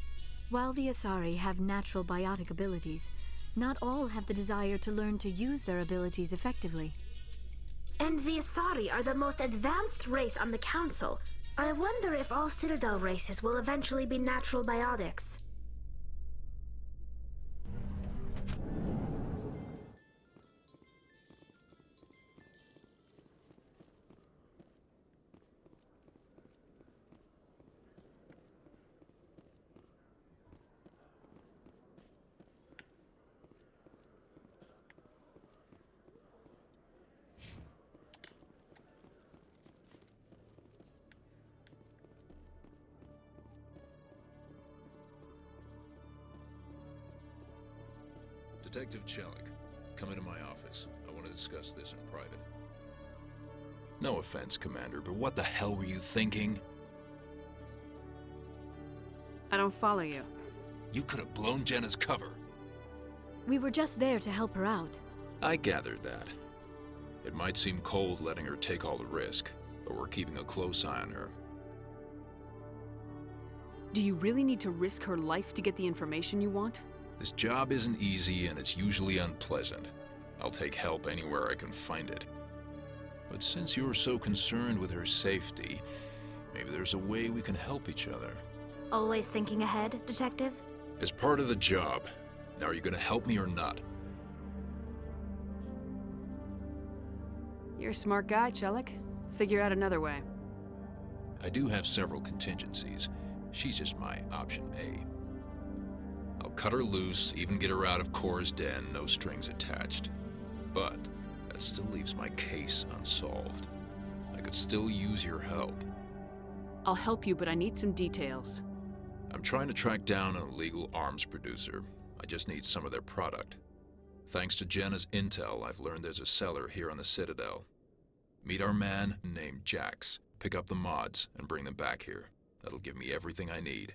While the Asari have natural biotic abilities, not all have the desire to learn to use their abilities effectively. And the Asari are the most advanced race on the Council. I wonder if all Citadel races will eventually be natural biotics. Detective Chelik, come into my office. I want to discuss this in private. No offense, Commander, but what the hell were you thinking? I don't follow you. You could have blown Jenna's cover. We were just there to help her out. I gathered that. It might seem cold letting her take all the risk, but we're keeping a close eye on her. Do you really need to risk her life to get the information you want? This job isn't easy and it's usually unpleasant. I'll take help anywhere I can find it. But since you're so concerned with her safety, maybe there's a way we can help each other. Always thinking ahead, Detective? As part of the job. Now, are you gonna help me or not? You're a smart guy, Chelik. Figure out another way. I do have several contingencies. She's just my option A. I'll cut her loose, even get her out of Cora's den, no strings attached. But that still leaves my case unsolved. I could still use your help. I'll help you, but I need some details. I'm trying to track down an illegal arms producer. I just need some of their product. Thanks to Jenna's intel, I've learned there's a seller here on the Citadel. Meet our man named Jax. Pick up the mods and bring them back here. That'll give me everything I need.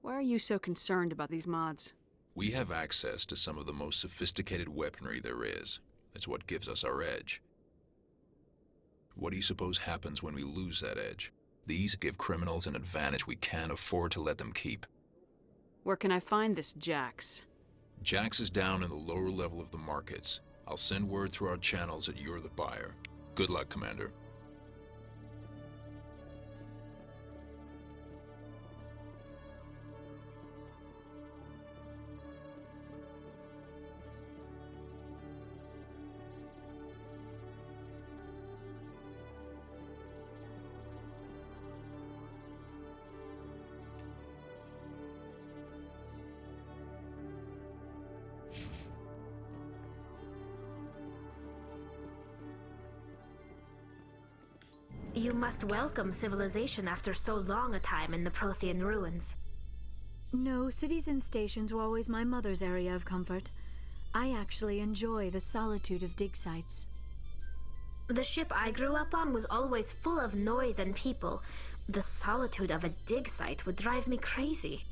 Why are you so concerned about these mods? We have access to some of the most sophisticated weaponry there is. It's what gives us our edge. What do you suppose happens when we lose that edge? These give criminals an advantage we can't afford to let them keep. Where can I find this Jax? Jax is down in the lower level of the markets. I'll send word through our channels that you're the buyer. Good luck, Commander. You must welcome civilization after so long a time in the Prothean ruins. No, cities and stations were always my mother's area of comfort. I actually enjoy the solitude of dig sites. The ship I grew up on was always full of noise and people. The solitude of a dig site would drive me crazy.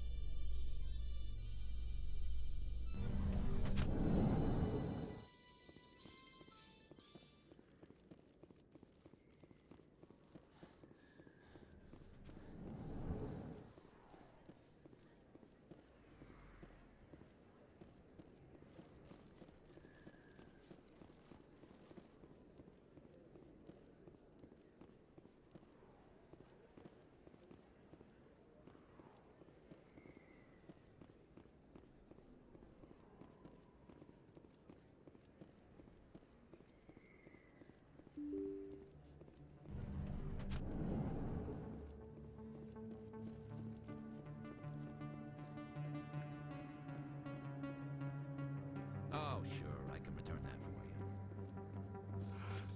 Oh, sure, I can return that for you.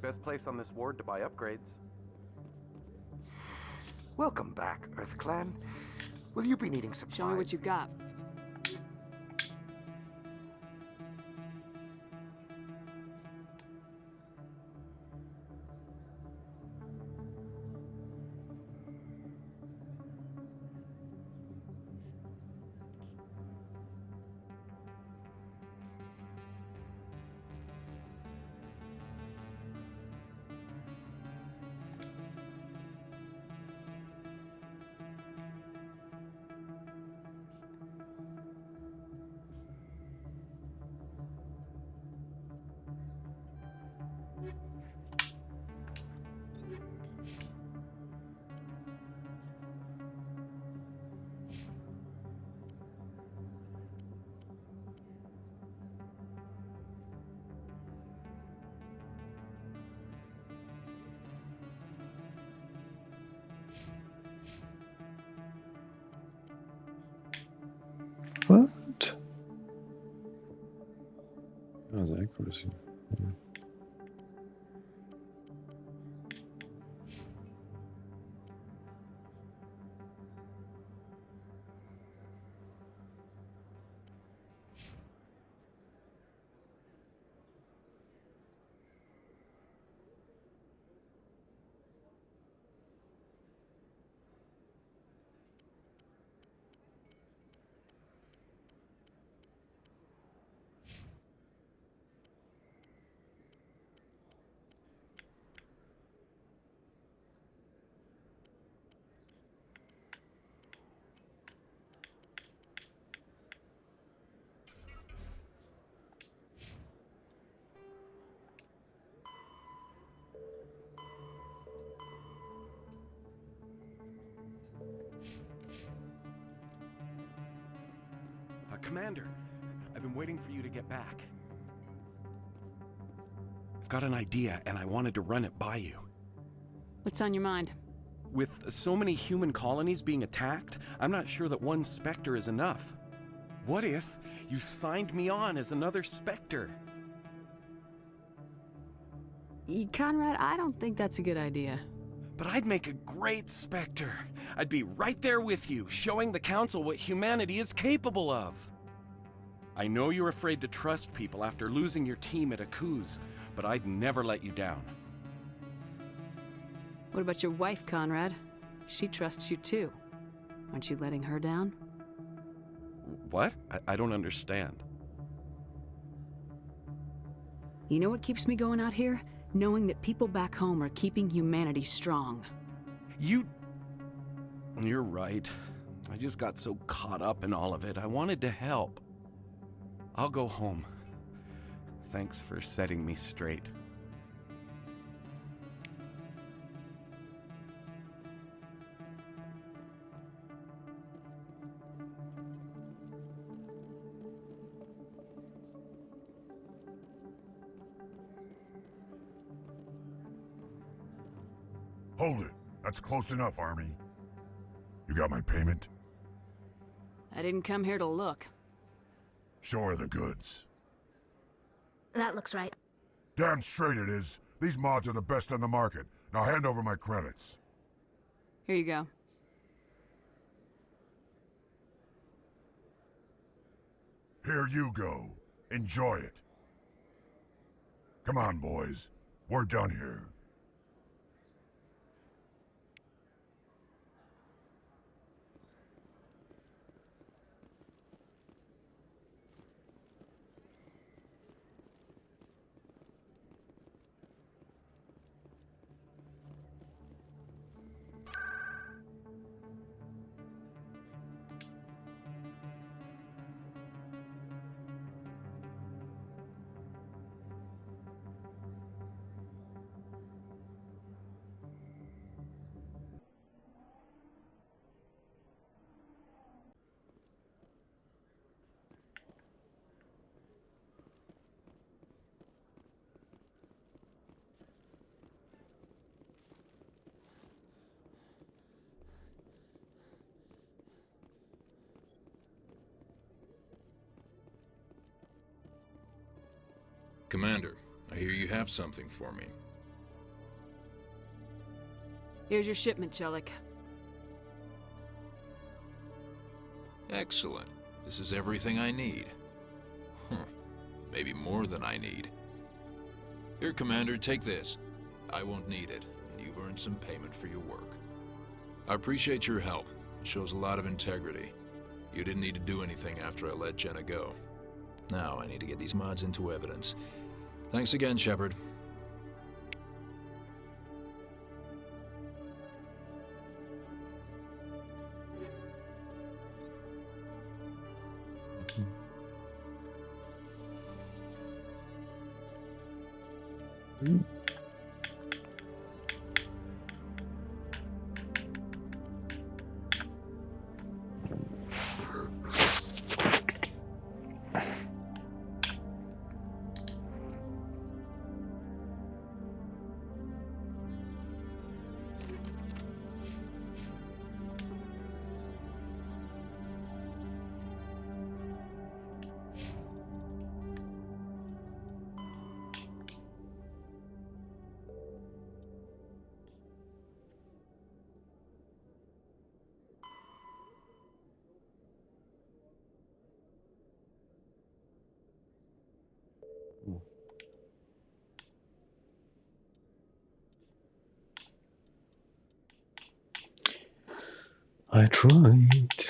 Best place on this ward to buy upgrades. Welcome back, Earth Clan. Will you be needing supplies? Show me what you've got. Also accuracy. Commander, I've been waiting for you to get back. I've got an idea, and I wanted to run it by you. What's on your mind? With so many human colonies being attacked, I'm not sure that one Spectre is enough. What if you signed me on as another Spectre? Conrad, I don't think that's a good idea. But I'd make a great Spectre. I'd be right there with you, showing the Council what humanity is capable of. I know you're afraid to trust people after losing your team at Akuz, but I'd never let you down. What about your wife, Conrad? She trusts you too. Aren't you letting her down? What? I don't understand. You know what keeps me going out here? Knowing that people back home are keeping humanity strong. You're right. I just got so caught up in all of it. I wanted to help. I'll go home. Thanks for setting me straight. Hold it. That's close enough, Army. You got my payment? I didn't come here to look. Show her the goods. That looks right. Damn straight it is. These mods are the best on the market. Now hand over my credits. Here you go. Here you go. Enjoy it. Come on, boys. We're done here. Commander, I hear you have something for me. Here's your shipment, Chelik. Excellent. This is everything I need. Maybe more than I need. Here, Commander, take this. I won't need it, and you've earned some payment for your work. I appreciate your help. It shows a lot of integrity. You didn't need to do anything after I let Jenna go. Now I need to get these mods into evidence. Thanks again, Shepard. I tried.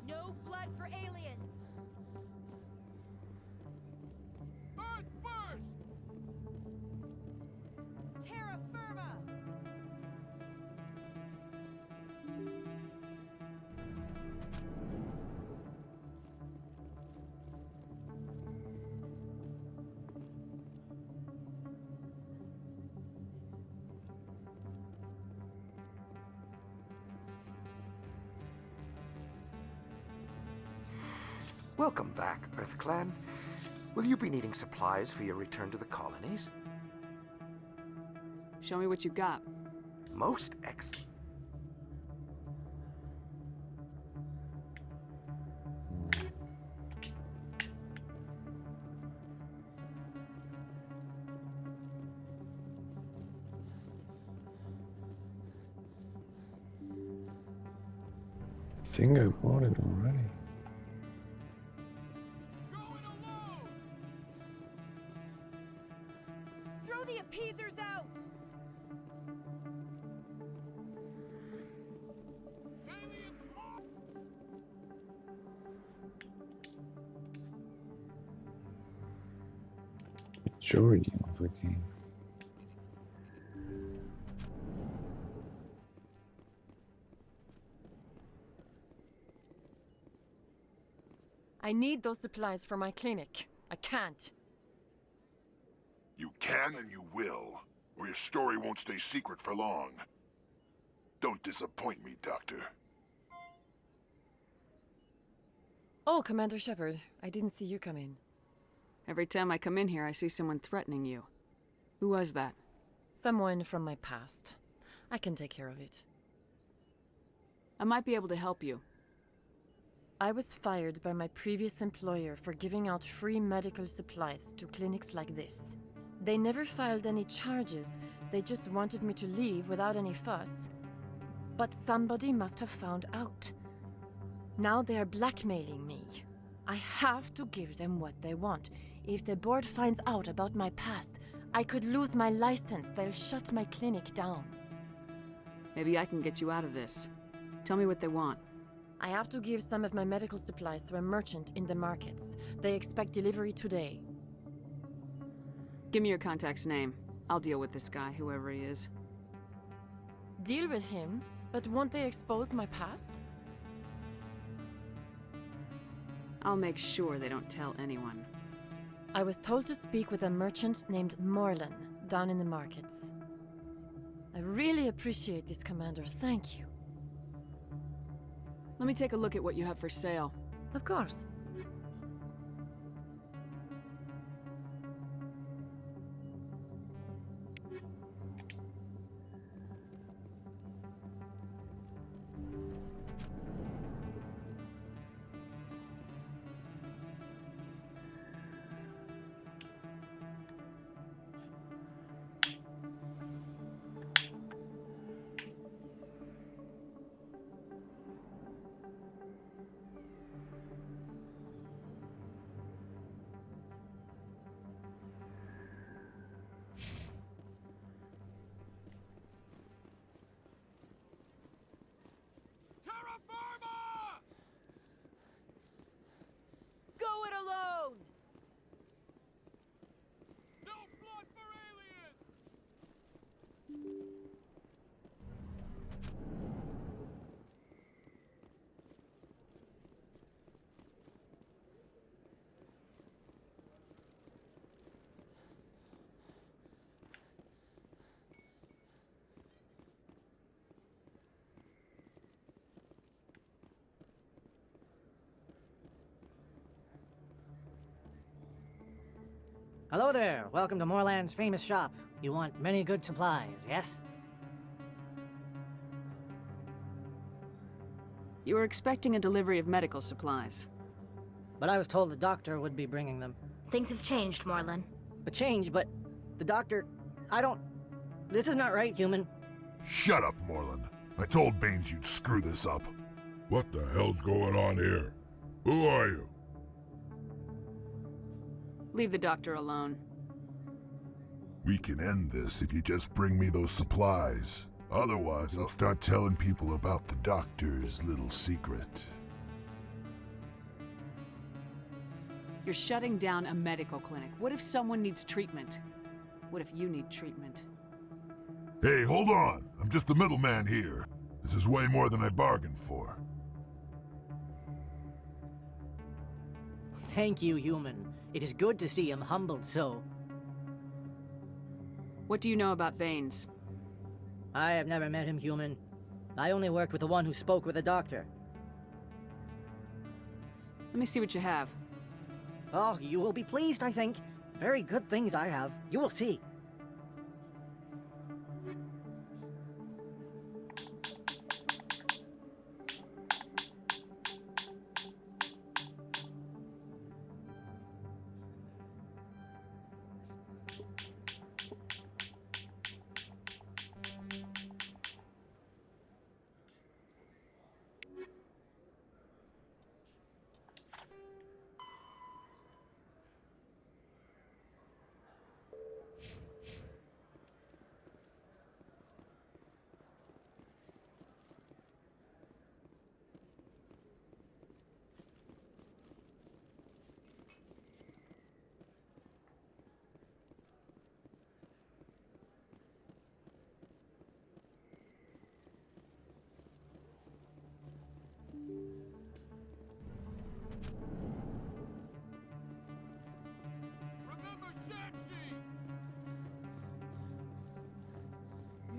No blood for aliens! Earth first! Terra firma! Welcome back, EarthClan. Will you be needing supplies for your return to the colonies? Show me what you got. Most excellent. I think I bought it already. Throw the appeasers out! Majority of the game. I need those supplies for my clinic. I can't. You can and you will, or your story won't stay secret for long. Don't disappoint me, Doctor. Oh, Commander Shepard, I didn't see you come in. Every time I come in here, I see someone threatening you. Who was that? Someone from my past. I can take care of it. I might be able to help you. I was fired by my previous employer for giving out free medical supplies to clinics like this. They never filed any charges, they just wanted me to leave without any fuss. But somebody must have found out. Now they are blackmailing me. I have to give them what they want. If the board finds out about my past, I could lose my license. They'll shut my clinic down. Maybe I can get you out of this. Tell me what they want. I have to give some of my medical supplies to a merchant in the markets. They expect delivery today. Give me your contact's name. I'll deal with this guy, whoever he is. Deal with him? But won't they expose my past? I'll make sure they don't tell anyone. I was told to speak with a merchant named Morlan, down in the markets. I really appreciate this, Commander. Thank you. Let me take a look at what you have for sale. Of course. Hello there. Welcome to Moorland's famous shop. You want many good supplies, yes? You were expecting a delivery of medical supplies. But I was told the doctor would be bringing them. Things have changed, Moorland. A change, but the doctor... I don't... This is not right, human. Shut up, Moorland. I told Baines you'd screw this up. What the hell's going on here? Who are you? Leave the doctor alone. We can end this if you just bring me those supplies. Otherwise, I'll start telling people about the doctor's little secret. You're shutting down a medical clinic. What if someone needs treatment? What if you need treatment? Hey, hold on! I'm just the middleman here. This is way more than I bargained for. Thank you, human. It is good to see him humbled so. What do you know about Baines? I have never met him, human. I only worked with the one who spoke with the doctor. Let me see what you have. Oh, you will be pleased, I think. Very good things I have. You will see.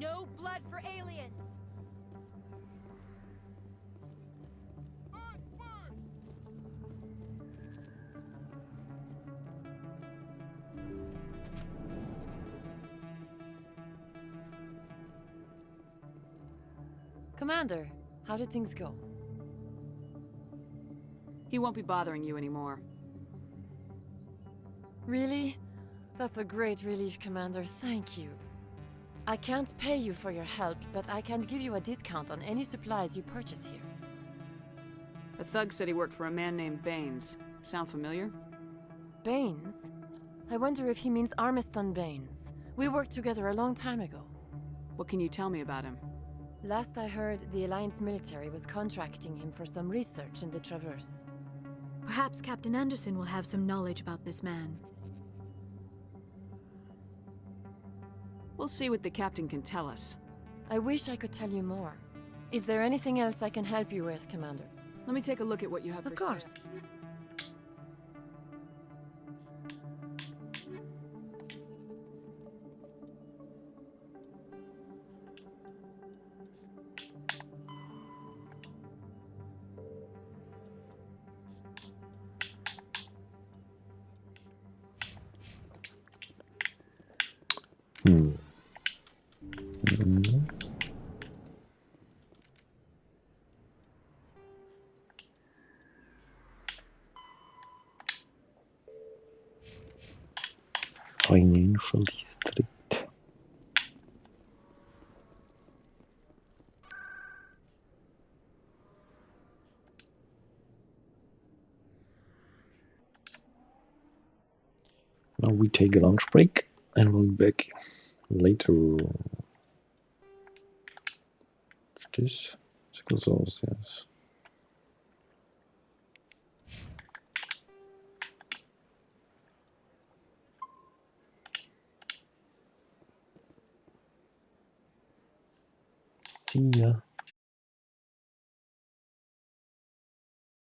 No blood for aliens! Commander, how did things go? He won't be bothering you anymore. Really? That's a great relief, Commander. Thank you. I can't pay you for your help, but I can give you a discount on any supplies you purchase here. The thug said he worked for a man named Baines. Sound familiar? Baines? I wonder if he means Armiston Baines. We worked together a long time ago. What can you tell me about him? Last I heard, the Alliance military was contracting him for some research in the Traverse. Perhaps Captain Anderson will have some knowledge about this man. We'll see what the captain can tell us. I wish I could tell you more. Is there anything else I can help you with, Commander? Let me take a look at what you have Of for course. sale. Financial district. Now we take a lunch break and we'll be back later. What's this? Sickle cells, yes. See ya.